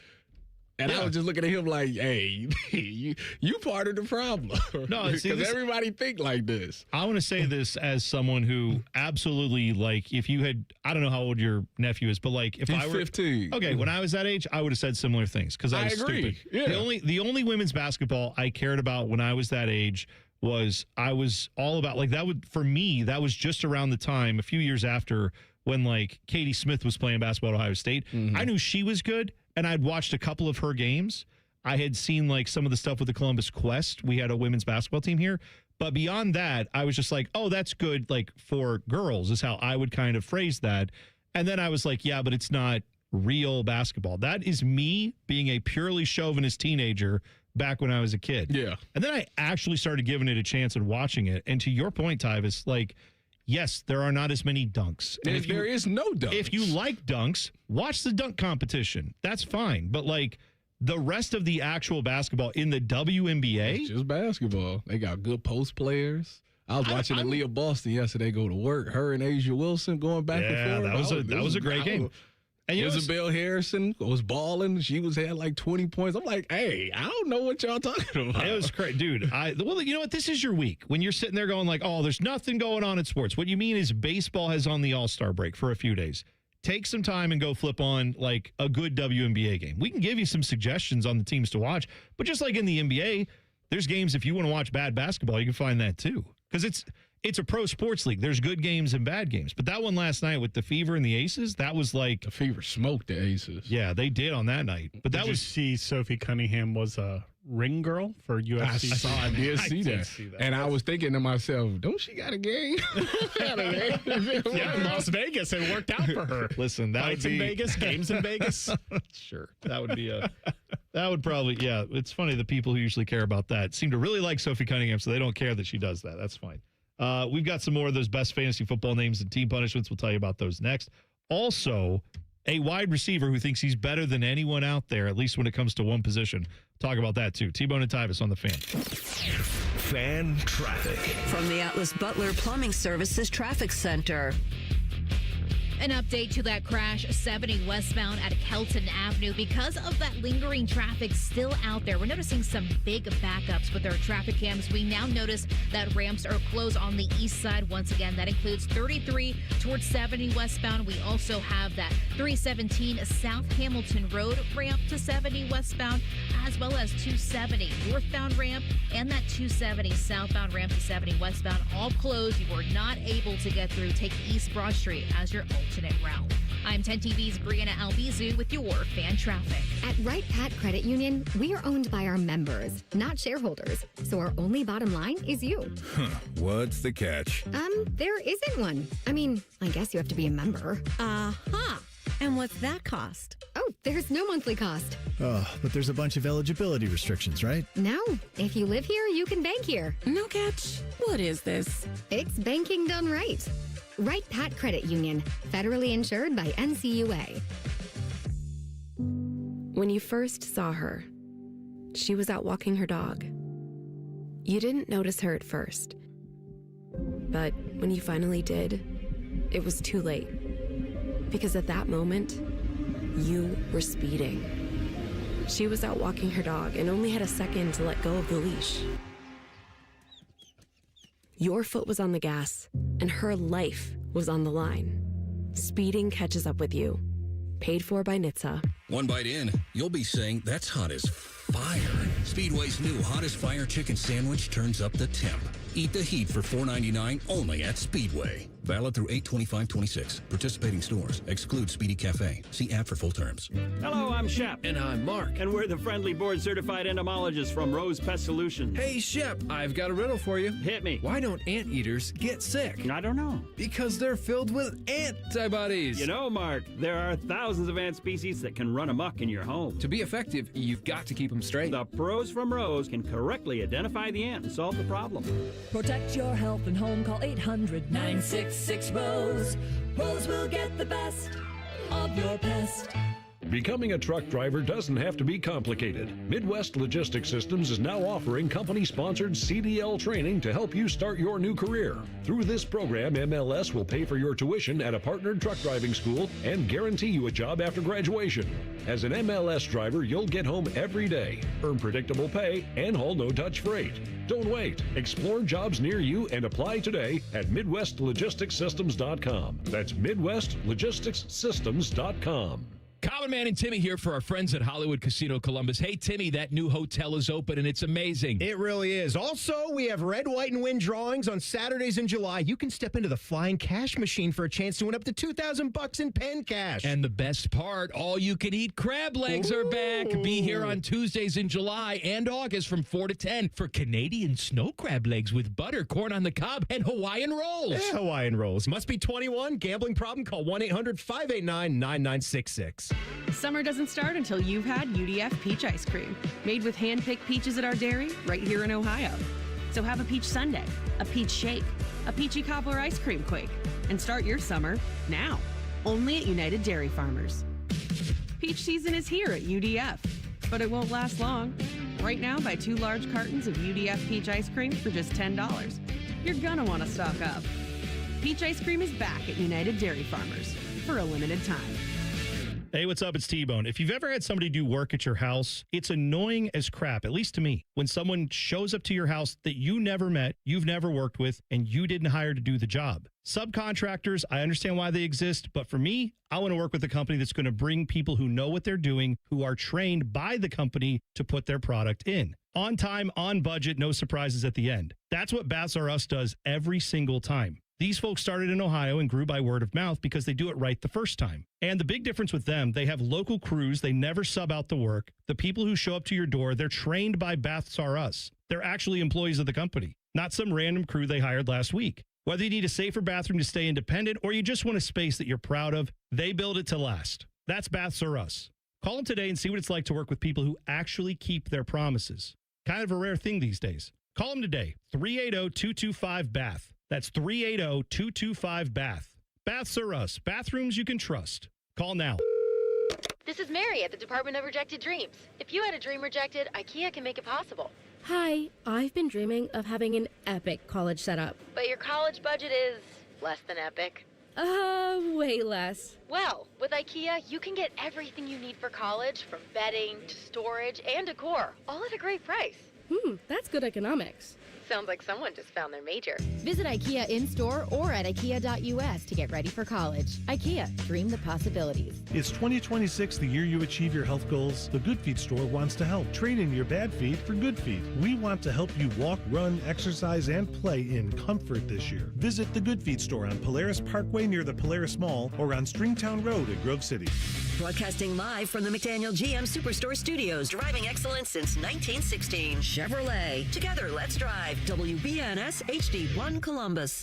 And I was just looking at him like, hey, you part of the problem. No, because everybody think like this. I want to say this as someone who absolutely, like, if you had, I don't know how old your nephew is, but like if He's I were 15. Okay, when I was that age, I would have said similar things because I was agree. stupid. Yeah. The only women's basketball I cared about when I was that age was I was all about, like, that would, for me, that was just around the time, a few years after, when like Katie Smith was playing basketball at Ohio State. I knew she was good. And I'd watched a couple of her games. I had seen like some of the stuff with the Columbus Quest. We had a women's basketball team here. But beyond that, I was just like, oh, that's good. Like for girls is how I would kind of phrase that. And then I was like, yeah, but it's not real basketball. That is me being a purely chauvinist teenager back when I was a kid. Yeah. And then I actually started giving it a chance and watching it. And to your point, Tyvis, like, yes, there are not as many dunks. And if there is no dunks. If you like dunks, watch the dunk competition. That's fine. But like the rest of the actual basketball in the WNBA, it's just basketball. They got good post players. I was watching Aaliyah Boston yesterday go to work. Her and Asia Wilson going back and forth. That was a great game. And Isabel Harrison was balling. She had like 20 points. I'm like, hey, I don't know what y'all talking about. It was great, dude. Well, you know what? This is your week when you're sitting there going like, oh, there's nothing going on in sports. What you mean is baseball has on the All-Star break for a few days. Take some time and go flip on like a good WNBA game. We can give you some suggestions on the teams to watch, but just like in the NBA, there's games if you want to watch bad basketball, you can find that too. Because it's a pro sports league. There's good games and bad games. But that one last night with the Fever and the Aces, that was like... The Fever smoked the Aces. Yeah, they did on that night. But Did you see Sophie Cunningham was a ring girl for UFC? I did see that. And I was thinking to myself, don't she got a game? Yeah, Las Vegas. It worked out for her. Listen, that Fights would be... in Vegas, games in Vegas. Sure. That would be a... That would probably, yeah. It's funny, the people who usually care about that seem to really like Sophie Cunningham, so they don't care that she does that. That's fine. We've got some more of those best fantasy football names and team punishments. We'll tell you about those next. Also, a wide receiver who thinks he's better than anyone out there, at least when it comes to one position. Talk about that, too. T-Bone and Tyvis on the Fan. Fan traffic. From the Atlas Butler Plumbing Services Traffic Center. An update to that crash 70 westbound at Kelton Avenue. Because of that lingering traffic still out there, we're noticing some big backups with our traffic cams. We now notice that ramps are closed on the east side. Once again, that includes 33 towards 70 westbound. We also have that 317 South Hamilton Road ramp to 70 westbound, as well as 270 northbound ramp and that 270 southbound ramp to 70 westbound. All closed. You are not able to get through. Take East Broad Street as your alternate route. I'm 10 TV's Brianna Albizu with your fan traffic. At Wright Pat Credit Union, we are owned by our members, not shareholders. So our only bottom line is you. What's the catch? There isn't one. I mean, I guess you have to be a member. And what's that cost? Oh, there's no monthly cost. Oh, but there's a bunch of eligibility restrictions, right? No. If you live here, you can bank here. No catch. What is this? It's banking done right. Wright Pat Credit Union, federally insured by NCUA. When you first saw her, she was out walking her dog. You didn't notice her at first. But when you finally did, it was too late. Because at that moment, you were speeding. She was out walking her dog and only had a second to let go of the leash. Your foot was on the gas, and her life was on the line. Speeding catches up with you. Paid for by NHTSA. One bite in, you'll be saying, that's hot as fire. Speedway's new Hottest Fire Chicken Sandwich turns up the temp. Eat the heat for $4.99 only at Speedway. Valid through 8/25/26. Participating stores. Exclude Speedy Cafe. See app for full terms. Hello, I'm Shep. And I'm Mark. And we're the friendly board-certified entomologists from Rose Pest Solutions. Hey, Shep, I've got a riddle for you. Hit me. Why don't anteaters get sick? I don't know. Because they're filled with antibodies. You know, Mark, there are thousands of ant species that can run amok in your home. To be effective, you've got to keep them straight. The pros from Rose can correctly identify the ant and solve the problem. Protect your health and home. Call 800-966-ROSE. Rose will get the best of your pest. Becoming a truck driver doesn't have to be complicated. Midwest Logistics Systems is now offering company-sponsored CDL training to help you start your new career. Through this program, MLS will pay for your tuition at a partnered truck driving school and guarantee you a job after graduation. As an MLS driver, you'll get home every day, earn predictable pay, and haul no-touch freight. Don't wait. Explore jobs near you and apply today at MidwestLogisticsSystems.com. That's MidwestLogisticsSystems.com. Common Man and Timmy here for our friends at Hollywood Casino Columbus. Hey, Timmy, that new hotel is open, and it's amazing. It really is. Also, we have Red, White, and Win drawings on Saturdays in July. You can step into the flying cash machine for a chance to win up to $2,000 in pen cash. And the best part, all-you-can-eat crab legs are back. Be here on Tuesdays in July and August from 4 to 10 for Canadian snow crab legs with butter, corn on the cob, and Hawaiian rolls. Yeah, Hawaiian rolls. Must be 21. Gambling problem? Call 1-800-589-9966. Summer doesn't start until you've had UDF peach ice cream, made with hand-picked peaches at our dairy right here in Ohio. So have a peach sundae, a peach shake, a peachy cobbler ice cream quake, and start your summer now, only at United Dairy Farmers. Peach season is here at UDF, but it won't last long. Right now, buy 2 large cartons of UDF peach ice cream for just $10. You're gonna want to stock up. Peach ice cream is back at United Dairy Farmers for a limited time. Hey, what's up? It's T-Bone. If you've ever had somebody do work at your house, it's annoying as crap, at least to me, when someone shows up to your house that you never met, you've never worked with, and you didn't hire to do the job. Subcontractors, I understand why they exist, but for me, I want to work with a company that's going to bring people who know what they're doing, who are trained by the company to put their product in. On time, on budget, no surprises at the end. That's what Baths R Us does every single time. These folks started in Ohio and grew by word of mouth because they do it right the first time. And the big difference with them, they have local crews. They never sub out the work. The people who show up to your door, they're trained by Baths R Us. They're actually employees of the company, not some random crew they hired last week. Whether you need a safer bathroom to stay independent or you just want a space that you're proud of, they build it to last. That's Baths R Us. Call them today and see what it's like to work with people who actually keep their promises. Kind of a rare thing these days. Call them today, 380-225-BATH. That's 380-225-BATH. Baths R Us. Bathrooms you can trust. Call now. This is Mary at the Department of Rejected Dreams. If you had a dream rejected, IKEA can make it possible. Hi, I've been dreaming of having an epic college setup. But your college budget is less than epic. Way less. Well, with IKEA, you can get everything you need for college, from bedding to storage and decor, all at a great price. That's good economics. Sounds like someone just found their major. Visit IKEA in-store or at IKEA.us to get ready for college. IKEA, dream the possibilities. It's 2026, the year you achieve your health goals. The Good Feet store wants to help. Trade in your bad feet for good feet. We want to help you walk, run, exercise, and play in comfort this year. Visit the Good Feet store on Polaris Parkway near the Polaris Mall or on Stringtown Road in Grove City. Broadcasting live from the McDaniel GM Superstore Studios. Driving excellence since 1916. Chevrolet. Together, let's drive. WBNS HD1 Columbus.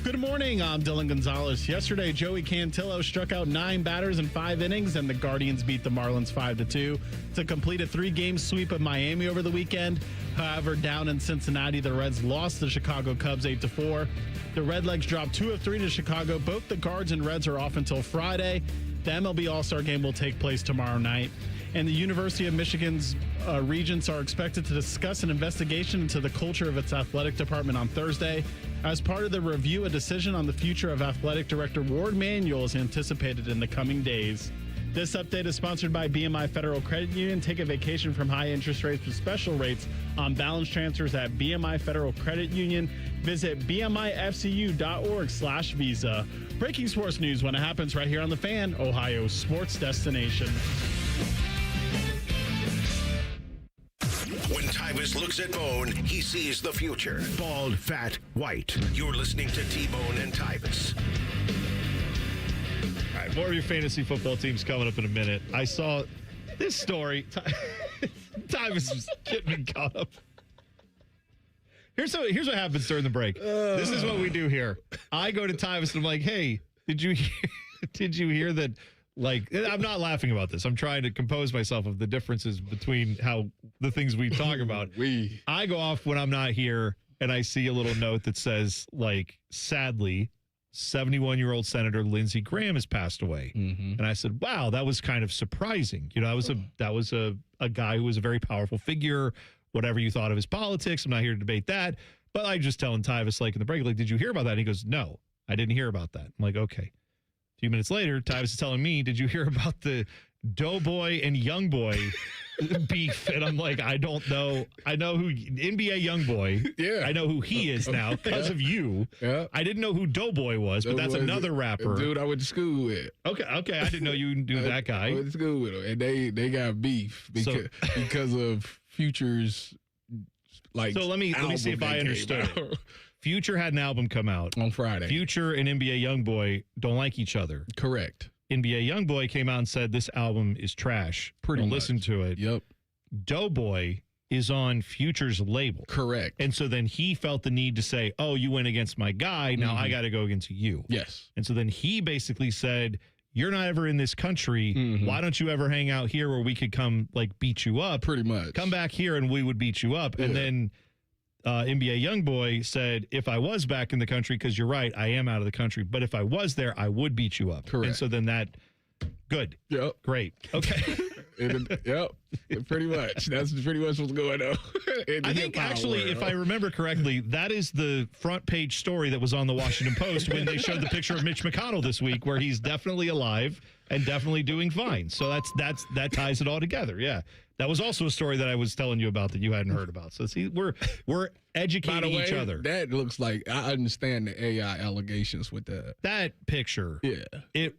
Good morning, I'm Dylan Gonzalez. Yesterday, Joey Cantillo struck out 9 batters in 5 innings, and the Guardians beat the Marlins 5-2 to complete a 3-game sweep of Miami over the weekend. However, down in Cincinnati, the Reds lost the Chicago Cubs 8-4. The Redlegs dropped 2 of 3 to Chicago. Both the Cards and Reds are off until Friday. The MLB All-Star Game will take place tomorrow night. And the University of Michigan's regents are expected to discuss an investigation into the culture of its athletic department on Thursday. As part of the review, a decision on the future of athletic director Ward Manuel is anticipated in the coming days. This update is sponsored by BMI Federal Credit Union. Take a vacation from high interest rates with special rates on balance transfers at BMI Federal Credit Union. Visit bmifcu.org/visa. Breaking sports news when it happens right here on The Fan, Ohio's sports destination. When Tyvis looks looks at bone, he sees the future. Bald, fat, white. You're listening to T-Bone and Tyvis. All right, more of your fantasy football teams coming up in a minute. I saw this story. Tyvis was getting me caught up. Here's what happens during the break. This is what we do here. I go to Tyvis and I'm like, hey, did you hear that? Like, I'm not laughing about this. I'm trying to compose myself of the differences between how the things we talk about. I go off when I'm not here and I see a little note that says, like, sadly, 71-year-old Senator Lindsey Graham has passed away. And I said, wow, that was kind of surprising. You know, that was a guy who was a very powerful figure, whatever you thought of his politics. I'm not here to debate that. But I just telling Tyvis, like, in the break, like, did you hear about that? And he goes, no, I didn't hear about that. I'm like, okay. A few minutes later, Tyvis is telling me, did you hear about the Doughboy and Youngboy beef? And I'm like, I don't know. I know who NBA Youngboy. Yeah. I know who he is now because of you. Yeah. I didn't know who Doughboy was, but that's another rapper. Dude, I went to school with. Okay. I didn't know you knew that guy. I went to school with him, and they got beef because of Future's, like. So let me see if I understood. Future had an album come out on Friday. Future and NBA Youngboy don't like each other. Correct. NBA Youngboy came out and said this album is trash. Pretty much. Listen to it. Yep. Doughboy is on Future's label. Correct. And so then he felt the need to say, oh, you went against my guy. Now I got to go against you. Yes. And so then he basically said, you're not ever in this country. Why don't you ever hang out here where we could come, like, beat you up? Pretty much. Come back here and we would beat you up. Yeah. And then NBA Youngboy said, if I was back in the country, because you're right, I am out of the country, but if I was there, I would beat you up. Correct. And so then that, good. Yep. Great. Okay. Yep. Pretty much. That's pretty much what's going on. I think, actually, if I remember correctly, that is the front page story that was on the Washington Post when they showed the picture of Mitch McConnell this week, where he's definitely alive and definitely doing fine. So that ties it all together. Yeah. That was also a story that I was telling you about that you hadn't heard about. So see, we're educating each other. That looks like, I understand the AI allegations with that. That picture. Yeah.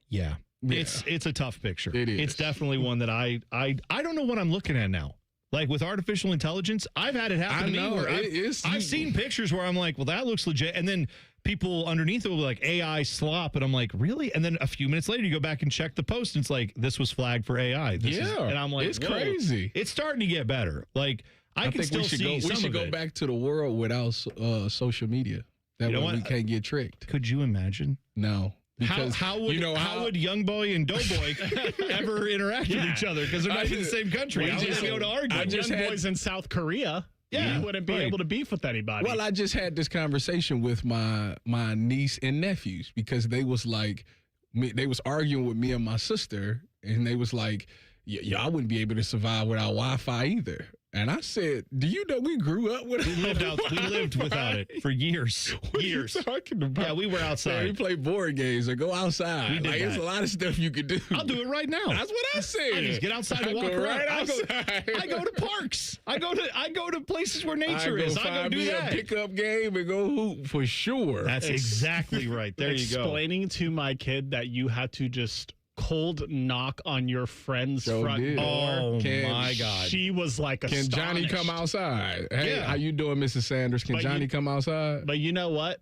Yeah. It's a tough picture. It is. It's definitely one that I don't know what I'm looking at now. Like with artificial intelligence, I've had it happen to me where I've seen pictures where I'm like, well, that looks legit. And then people underneath it will be like AI slop. And I'm like, really? And then a few minutes later, you go back and check the post and it's like, this was flagged for AI. And I'm like, it's crazy. It's starting to get better. Like I can still see some of it. We should go back to the world without social media. That way we can't get tricked. Could you imagine? No. Because how would Youngboy and Doughboy ever interact with each other? Because they're not in the same country. How would they be able to argue? Youngboy's in South Korea. Yeah, he wouldn't be able to beef with anybody. Well, I just had this conversation with my niece and nephews because they was like, they was arguing with me and my sister, and they was like, y'all wouldn't be able to survive without Wi-Fi either. And I said, do you know we grew up with it? We lived without it for years. What are you talking about? Yeah, we were outside. We play board games or go outside. There's a lot of stuff you could do. I'll do it right now. That's what I said. I just get outside and walk around. Right outside. I go to parks. I go to places where nature is. I go do that. A pickup game and go hoop for sure. That's exactly right. There you go. Explaining to my kid that you had to just cold knock on your friend's front door. Oh my God! She was like, "Can Johnny come outside?" Hey, how you doing, Mrs. Sanders? Can Johnny come outside? But you know what?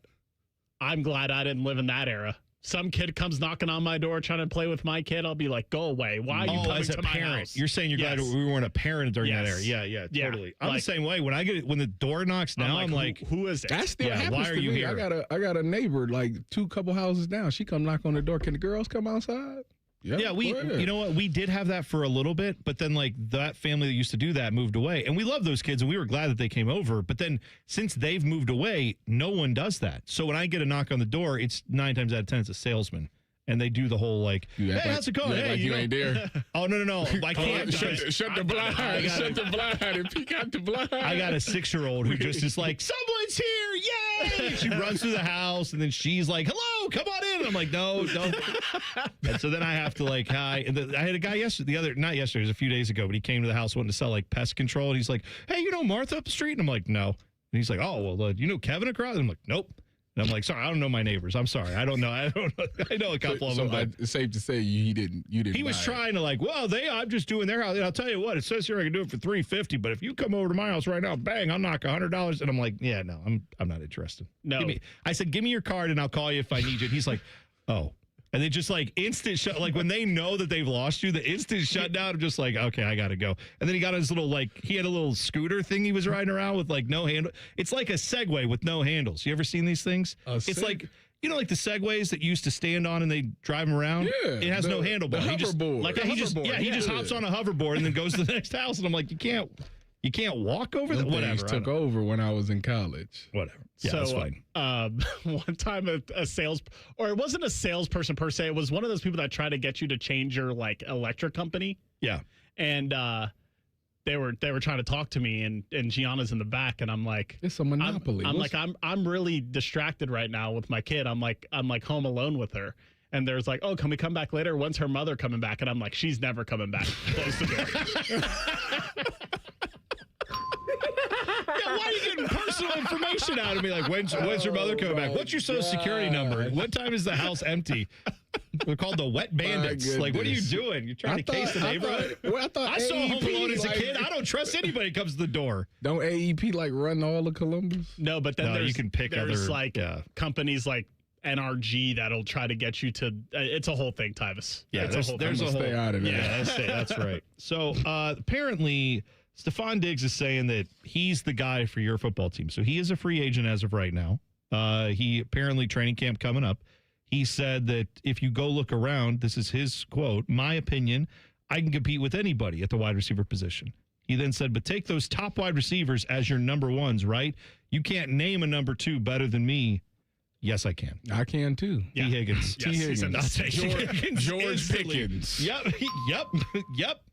I'm glad I didn't live in that era. Some kid comes knocking on my door trying to play with my kid. I'll be like, "Go away! Why are you coming to my house?" You're saying you're glad we weren't a parent during that era. Yeah, totally. I'm the same way. When the door knocks down, I'm like, who is it? That still happens why are you here? I got a neighbor like couple houses down. She come knock on the door. Can the girls come outside? Yeah, you know what? We did have that for a little bit, but then like that family that used to do that moved away. And we love those kids and we were glad that they came over. But then since they've moved away, no one does that. So when I get a knock on the door, it's 9 times out of 10, it's a salesman. And they do the whole like, hey, how's it going? Hey, you ain't there. Oh, no. I can't. Shut the blind. Shut the blind and peek out the blind. I got a 6-year-old who just is like, someone's here. Yay. She runs through the house and then she's like, hello, come on in. And I'm like, no, don't. And so then I have to like, hi. And I had a guy not yesterday, it was a few days ago, but he came to the house wanting to sell like pest control. And he's like, hey, you know Martha up the street? And I'm like, no. And he's like, oh, well, you know Kevin across? And I'm like, nope. And I'm like, sorry, I don't know my neighbors. I'm sorry. I don't know. I know a couple of them. But it's safe to say you didn't. He was trying to I'm just doing their house. And I'll tell you what, it says here I can do it for $350. But if you come over to my house right now, bang, I'll knock $100. And I'm like, yeah, no, I'm not interested. No. I said, give me your card and I'll call you if I need you. And he's like, oh. And they just instant shut, when they know that they've lost you, the instant shutdown, I'm just like, okay, I got to go. And then he got his little, he had a little scooter thing he was riding around with, no handle. It's like a Segway with no handles. You ever seen these things? It's like the Segways that you used to stand on and they drive them around? Yeah. It has no handlebar. The hoverboard. He just hops on a hoverboard and then goes to the next house. And I'm like, you can't walk over that. Whatever. Took over when I was in college. Whatever. Yeah, that's fine. One time a sales, or it wasn't a salesperson per se, it was one of those people that try to get you to change your electric company. Yeah. And they were trying to talk to me, and Gianna's in the back, and I'm like, it's a monopoly. I'm really distracted right now with my kid. I'm like home alone with her. And there's oh, can we come back later? When's her mother coming back? And I'm like, she's never coming back. Close the door. Yeah, why are you getting personal information out of me? When's your mother coming back? What's your social security number? What time is the house empty? They're called the Wet Bandits. What are you doing? You're trying to case the neighborhood? I saw Home Alone as a kid. I don't trust anybody who comes to the door. Don't AEP run all of Columbus? No, but then you can pick there's companies like NRG that'll try to get you to. It's a whole thing, Tyvis. Yeah, there's a whole. Stay out of there. Yeah, that's right. So apparently, Stephon Diggs is saying that he's the guy for your football team. So he is a free agent as of right now. He apparently training camp coming up. He said that if you go look around, this is his quote, my opinion, I can compete with anybody at the wide receiver position. He then said, but take those top wide receivers as your number ones, right? You can't name a number two better than me. Yes, I can. I can too. T. Higgins. Yes, Higgins. George Pickens. Yep.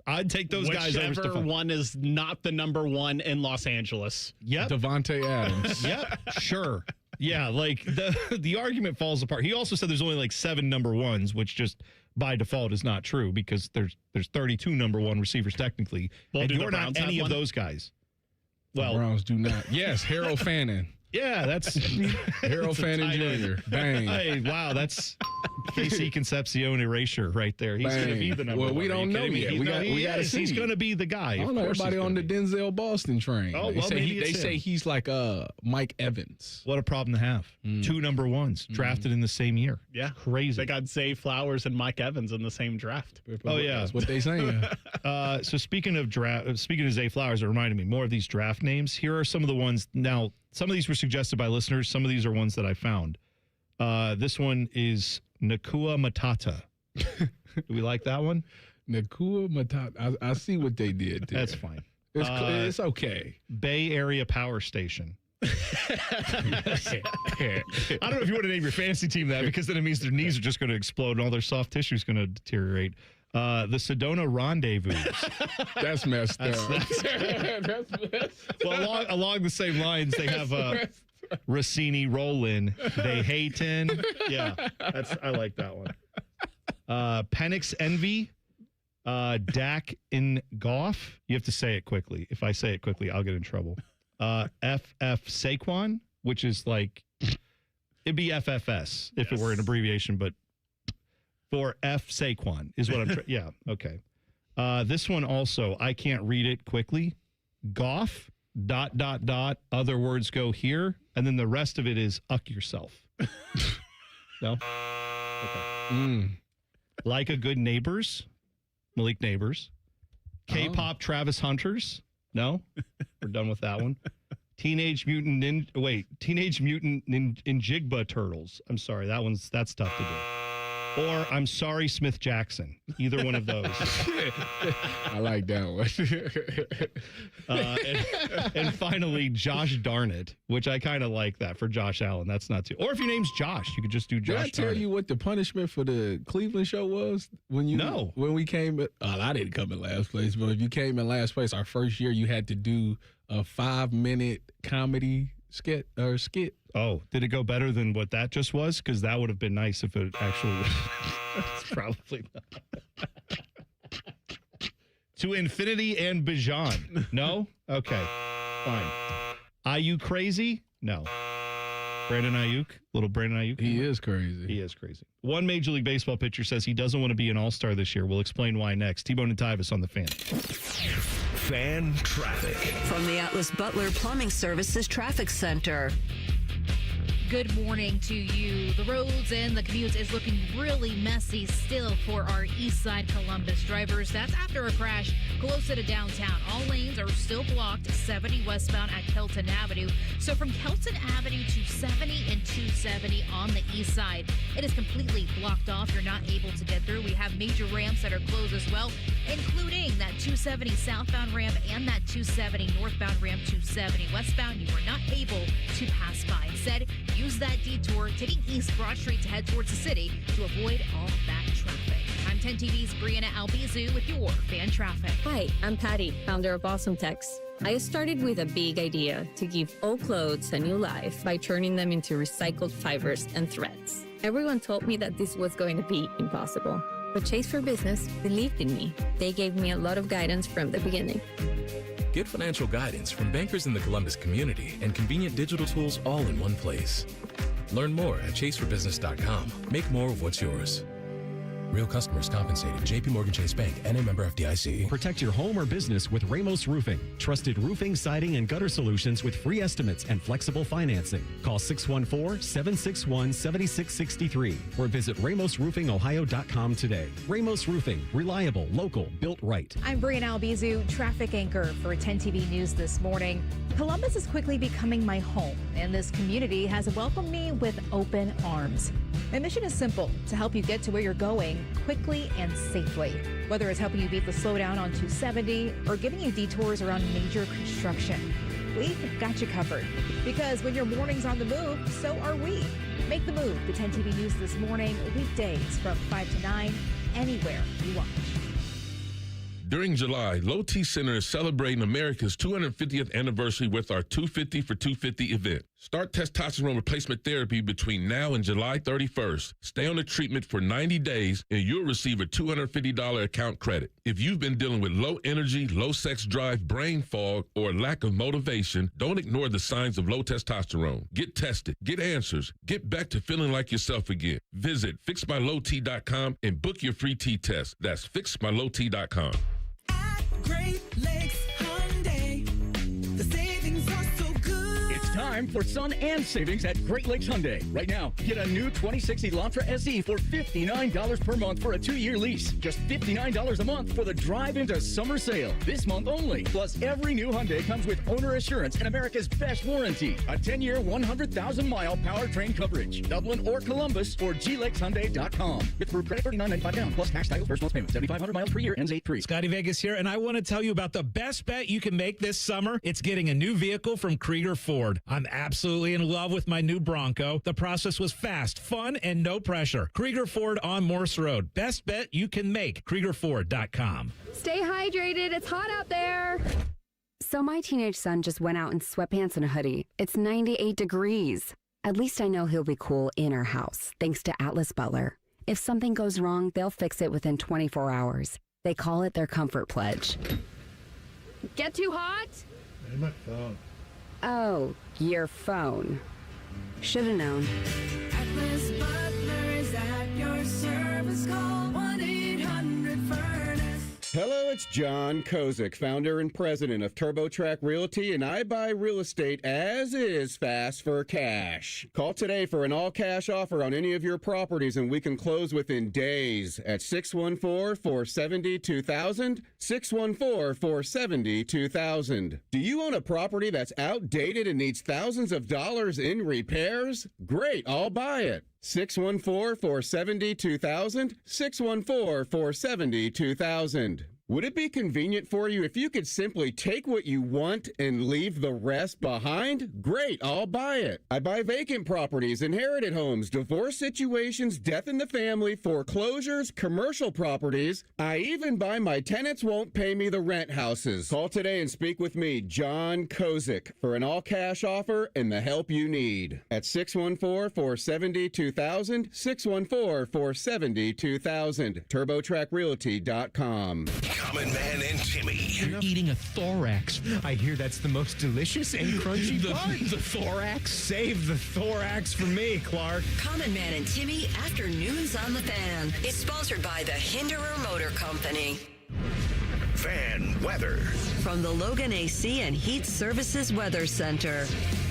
I'd take those guys over Whichever Stephon. one is not the number one in Los Angeles. Yep. Devontae Adams. Yep. Sure. Yeah, the argument falls apart. He also said there's only 7 number ones, which just by default is not true because there's 32 number one receivers technically, and you're not any of those guys. Well, the Browns do not. Yes, Harold Fannin. Yeah, that's Harold Fannin Jr. Bang. Hey, wow, that's KC Concepcion erasure right there. He's going to be the number one. Well, we don't know yet. We got to see. He's going to be the guy. I don't know. Everybody on the Denzel Boston train. Oh, well, they say he's like Mike Evans. What a problem to have. 2 number ones drafted in the same year. Yeah. Crazy. They got Zay Flowers and Mike Evans in the same draft. Oh, yeah. That's what they saying. So speaking of Zay Flowers, it reminded me more of these draft names. Here are some of the ones. Now, some of these were suggested by listeners. Some of these are ones that I found. This one is Nakua Matata. Do we like that one? Nakua Matata. I see what they did there. That's fine. It's okay. Bay Area Power Station. I don't know if you want to name your fantasy team that because then it means their knees are just going to explode and all their soft tissue is going to deteriorate. The Sedona Rendezvous. That's messed up. That's well, along the same lines, they have Rossini Rollin. They hatin'. Yeah, I like that one. Penix Envy. Dak in Goff. You have to say it quickly. If I say it quickly, I'll get in trouble. FF Saquon, which is it'd be FFS if it were an abbreviation, but for F Saquon is what I'm trying. Yeah, okay. This one also, I can't read it quickly. Goff, ... other words go here, and then the rest of it is uck yourself. No? Okay. Like a Good Neighbors, Malik Neighbors. K-pop Travis Hunters. No? We're done with that one. Teenage Mutant Ninjigba Turtles. I'm sorry, that's tough to do. Or I'm sorry, Smith Jackson. Either one of those. I like that one. And finally, Josh Darnett, which I kind of like that for Josh Allen. That's not too. Or if your name's Josh, you could just do Josh. Did I tell you what the punishment for the Cleveland show was when we came? I didn't come in last place, but if you came in last place, our first year, you had to do a 5-minute comedy skit. Oh, did it go better than what that just was? Because that would have been nice if it actually it's probably not. To infinity and beyond. No? Okay. Fine. Are you crazy? No. Brandon Ayuk, little Brandon Ayuk. He is crazy. He is crazy. One Major League Baseball pitcher says he doesn't want to be an all-star this year. We'll explain why next. T-Bone and Tyvis on the Fan. Fan traffic. From the Atlas Butler Plumbing Services Traffic Center. Good morning to you. The roads and the commute is looking really messy still for our east side Columbus drivers. That's after a crash closer to downtown. All lanes are still blocked 70 westbound at Kelton Avenue. So from Kelton Avenue to 70 and 270 on the east side, it is completely blocked off. You're not able to get through. We have major ramps that are closed as well, including that 270 southbound ramp and that 270 northbound ramp. 270 westbound, you are not able to pass by. Instead, use that detour taking East Broad Street to head towards the city to avoid all that traffic. I'm 10 TV's Brianna Albizu with your Fan Traffic. Hi, I'm Patty, founder of Awesome Tex. I started with a big idea to give old clothes a new life by turning them into recycled fibers and threads. Everyone told me that this was going to be impossible, but Chase for Business believed in me. They gave me a lot of guidance from the beginning. Get financial guidance from bankers in the Columbus community and convenient digital tools all in one place. Learn more at chaseforbusiness.com. Make more of what's yours. Real customers compensated. JP Morgan Chase Bank, N.A. member FDIC. Protect your home or business with Ramos Roofing. Trusted roofing, siding, and gutter solutions with free estimates and flexible financing. Call 614-761-7663 or visit RamosRoofingOhio.com today. Ramos Roofing. Reliable, local, built right. I'm Brianna Albizu, traffic anchor for 10 TV News this morning. Columbus is quickly becoming my home, and this community has welcomed me with open arms. My mission is simple, to help you get to where you're going quickly and safely. Whether it's helping you beat the slowdown on 270 or giving you detours around major construction, we've got you covered. Because when your morning's on the move, so are we. Make the move to 10 TV News this morning, weekdays from 5 to 9, anywhere you watch. During July, Low T Center is celebrating America's 250th anniversary with our 250 for 250 event. Start testosterone replacement therapy between now and July 31st. Stay on the treatment for 90 days and you'll receive a $250 account credit. If you've been dealing with low energy, low sex drive, brain fog, or lack of motivation, don't ignore the signs of low testosterone. Get tested, get answers, get back to feeling like yourself again. Visit fixmylowt.com and book your free T test. That's fixmylowt.com. Great Lakes Hyundai. The savings are so good. It's time for sun and savings at Great Lakes Hyundai. Right now, get a new 26 Elantra SE for $59 per month for a 2-year lease. Just $59 a month for the drive into summer sale. This month only. Plus, every new Hyundai comes with owner assurance and America's best warranty. A 10-year, 100,000-mile powertrain coverage. Dublin or Columbus or glakeshyundai.com. With approved credit $39.95 down. Plus tax title first month's payment. 7,500 miles per year. Ends 8/3. Scotty Vegas here, and I want to tell you about the best bet you can make this summer. It's getting a new vehicle from Krieger Ford. I'm absolutely in love with my new Bronco. The process was fast, fun, and no pressure. Krieger Ford on Morse Road. Best bet you can make. KriegerFord.com. Stay hydrated. It's hot out there. So my teenage son just went out in sweatpants and a hoodie. It's 98 degrees. At least I know he'll be cool in our house, thanks to Atlas Butler. If something goes wrong, they'll fix it within 24 hours. They call it their comfort pledge. Get too hot? Hey, my phone. Oh, your phone. Should've known. Atlas Butler is at your service. Call 1-800-FURNACE. Hello, it's John Kozik, founder and president of TurboTrack Realty, and I buy real estate as is fast for cash. Call today for an all-cash offer on any of your properties, and we can close within days at 614-470-2000, 614-470-2000. Do you own a property that's outdated and needs thousands of dollars in repairs? Great, I'll buy it. 614-470-2000, 614-470-2000. Would it be convenient for you if you could simply take what you want and leave the rest behind? Great, I'll buy it. I buy vacant properties, inherited homes, divorce situations, death in the family, foreclosures, commercial properties. I even buy my tenants won't pay me the rent houses. Call today and speak with me, John Kozik, for an all-cash offer and the help you need. At 614-470-2000, 614-470-2000, TurboTrackRealty.com. Common Man and Timmy. You're eating a thorax. I hear that's the most delicious and crunchy part. The thorax? Save the thorax for me, Clark. Common Man and Timmy Afternoons on the Fan is sponsored by the Hinderer Motor Company. Fan weather. From the Logan AC and Heat Services Weather Center.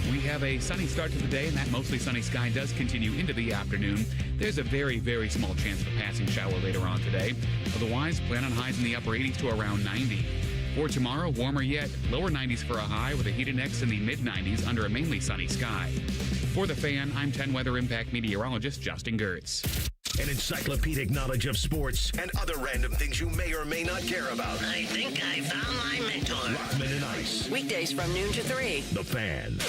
We have a sunny start to the day, and that mostly sunny sky does continue into the afternoon. There's a very, very small chance of a passing shower later on today. Otherwise, plan on highs in the upper 80s to around 90. For tomorrow, warmer yet, lower 90s for a high with a heat index in the mid-90s under a mainly sunny sky. For the Fan, I'm 10 Weather Impact meteorologist Justin Gertz. An encyclopedic knowledge of sports and other random things you may or may not care about. I think I found my mentor. Rockman and Ice. Weekdays from noon to 3. The Fan.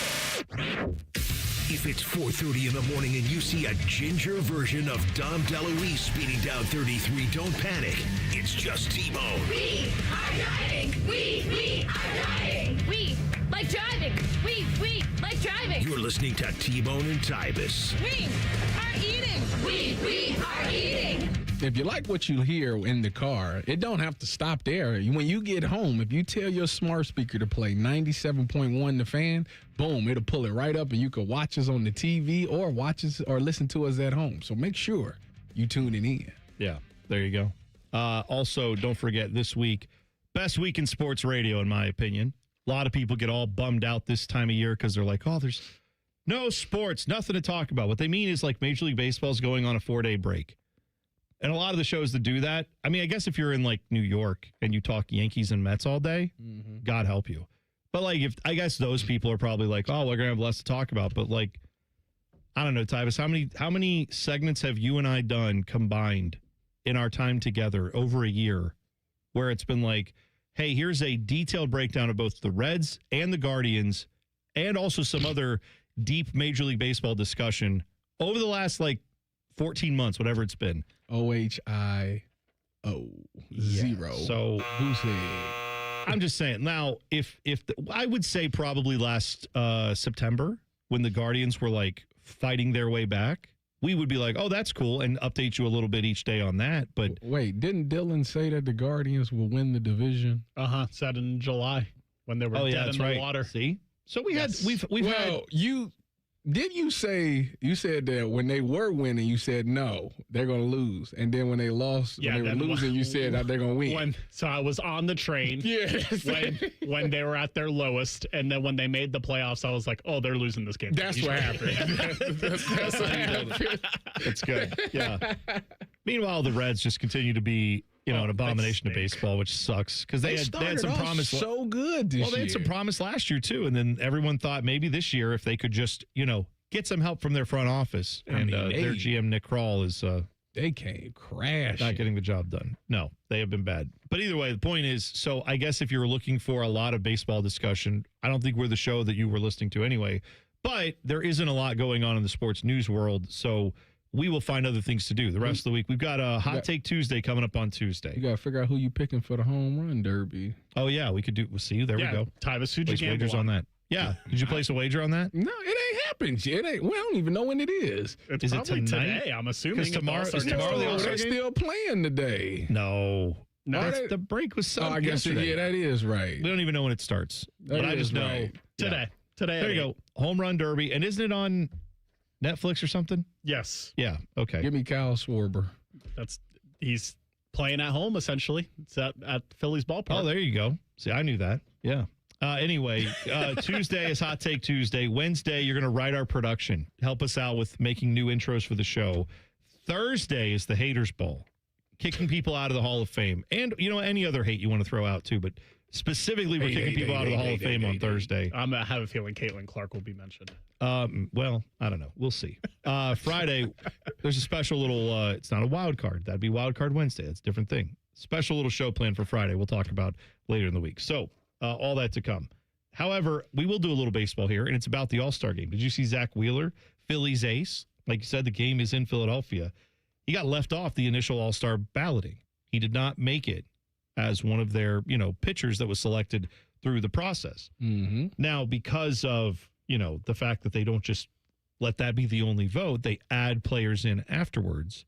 If it's 4:30 in the morning and you see a ginger version of Dom DeLuise speeding down 33, don't panic. It's just T-Bone. We are driving. We are driving. We like driving. We like driving. You're listening to T-Bone and Tyvis. We are eating. We are eating. If you like what you hear in the car, it don't have to stop there. When you get home, if you tell your smart speaker to play 97.1 The Fan, boom, it'll pull it right up and you can watch us on the TV or watch us or listen to us at home. So make sure you tune it in. Yeah, there you go. Also, don't forget this week, best week in sports radio, in my opinion. A lot of people get all bummed out this time of year because they're like, oh, there's no sports, nothing to talk about. What they mean is like Major League Baseball is going on a 4-day break. And a lot of the shows that do that, I mean, I guess if you're in like New York and you talk Yankees and Mets all day, God help you. But like, I guess those people are probably like, oh, we're going to have less to talk about. But like, I don't know, Tyvis, how many segments have you and I done combined in our time together over a year where it's been like, hey, here's a detailed breakdown of both the Reds and the Guardians and also some other deep Major League Baseball discussion over the last like 14 months, whatever it's been. OHIO. Zero. So who's here? I'm just saying. Now, if I would say probably last September when the Guardians were like fighting their way back, we would be like, oh, that's cool, and update you a little bit each day on that. But wait, didn't Dylan say that the Guardians will win the division? Said in July when they were dead in the water. See, so we had we've had you. Did you say, you said that when they were winning, you said, no, they're going to lose. And then when they lost, when they were losing, you said that they're going to win. So I was on the train when they were at their lowest. And then when they made the playoffs, I was like, oh, they're losing this game. That's what happened. That's what happened. That's good. Yeah. Meanwhile, the Reds just continue to be, an abomination of baseball, which sucks because they had some promise. So good this year. Well, they had some promise last year too, and then everyone thought maybe this year if they could just get some help from their front office, and their GM Nick Kroll is they came crash, not getting the job done. No, they have been bad. But either way, the point is, so I guess if you're looking for a lot of baseball discussion, I don't think we're the show that you were listening to anyway. But there isn't a lot going on in the sports news world, so we will find other things to do the rest of the week. We've got a Hot Take Tuesday coming up on Tuesday. You got to figure out who you picking for the home run derby. Oh, yeah, we could do. We'll see. There we go. Tyvis, who'd you place gamble wagers on that? Yeah. Did you place a wager on that? No, it ain't happened yet. We don't even know when it is. Is it tonight? Today, I'm assuming. Because tomorrow they're still playing today. No. The break was so I guess yesterday. That is right. We don't even know when it starts. But I just know today. Today. There you go. Home run derby. And isn't it on Netflix or something? Yes. Yeah. Okay. Give me Kyle Schwarber. He's playing at home essentially. It's at Phillies ballpark. Oh, there you go. See, I knew that. Yeah. Anyway, Tuesday is Hot Take Tuesday. Wednesday, you're going to write our production. Help us out with making new intros for the show. Thursday is the Haters Bowl, kicking people out of the Hall of Fame, and any other hate you want to throw out too, but. Specifically, we're kicking people out of the Hall of Fame on Thursday. I have a feeling Caitlin Clark will be mentioned. Well, I don't know. We'll see. Friday, there's a special little, it's not a wild card. That'd be Wild Card Wednesday. That's a different thing. Special little show plan for Friday we'll talk about later in the week. So, all that to come. However, we will do a little baseball here, and it's about the All-Star game. Did you see Zach Wheeler, Phillies ace? Like you said, the game is in Philadelphia. He got left off the initial All-Star balloting. He did not make it as one of their, pitchers that was selected through the process. Mm-hmm. Now, because of, the fact that they don't just let that be the only vote, they add players in afterwards.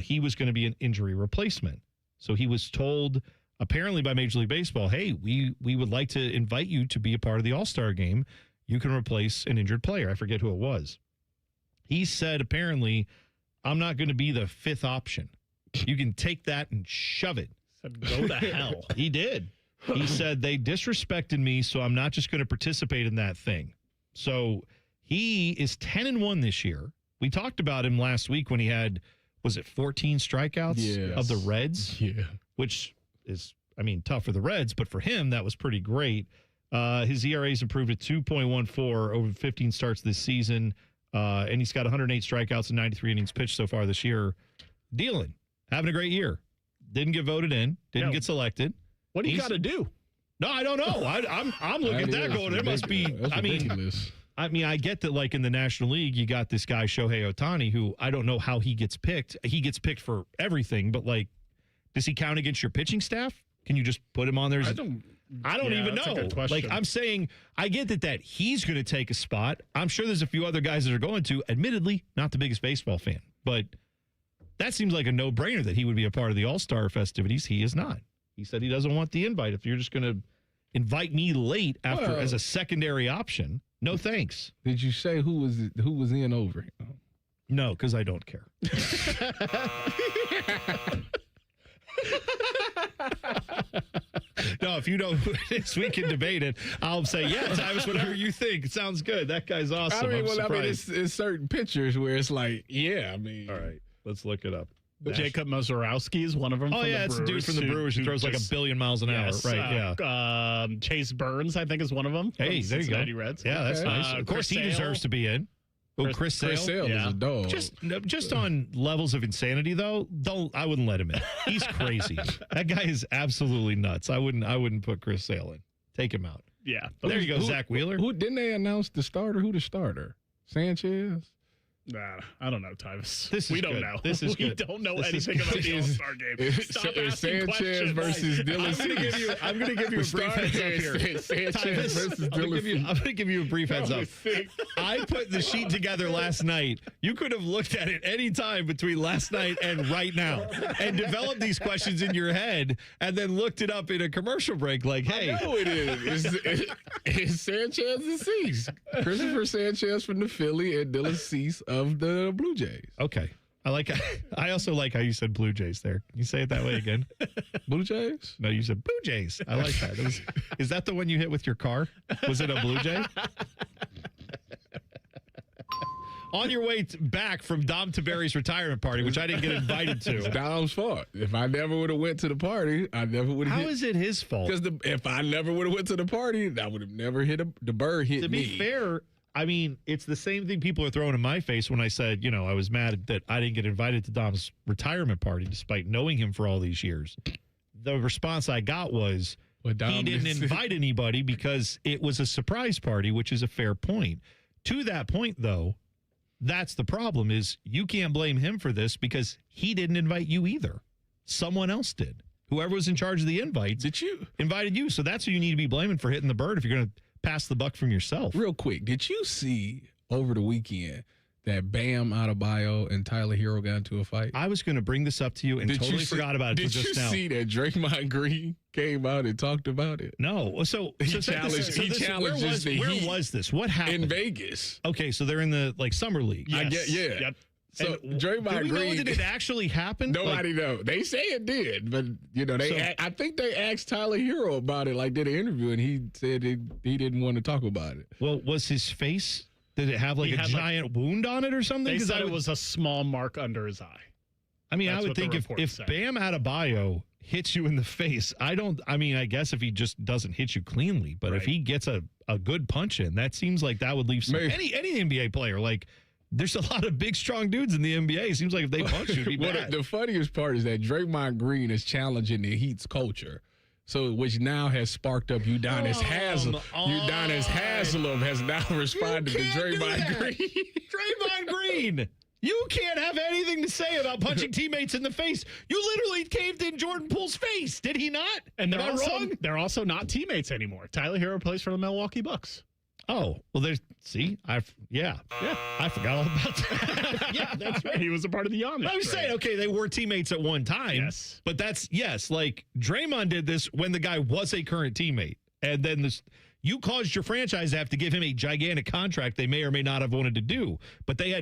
He was going to be an injury replacement. So he was told apparently by Major League Baseball, hey, we would like to invite you to be a part of the All-Star game. You can replace an injured player. I forget who it was. He said, apparently, I'm not going to be the fifth option. You can take that and shove it. Said, go to hell. He did. He said, they disrespected me, so I'm not just going to participate in that thing. So he is 10-1 this year. We talked about him last week when he had, was it 14 strikeouts of the Reds? Yeah. Which is, I mean, tough for the Reds, but for him, that was pretty great. His ERA's improved to 2.14 over 15 starts this season, and he's got 108 strikeouts and 93 innings pitched so far this year. Dealing, having a great year. Didn't get voted in, didn't get selected. What do you got to do? No, I don't know. I'm looking at that going, there must be, I mean, I get that, like, in the National League, you got this guy, Shohei Ohtani, who I don't know how he gets picked. He gets picked for everything, but, like, does he count against your pitching staff? Can you just put him on there? I don't even know. Like, I'm saying, I get that he's going to take a spot. I'm sure there's a few other guys that are going to. Admittedly, not the biggest baseball fan, but that seems like a no-brainer that he would be a part of the All-Star festivities. He is not. He said he doesn't want the invite. If you're just going to invite me late after as a secondary option, no thanks. Did you say who was in over him? No, because I don't care. No, if you know who it is, we can debate it. I'll say, yeah, Tyvis, whatever you think. It sounds good. That guy's awesome. It's certain pictures where it's like, yeah, all right, let's look it up. Jacob Mozorowski is one of them. Oh, yeah, it's a dude from the Brewers who throws like 1 billion miles an hour. Right, yeah. Chase Burns, I think, is one of them. Hey, there you go. Reds. Yeah, that's nice. Of course, he deserves to be in. Oh, Chris Sale. Chris Sale is a dog. Just on levels of insanity, though, I wouldn't let him in. He's crazy. That guy is absolutely nuts. I wouldn't put Chris Sale in. Take him out. Yeah. There you go, Zach Wheeler. Who didn't they announce the starter? Who the starter? Sanchez? I don't know, Tyvis. We don't know. This is good. We don't know anything about the All-Star game. Stop asking Sanchez questions. versus Dylan Cease. I'm going to give you a brief heads up here. Sanchez versus Dylan Cease. I'm going to give you a brief heads up. I put the sheet together last night. You could have looked at it any time between last night and right now and developed these questions in your head and then looked it up in a commercial break like, hey. I know it is. It's Sanchez and Cease. Christopher Sanchez from the Philly and Dylan Cease of the Blue Jays. Okay. I also like how you said Blue Jays there. Can you say it that way again? Blue Jays? No, you said Blue Jays. I like that. Is that the one you hit with your car? Was it a Blue Jay? On your way back from Dom Tiberi's retirement party, which I didn't get invited to. It's Dom's fault. If I never would have went to the party, I never would have. How is it his fault? Because if I never would have went to the party, I would have never hit the bird hit me. To be fair, I mean, it's the same thing people are throwing in my face when I said, I was mad that I didn't get invited to Dom's retirement party despite knowing him for all these years. The response I got was he didn't invite anybody because it was a surprise party, which is a fair point. To that point, though, that's the problem is you can't blame him for this because he didn't invite you either. Someone else did. Whoever was in charge of the invites invited you. So that's who you need to be blaming for hitting the bird if you're going to pass the buck from yourself. Real quick, did you see over the weekend that Bam Adebayo and Tyler Hero got into a fight? I was going to bring this up to you and totally forgot about it until just now. Did you see that Draymond Green came out and talked about it? No. So he challenged the Heat. Where was this? What happened? In Vegas. Okay, so they're in the summer league. Yes. Yep. So Draymond Green, did it actually happen? Nobody knows. They say it did, but I think they asked Tyler Hero about it, like did an interview, and he said he didn't want to talk about it. Well, was his face? Did it have a giant wound on it or something? They said it was a small mark under his eye. I mean, I would think if Bam Adebayo hits you in the face, I guess if he just doesn't hit you cleanly, but if he gets a good punch in, that seems like that would leave any NBA player like. There's a lot of big, strong dudes in the NBA. It seems like if they punch you, it'd be bad. The funniest part is that Draymond Green is challenging the Heat's culture, which now has sparked up Udonis Haslem. Udonis Haslem has now responded to Draymond Green. Draymond Green, you can't have anything to say about punching teammates in the face. You literally caved in Jordan Poole's face, did he not? And they're also not teammates anymore. Tyler Hero plays for the Milwaukee Bucks. Oh, well, there's, see, I forgot all about that. Yeah, that's right. He was a part of the Amish. I was saying, okay, they were teammates at one time. Yes. But like Draymond did this when the guy was a current teammate. And then you caused your franchise to have to give him a gigantic contract they may or may not have wanted to do. But they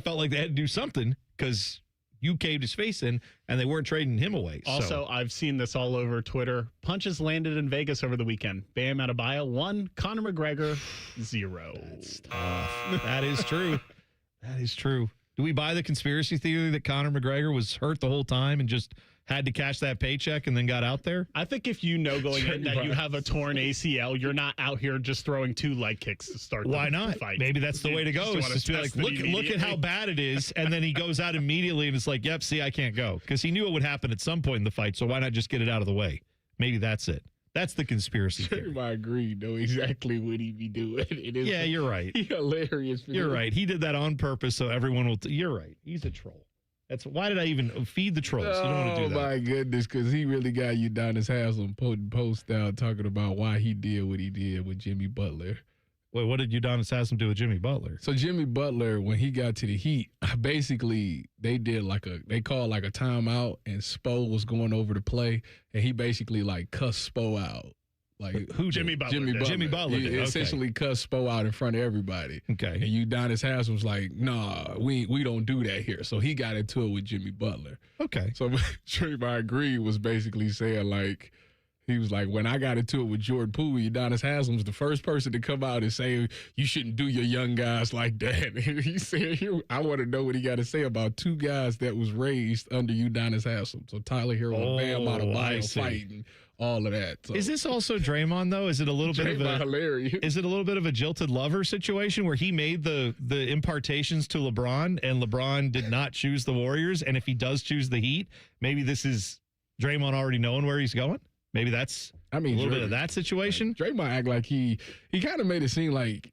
felt like they had to do something because you caved his face in, and they weren't trading him away. Also, I've seen this all over Twitter. Punches landed in Vegas over the weekend. Bam Adebayo 1, Conor McGregor 0. That's tough. That is true. That is true. Do we buy the conspiracy theory that Conor McGregor was hurt the whole time and just had to cash that paycheck and then got out there? I think if you know going in that you have a torn ACL, you're not out here just throwing 2 leg kicks to start. Why the not? fight. Maybe that's the way to go. Is just be like, look at how bad it is, and then he goes out immediately and it's like, yep, see, I can't go, because he knew it would happen at some point in the fight. So why not just get it out of the way? Maybe that's it. That's the conspiracy theory. I agree. Know exactly what he be doing. It is you're right. Hilarious. You're right. He did that on purpose so everyone will. You're right. He's a troll. That's why did I even feed the trolls? You don't want to do that. Oh my goodness, because he really got Udonis Haslem putting posts out talking about why he did what he did with Jimmy Butler. Wait, what did Udonis Haslem do with Jimmy Butler? So Jimmy Butler, when he got to the Heat, basically they called like a timeout, and Spo was going over to play, and he basically like cussed Spo out. Like who? Jimmy Butler. Jimmy Butler He did. essentially cussed Spo out in front of everybody. Okay. And Udonis Haslem was like, "Nah, we don't do that here." So he got into it with Jimmy Butler. Okay. So I agree was basically saying like, he was like, when I got into it with Jordan Poole, Udonis Haslem was the first person to come out and say, you shouldn't do your young guys like that. And he said, I want to know what he got to say about 2 guys that was raised under Udonis Haslem. So Tyler Hero and Bam Adebayo fighting, all of that. So. Is this also Draymond though? Is it a little bit of a hilarious? Is it a little bit of a jilted lover situation where he made the impartations to LeBron and LeBron did not choose the Warriors, and if he does choose the Heat, maybe this is Draymond already knowing where he's going? Maybe that's a little bit of that situation. Draymond act like he kind of made it seem like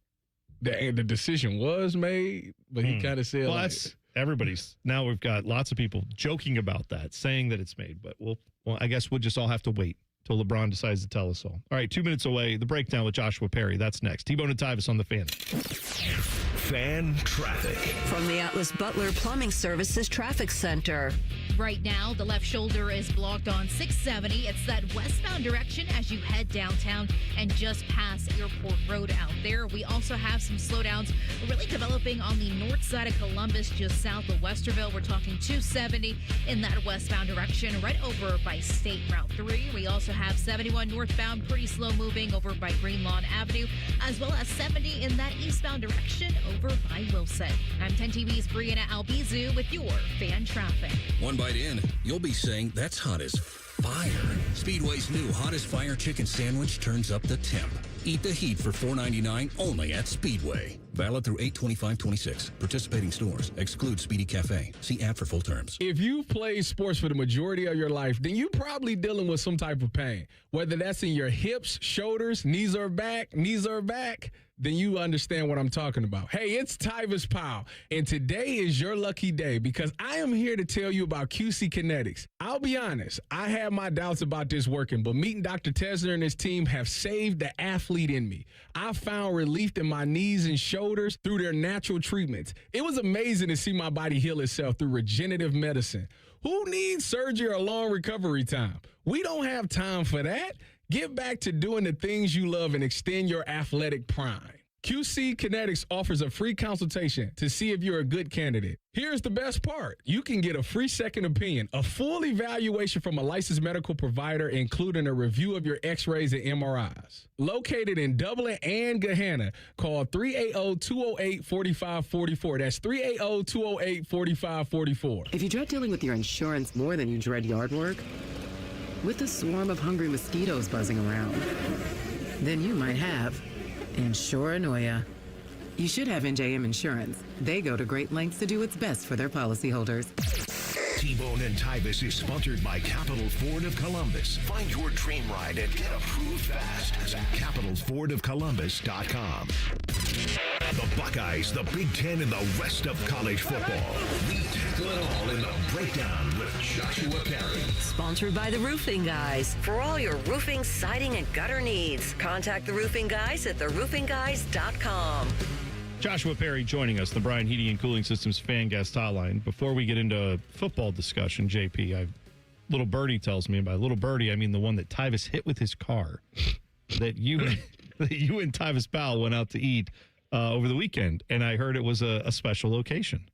the decision was made, but he kind of said, well, that's everybody's. Now we've got lots of people joking about that, saying that it's made, but well, I guess we'll just all have to wait till LeBron decides to tell us all. All right, 2 minutes away. The breakdown with Joshua Perry. That's next. T-Bone and Tyvis on the Fan. Fan traffic from the Atlas Butler Plumbing Services Traffic Center. Right now, the left shoulder is blocked on 670. It's that westbound direction as you head downtown and just past Airport Road out there. We also have some slowdowns really developing on the north side of Columbus, just south of Westerville. We're talking 270 in that westbound direction, right over by State Route 3. We also have 71 northbound, pretty slow moving over by Green Lawn Avenue, as well as 70 in that eastbound direction over by Wilson. I'm 10 TV's Brianna Albizu with your Fan Traffic. One bite in, you'll be saying, that's hot as fire. Speedway's new Hottest Fire Chicken Sandwich turns up the temp. Eat the heat for $4.99 only at Speedway. Valid through 8/25/26. Participating stores. Exclude Speedy Cafe. See app for full terms. If you've played sports for the majority of your life, then you're probably dealing with some type of pain. Whether that's in your hips, shoulders, knees or back, then you understand what I'm talking about. Hey, it's Tyvis Powell, and today is your lucky day because I am here to tell you about QC Kinetics. I'll be honest, I had my doubts about this working, but meeting Dr. Tesner and his team have saved the athlete in me. I found relief in my knees and shoulders through their natural treatments. It was amazing to see my body heal itself through regenerative medicine. Who needs surgery or long recovery time? We don't have time for that. Get back to doing the things you love and extend your athletic prime. QC Kinetics offers a free consultation to see if you're a good candidate. Here's the best part. You can get a free second opinion, a full evaluation from a licensed medical provider, including a review of your x-rays and MRIs. Located in Dublin and Gahanna, call 380-208-4544. That's 380-208-4544. If you dread dealing with your insurance more than you dread yard work, with a swarm of hungry mosquitoes buzzing around, then you might have Insuranoia. You should have NJM Insurance. They go to great lengths to do what's best for their policyholders. T-Bone and Tyvis is sponsored by Capital Ford of Columbus. Find your dream ride and get approved fast at capitalfordofcolumbus.com. The Buckeyes, the Big Ten, and the rest of college football. We tackle it all in the Breakdown with Joshua Perry. Sponsored by the Roofing Guys. For all your roofing, siding, and gutter needs, contact the Roofing Guys at theroofingguys.com. Joshua Perry joining us, the Brian Heating and Cooling Systems fan guest hotline. Before we get into football discussion, JP, little birdie tells me, and by little birdie, I mean the one that Tyvis hit with his car, that you and Tyvis Powell went out to eat over the weekend, and I heard it was a special location.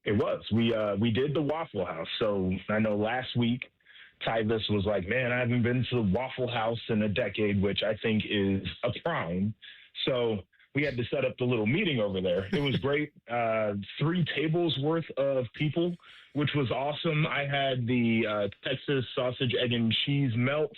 It was. We did the Waffle House. So I know last week Tyvis was like, man, I haven't been to the Waffle House in a decade, which I think is a crime. So we had to set up the little meeting over there. It was great. 3 tables worth of people, which was awesome. I had the Texas sausage, egg, and cheese melt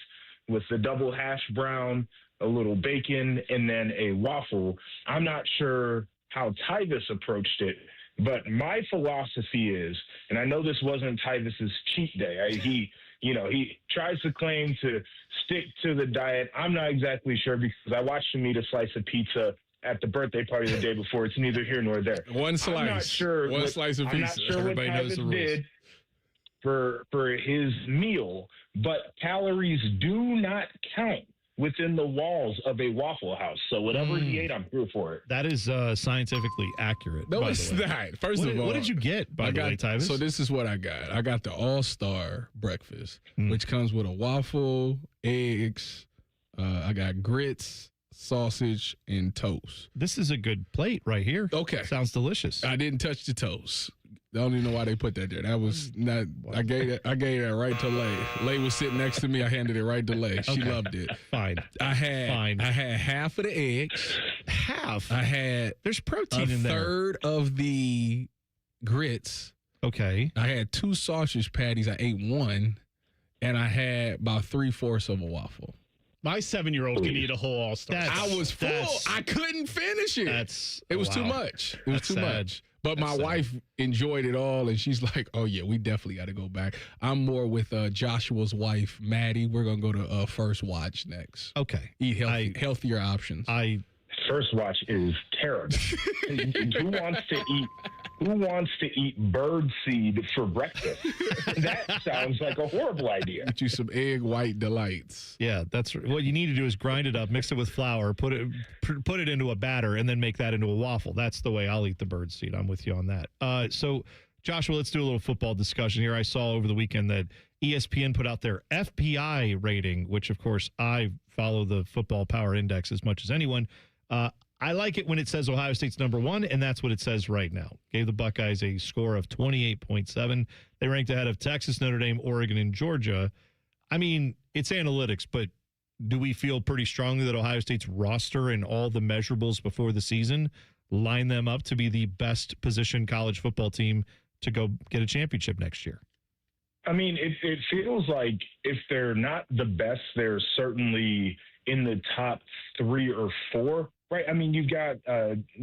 with the double hash brown, a little bacon, and then a waffle. I'm not sure how Tyvis approached it, but my philosophy is, and I know this wasn't Tyvis's cheat day. He tries to claim to stick to the diet. I'm not exactly sure because I watched him eat a slice of pizza at the birthday party the day before. It's neither here nor there. One slice. I'm not sure. One slice of pizza. I'm not sure Everybody what knows the Tyvis rules. did for his meal, but calories do not count within the walls of a Waffle House. So whatever he ate, I'm here for it. That is scientifically accurate. No, by it's the way. not. First of all, what did you get, by the way, Tyvis? So this is what I got. I got the All-Star breakfast, which comes with a waffle, eggs. I got grits, sausage, and toast. This is a good plate right here. Okay. Sounds delicious. I didn't touch the toast. I don't even know why they put that there. That was not. I gave that right to Lay. Lay was sitting next to me. I handed it right to Lay. She loved it. Fine. I had half of the eggs. Half. I had. There's protein in there. A third of the grits. Okay. I had 2 sausage patties. I ate 1, and I had about 3/4 of a waffle. My 7-year-old can eat a whole All-Star. I was full. I couldn't finish it. It was too much. It was too much. But my wife enjoyed it all, and she's like, oh, yeah, we definitely got to go back. I'm more with Joshua's wife, Maddie. We're going to go to First Watch next. Okay. Eat healthier options. First Watch is terrible. Who wants to eat bird seed for breakfast? That sounds like a horrible idea. Get you some egg white delights. Yeah, that's what you need to do is grind it up, mix it with flour, put it into a batter, and then make that into a waffle. That's the way I'll eat the bird seed. I'm with you on that. So, Joshua, let's do a little football discussion here. I saw over the weekend that ESPN put out their FPI rating, which, of course, I follow the Football Power Index as much as anyone. I like it when it says Ohio State's #1, and that's what it says right now. Gave the Buckeyes a score of 28.7. They ranked ahead of Texas, Notre Dame, Oregon, and Georgia. I mean, it's analytics, but do we feel pretty strongly that Ohio State's roster and all the measurables before the season line them up to be the best positioned college football team to go get a championship next year? I mean, it feels like if they're not the best, they're certainly in the top 3 or 4. Right. I mean, you've got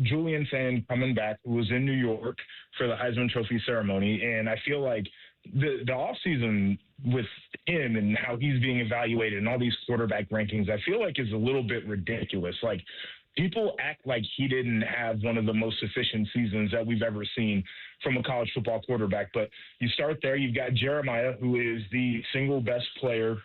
Julian Sand coming back, who was in New York for the Heisman Trophy ceremony. And I feel like the offseason with him and how he's being evaluated and all these quarterback rankings, I feel like is a little bit ridiculous. Like, people act like he didn't have one of the most efficient seasons that we've ever seen from a college football quarterback. But you start there. You've got Jeremiah, who is the single best player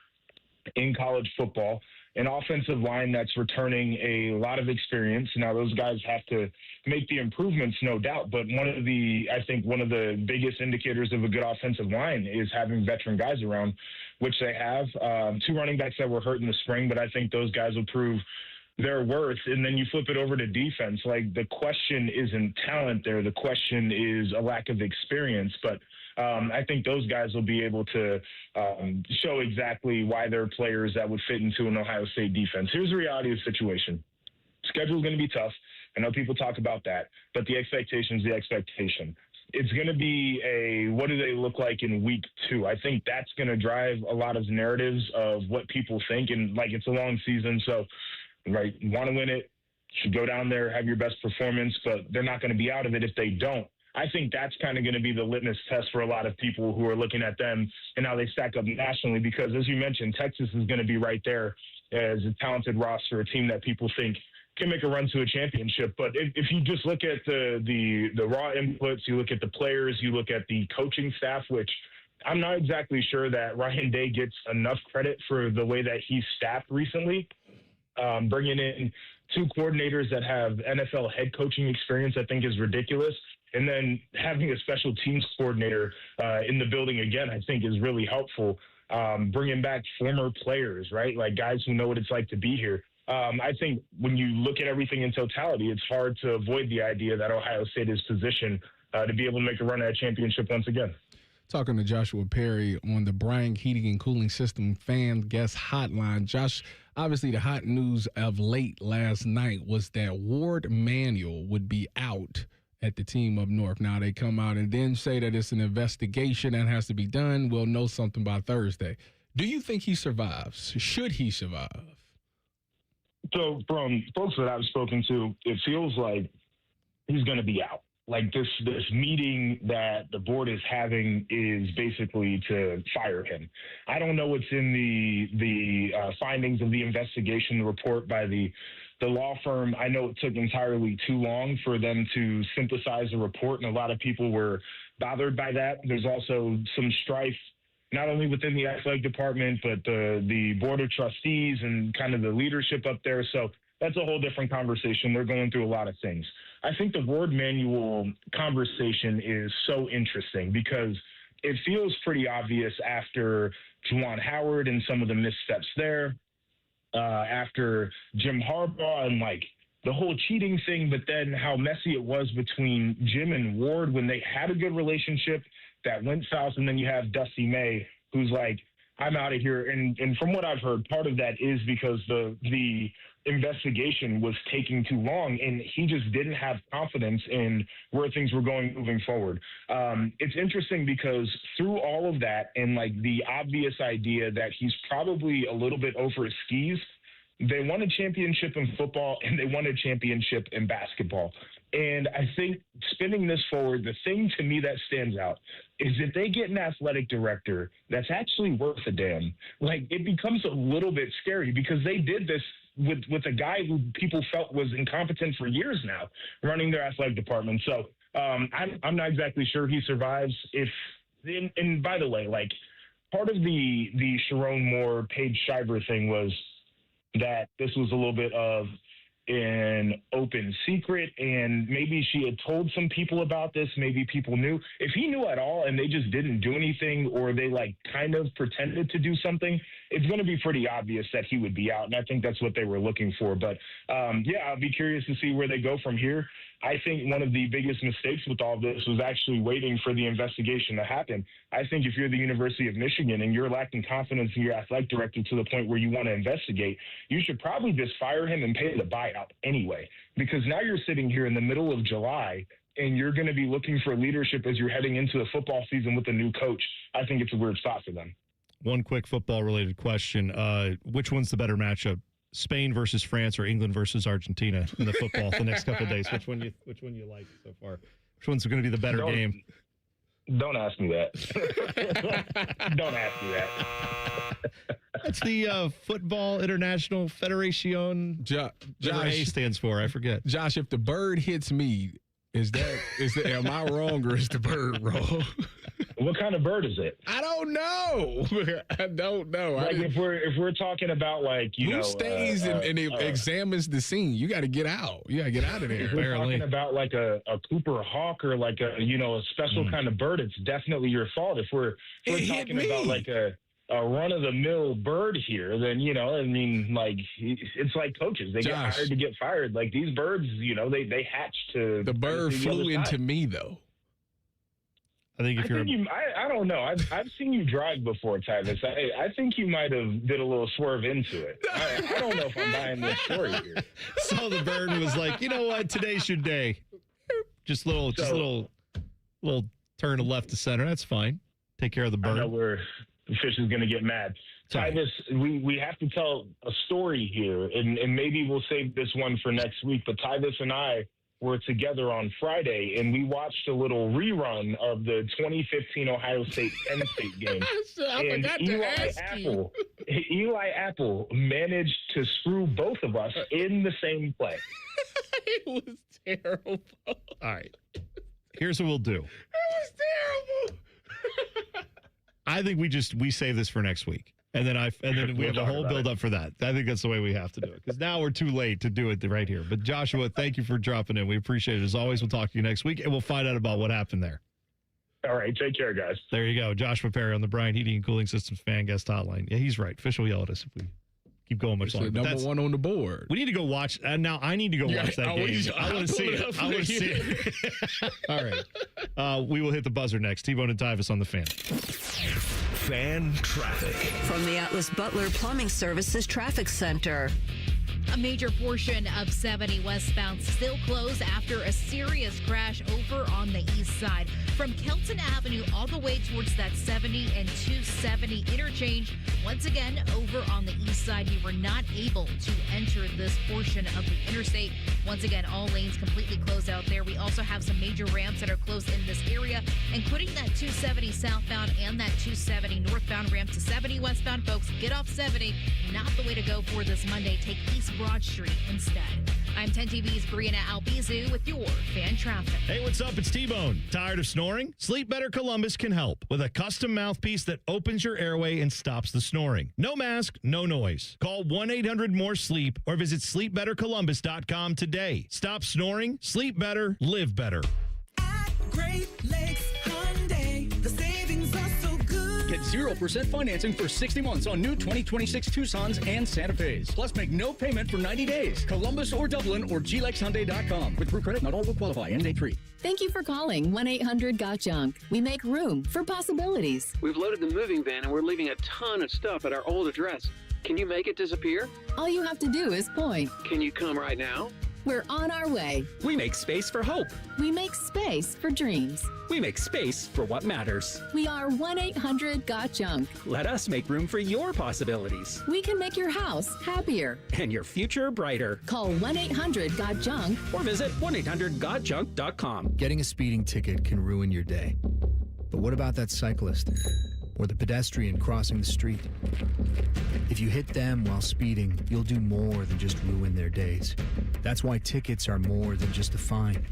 in college football. An offensive line that's returning a lot of experience. Now, those guys have to make the improvements, no doubt. But I think one of the biggest indicators of a good offensive line is having veteran guys around, which they have. 2 running backs that were hurt in the spring, but I think those guys will prove their worth. And then you flip it over to defense. Like, the question isn't talent there. The question is a lack of experience. But I think those guys will be able to show exactly why they're players that would fit into an Ohio State defense. Here's the reality of the situation. Schedule's going to be tough. I know people talk about that, but the expectation is the expectation. It's going to be what do they look like in week 2? I think that's going to drive a lot of narratives of what people think. And, like, it's a long season, so, right, want to win it, should go down there, have your best performance, but they're not going to be out of it if they don't. I think that's kind of going to be the litmus test for a lot of people who are looking at them and how they stack up nationally, because, as you mentioned, Texas is going to be right there as a talented roster, a team that people think can make a run to a championship. But if you just look at the raw inputs, you look at the players, you look at the coaching staff, which I'm not exactly sure that Ryan Day gets enough credit for the way that he's staffed recently. Bringing in 2 coordinators that have NFL head coaching experience, I think, is ridiculous. And then having a special teams coordinator in the building again, I think, is really helpful. Bringing back former players, right? Like guys who know what it's like to be here. I think when you look at everything in totality, it's hard to avoid the idea that Ohio State is positioned to be able to make a run at a championship once again. Talking to Joshua Perry on the Bryant Heating and Cooling System fan guest hotline. Josh, obviously the hot news of late last night was that Ward Manuel would be out at the team up north. Now they come out and then say that it's an investigation that has to be done. We'll know something by Thursday. Do you think he survives? Should he survive? So from folks that I've spoken to, it feels like he's going to be out. Like this meeting that the board is having is basically to fire him. I don't know what's in the findings of the investigation report by the law firm. I know it took entirely too long for them to synthesize the report, and a lot of people were bothered by that. There's also some strife, not only within the athletic department, but the board of trustees and kind of the leadership up there. So that's a whole different conversation. They're going through a lot of things. I think the Ward Manuel conversation is so interesting because it feels pretty obvious after Juwan Howard and some of the missteps there, after Jim Harbaugh and like the whole cheating thing, but then how messy it was between Jim and Ward when they had a good relationship that went south. And then you have Dusty May, who's like, I'm out of here. And from what I've heard, part of that is because the investigation was taking too long and he just didn't have confidence in where things were going moving forward. It's interesting because through all of that and like the obvious idea that he's probably a little bit over his skis, they won a championship in football and they won a championship in basketball. And I think spinning this forward, the thing to me that stands out is if they get an athletic director that's actually worth a damn, like it becomes a little bit scary because they did this with a guy who people felt was incompetent for years now running their athletic department. So I'm not exactly sure he survives. And by the way, like part of the Sharon Moore, Paige Shiver thing was that this was a little bit of an open secret, and maybe she had told some people about this. Maybe people knew. If he knew at all and they just didn't do anything, or they like kind of pretended to do something, it's going to be pretty obvious that he would be out. And I think that's what they were looking for. But yeah, I'll be curious to see where they go from here. I think one of the biggest mistakes with all this was actually waiting for the investigation to happen. I think if you're the University of Michigan and you're lacking confidence in your athletic director to the point where you want to investigate, you should probably just fire him and pay the buyout anyway, because now you're sitting here in the middle of July and you're going to be looking for leadership as you're heading into the football season with a new coach. I think it's a weird spot for them. One quick football-related question. Which one's the better matchup? Spain versus France or England versus Argentina in the football the next couple of days? Which one you like so far? Which one's going to be the better game? Don't ask me that. Don't ask me that. That's the Football International Federation. Josh, A stands for. I forget. Josh, if the bird hits me, am I wrong or is the bird wrong? What kind of bird is it? I don't know. I don't know. Like if we're talking about like who stays and examines the scene, you got to get out. You got to get out of there. If we're talking about like a Cooper hawk or like a special kind of bird, it's definitely your fault. If we're talking about like a run-of-the-mill bird here, then, I mean, like, it's like coaches. They get hired to get fired. Like, these birds, they hatch to... The bird flew into me, though. I think I don't know. I've seen you drive before, Tyvis. I think you might have did a little swerve into it. I don't know if I'm buying this story here. So the bird was like, you know what? Today's your day. Just little turn to left to center. That's fine. Take care of the bird. I know where the fish is going to get mad. Tyvis, we have to tell a story here, and maybe we'll save this one for next week. But Tyvis and I were together on Friday, and we watched a little rerun of the 2015 Ohio State Penn State game. I forgot to ask you. Eli Apple managed to screw both of us in the same play. It was terrible. All right. Here's what we'll do. It was terrible. I think we save this for next week. And then we have a whole build up for that. I think that's the way we have to do it. Because now we're too late to do it right here. But Joshua, thank you for dropping in. We appreciate it. As always, we'll talk to you next week and we'll find out about what happened there. All right. Take care, guys. There you go. Joshua Perry on the Bryant Heating and Cooling Systems fan guest hotline. Yeah, he's right. Fish will yell at us if we keep going much longer. Number one on the board. We need to go watch. Now I need to go watch that game. I want to see it. I want to see it. All right. We will hit the buzzer next. T-Bone and Tyvis on the Fan. Fan traffic. From the Atlas Butler Plumbing Services Traffic Center. A major portion of 70 westbound still closed after a serious crash over on the east side. From Kelton Avenue all the way towards that 70 and 270 interchange. Once again, over on the east side, we were not able to enter this portion of the interstate. Once again, all lanes completely closed out there. We also have some major ramps that are closed in this area, including that 270 southbound and that 270 northbound ramp to 70 westbound. Folks, get off 70. Not the way to go for this Monday. Take East Broad Street instead. I'm 10 TV's Brianna Albizu with your fan traffic. Hey, what's up? It's T-Bone. Tired of snoring? Sleep Better Columbus can help with a custom mouthpiece that opens your airway and stops the snoring. No mask, no noise. Call 1-800-MORE-SLEEP or visit sleepbettercolumbus.com today. Stop snoring, sleep better, live better. At Great Lakes Hyundai, the savings are so good. Get 0% financing for 60 months on new 2026 Tucsons and Santa Fe's. Plus, make no payment for 90 days. Columbus or Dublin or glexhyundai.com. With True Credit, not all will qualify. End date 3. Thank you for calling 1-800-GOT-JUNK. We make room for possibilities. We've loaded the moving van and we're leaving a ton of stuff at our old address. Can you make it disappear? All you have to do is point. Can you come right now? We're on our way. We make space for hope. We make space for dreams. We make space for what matters. We are 1-800-GOT-JUNK. Let us make room for your possibilities. We can make your house happier. And your future brighter. Call 1-800-GOT-JUNK. Or visit 1-800-GOT-JUNK.com. Getting a speeding ticket can ruin your day. But what about that cyclist? Or the pedestrian crossing the street? If you hit them while speeding, you'll do more than just ruin their days. That's why tickets are more than just a fine.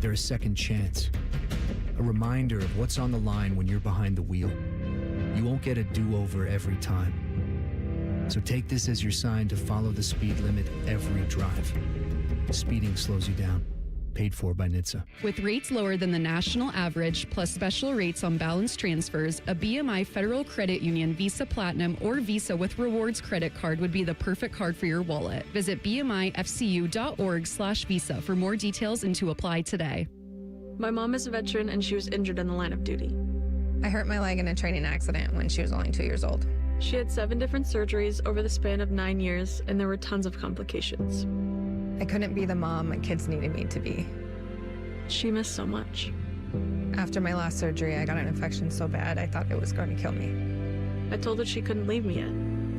They're a second chance. A reminder of what's on the line when you're behind the wheel. You won't get a do-over every time. So take this as your sign to follow the speed limit every drive. Speeding slows you down. Paid for by NHTSA. With rates lower than the national average, plus special rates on balance transfers, a BMI Federal Credit Union Visa Platinum or Visa with Rewards credit card would be the perfect card for your wallet. Visit bmifcu.org/visa for more details and to apply today. My mom is a veteran and she was injured in the line of duty. I hurt my leg in a training accident when she was only 2 years old. She had 7 different surgeries over the span of 9 years, and there were tons of complications. I couldn't be the mom my kids needed me to be. She missed so much. After my last surgery, I got an infection so bad I thought it was going to kill me. I told her she couldn't leave me yet.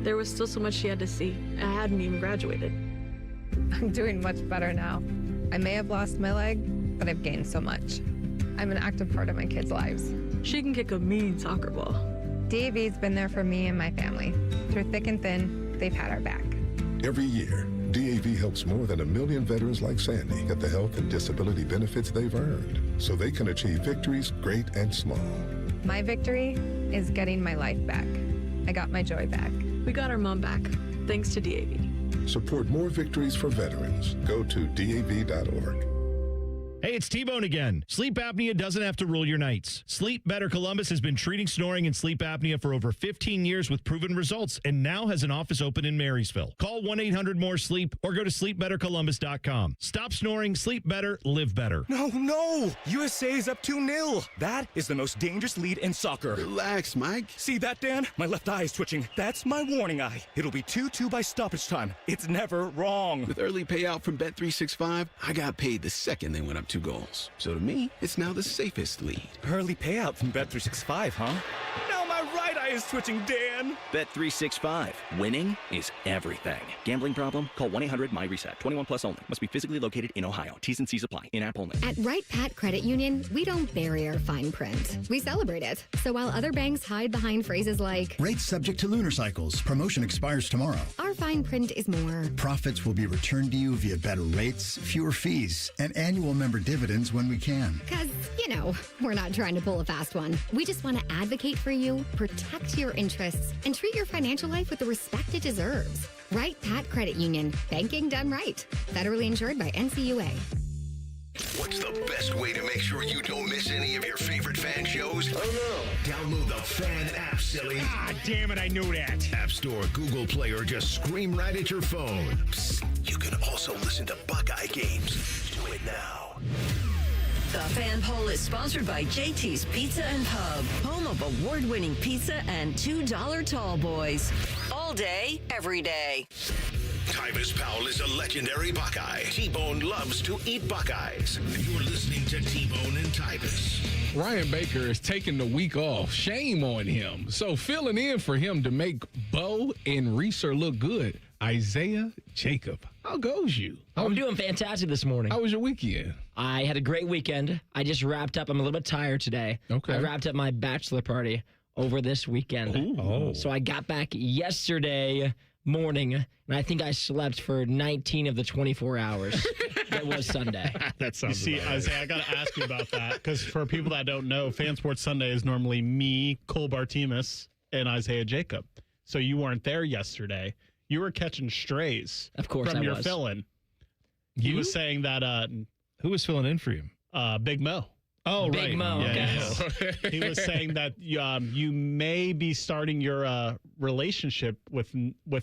There was still so much she had to see. I hadn't even graduated. I'm doing much better now. I may have lost my leg, but I've gained so much. I'm an active part of my kids' lives. She can kick a mean soccer ball. DAV's been there for me and my family. Through thick and thin, they've had our back. Every year, DAV helps more than 1 million veterans like Sandy get the health and disability benefits they've earned so they can achieve victories great and small. My victory is getting my life back. I got my joy back. We got our mom back, thanks to DAV. Support more victories for veterans. Go to DAV.org. Hey, it's T-Bone again. Sleep apnea doesn't have to rule your nights. Sleep Better Columbus has been treating snoring and sleep apnea for over 15 years with proven results and now has an office open in Marysville. Call 1-800-MORE-SLEEP or go to sleepbettercolumbus.com. Stop snoring, sleep better, live better. No! USA is up 2-0. That is the most dangerous lead in soccer. Relax, Mike. See that, Dan? My left eye is twitching. That's my warning eye. It'll be 2-2 by stoppage time. It's never wrong. With early payout from Bet365, I got paid the second they went up 2 goals. So to me, it's now the safest lead. Early payout from Bet365, huh? Now my right eye is is twitching, Dan. Bet365. Winning is everything. Gambling problem? Call 1-800-MY-RESET. 21 plus only. Must be physically located in Ohio. T's and C's apply. In-app only. At Wright Pat Credit Union, we don't bury our fine print. We celebrate it. So while other banks hide behind phrases like, rates subject to lunar cycles. Promotion expires tomorrow. our fine print is more. Profits will be returned to you via better rates, fewer fees, and annual member dividends when we can. Because, we're not trying to pull a fast one. We just want to advocate for you, protect your interests, and treat your financial life with the respect it deserves. Wright Pat Credit Union. Banking done right. Federally insured by NCUA. What's the best way to make sure you don't miss any of your favorite fan shows? Oh no. Download the Fan app, silly. Ah, damn it, I knew that. App Store, Google Play, or just scream right at your phone. Psst, you can also listen to Buckeye games. Do it now. The Fan Poll is sponsored by JT's Pizza and Pub, home of award-winning pizza and $2 tall boys. All day, every day. Tyvis Powell is a legendary Buckeye. T-Bone loves to eat Buckeyes. You're listening to T-Bone and Tyvis. Ryan Baker is taking the week off. Shame on him. So filling in for him to make Bo and Reeser look good, Isaiah Jacob. How goes you? I'm doing fantastic this morning. How was your weekend? I had a great weekend. I just wrapped up. I'm a little bit tired today. Okay. I wrapped up my bachelor party over this weekend. Ooh. So I got back yesterday morning, and I think I slept for 19 of the 24 hours. That was Sunday. That sounds You see, Isaiah, I got to ask you about that because for people that don't know, Fan Sports Sunday is normally me, Cole Bartimus, and Isaiah Jacob. So you weren't there yesterday. You were catching strays. Of course, from I your was. fill-in. He was saying that who was filling in for you? Big Mo. Oh, Big right. Mo, Yeah, okay. yeah. He was saying that you may be starting your relationship with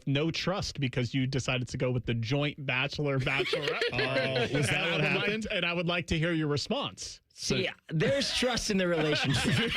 no trust because you decided to go with the joint bachelorette. Oh, was that what happened? And I would like to hear your response. See, there's trust in the relationship.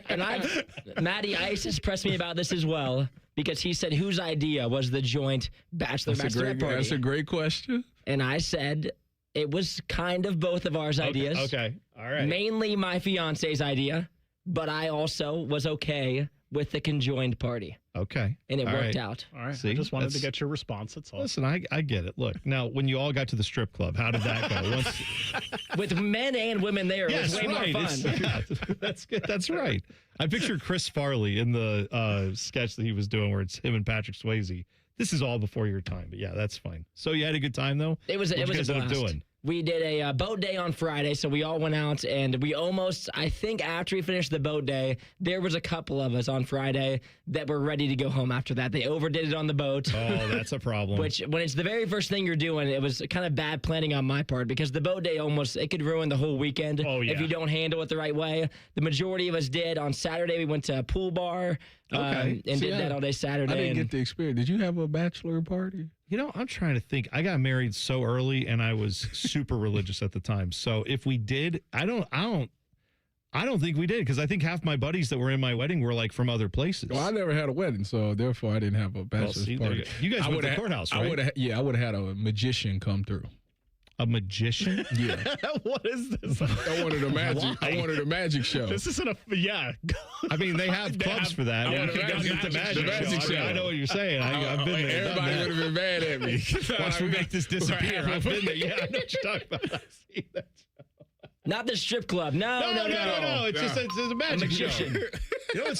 And Matty Ice has pressed me about this as well because he said whose idea was the joint bachelorette party. That's a great question. And I said it was kind of both of ours ideas. Okay. All right. Mainly my fiance's idea, but I also was okay with the conjoined party. Okay. And it All worked right. out. All right. See, I just wanted to that's- get your response. That's all. Listen, I get it. Look, now, when you all got to the strip club, how did that go? Once, With men and women there, it was way right. more fun. Yeah, that's good. That's right. I pictured Chris Farley in the sketch that he was doing where it's him and Patrick Swayze. This is all before your time, but yeah, that's fine. So you had a good time, though? It was What'd a you guys end up blast. doing? We did a boat day on Friday, so we all went out, and we almost, I think after we finished the boat day, there was a couple of us on Friday that were ready to go home after that. They overdid it on the boat. Oh, that's a problem. Which, when it's the very first thing you're doing, it was kind of bad planning on my part because the boat day it could ruin the whole weekend if you don't handle it the right way. The majority of us did. On Saturday, we went to a pool bar and did that all day Saturday. I didn't get the experience. Did you have a bachelor party? You know, I'm trying to think. I got married so early, and I was super religious at the time. So if we did, I don't think we did because I think half my buddies that were in my wedding were like from other places. Well, I never had a wedding, so therefore I didn't have a bachelor's see, there party. you guys went to the courthouse, right? I would have had a magician come through. A magician? Yeah. What is this? I wanted a magic. I wanted a magic show. This isn't yeah. I mean, they have clubs for that. I You want can a go get the magic magic show. I know what you're saying. I've been there. Everybody would have been mad at me. Watch me make this disappear. I've been there. Yeah, I know what you're talking about. I see that. Not the strip club. No. It's just it's a magic show. You know,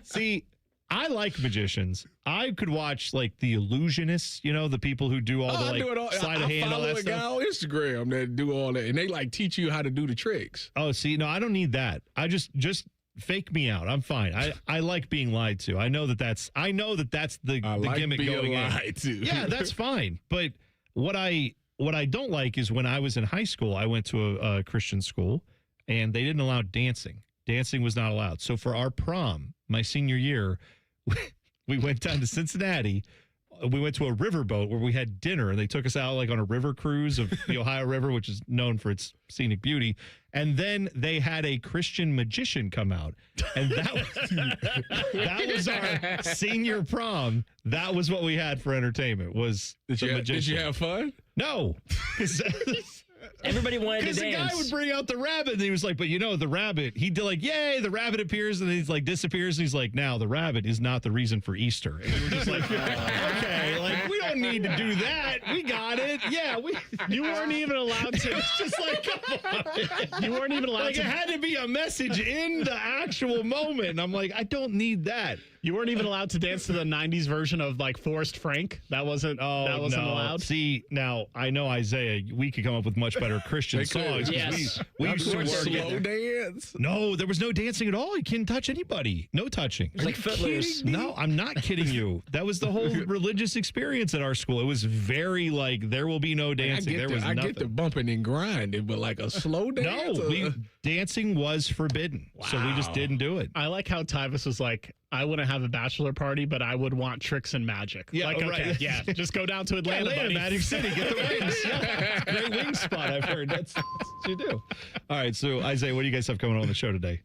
see, I like magicians. I could watch like the illusionists, the people who do all the like sleight of hand, all that stuff. I follow a guy on Instagram that do all that, and they like teach you how to do the tricks. Oh, see, no, I don't need that. I just fake me out. I'm fine. I like being lied to. I know that's the like gimmick being going lied to. Yeah, that's fine. But what I don't like is when I was in high school, I went to a Christian school, and they didn't allow dancing. Dancing was not allowed. So for our prom, my senior year, we went down to Cincinnati. We went to a riverboat where we had dinner, and they took us out like on a river cruise of the Ohio River, which is known for its scenic beauty. And then they had a Christian magician come out, and that was our senior prom. That was what we had for entertainment. Was the magician? Did you have fun? No. Everybody wanted to Because the dance. guy would bring out the rabbit, and he was like, but the rabbit, he did like, yay, the rabbit appears, and then he's like, disappears, and he's like, now, the rabbit is not the reason for Easter. And we were just like, okay, like, we don't need to do that. We got it. Yeah, you weren't even allowed to. It's just like, come on. You weren't even allowed like, to. it had to be a message in the actual moment. And I'm like, I don't need that. You weren't even allowed to dance to the 90s version of like Forrest Frank. That wasn't allowed. See, now I know Isaiah, we could come up with much better Christian songs. Yes. We used to work slow dance. No, there was no dancing at all. You couldn't touch anybody. No touching. It was like Footloose. No, I'm not kidding you. That was the whole religious experience at our school. It was very like, there will be no dancing. I get the bumping and grinding, but like a slow dance. No, dancing was forbidden. Wow. So we just didn't do it. I like how Tyvis was like, I wouldn't have a bachelor party, but I would want tricks and magic. Yeah, like, okay, right. Yeah, just go down to Atlanta, buddy. Magic City, get the wings. Yeah, great wing spot, I've heard. That's what you do. All right, so Isaiah, what do you guys have coming on the show today?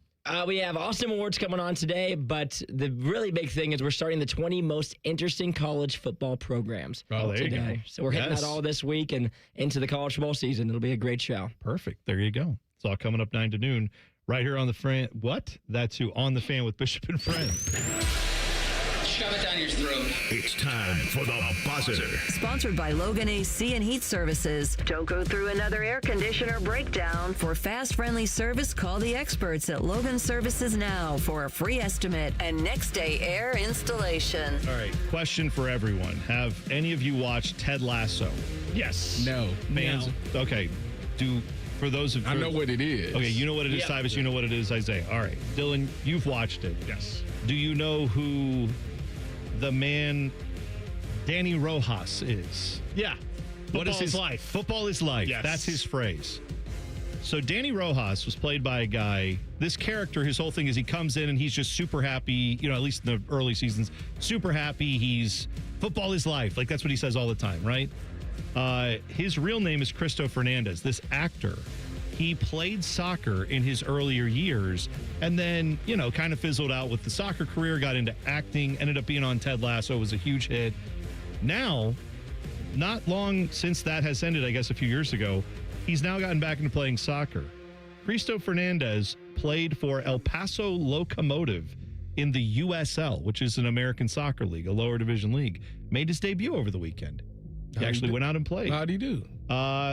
We have Austin Awards coming on today, but the really big thing is we're starting the 20 most interesting college football programs there you go. So we're hitting that all this week and into the college football season. It'll be a great show. Perfect. There you go. It's all coming up 9 to noon right here on the Fan. What? That's who on the Fan with Bishop and Friend. Shove it down your throat. It's time for the buzzer. Sponsored by Logan AC and Heat Services. Don't go through another air conditioner breakdown. For fast, friendly service, call the experts at Logan Services now for a free estimate and next day air installation. All right, question for everyone. Have any of you watched Ted Lasso? Yes. No. Fans? No. Okay. For those of I know what it is. Okay, you know what it is, Tyvis. You know what it is, Isaiah. All right. Dylan, you've watched it. Yes. Do you know who the man Danny Rojas is? Yeah. What is his life? Football is life. Yes. That's his phrase. So Danny Rojas was played by a guy. This character, his whole thing is he comes in and he's just super happy, at least in the early seasons, super happy. Football is life. Like, that's what he says all the time, right? His real name is Cristo Fernandez. This actor, he played soccer in his earlier years and then, kind of fizzled out with the soccer career, got into acting, ended up being on Ted Lasso, was a huge hit. Now, not long since that has ended, I guess a few years ago, he's now gotten back into playing soccer. Cristo Fernandez played for El Paso Locomotive in the USL, which is an American soccer league, a lower division league. Made his debut over the weekend. He actually went out and played. How'd he do?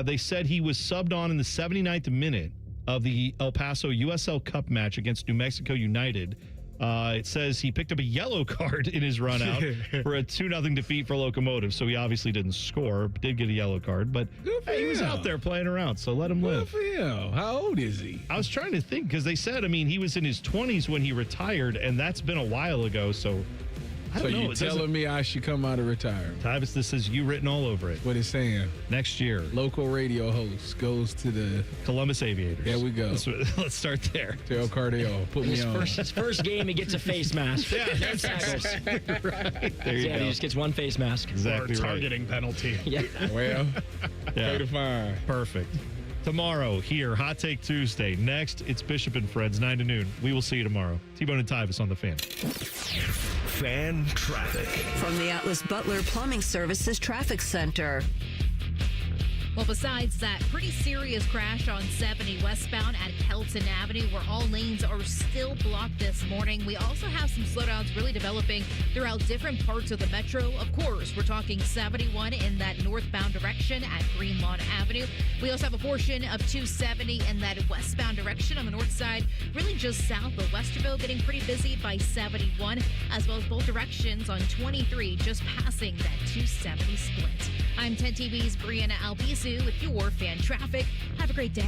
They said he was subbed on in the 79th minute of the El Paso USL Cup match against New Mexico United. It says he picked up a yellow card in his run out for a 2-0 defeat for Locomotive. So he obviously didn't score, but did get a yellow card. But he was out there playing around, so let him live. Good for him. How old is he? I was trying to think because they said, he was in his 20s when he retired, and that's been a while ago. So I don't know. You telling me I should come out of retirement? Tyvis, this is you written all over it. What it's saying? Next year. Local radio host goes to the Columbus Aviators. There we go. Let's start there. Tell Cardio, put me on. His first game, he gets a face mask. Yeah, that's right. There you go. He just gets one face mask. Exactly or a targeting penalty. Yeah. Well, pay the fine. Perfect. Tomorrow, here, Hot Take Tuesday. Next, it's Bishop and Friends, 9 to noon. We will see you tomorrow. T-Bone and Tyvis on the Fan. Fan traffic. From the Atlas Butler Plumbing Services Traffic Center. Well, besides that pretty serious crash on 70 westbound at Kelton Avenue, where all lanes are still blocked this morning, we also have some slowdowns really developing throughout different parts of the metro. Of course, we're talking 71 in that northbound direction at Green Lawn Avenue. We also have a portion of 270 in that westbound direction on the north side, really just south of Westerville, getting pretty busy by 71, as well as both directions on 23, just passing that 270 split. I'm 10 TV's Brianna Albizu with your fan traffic. Have a great day.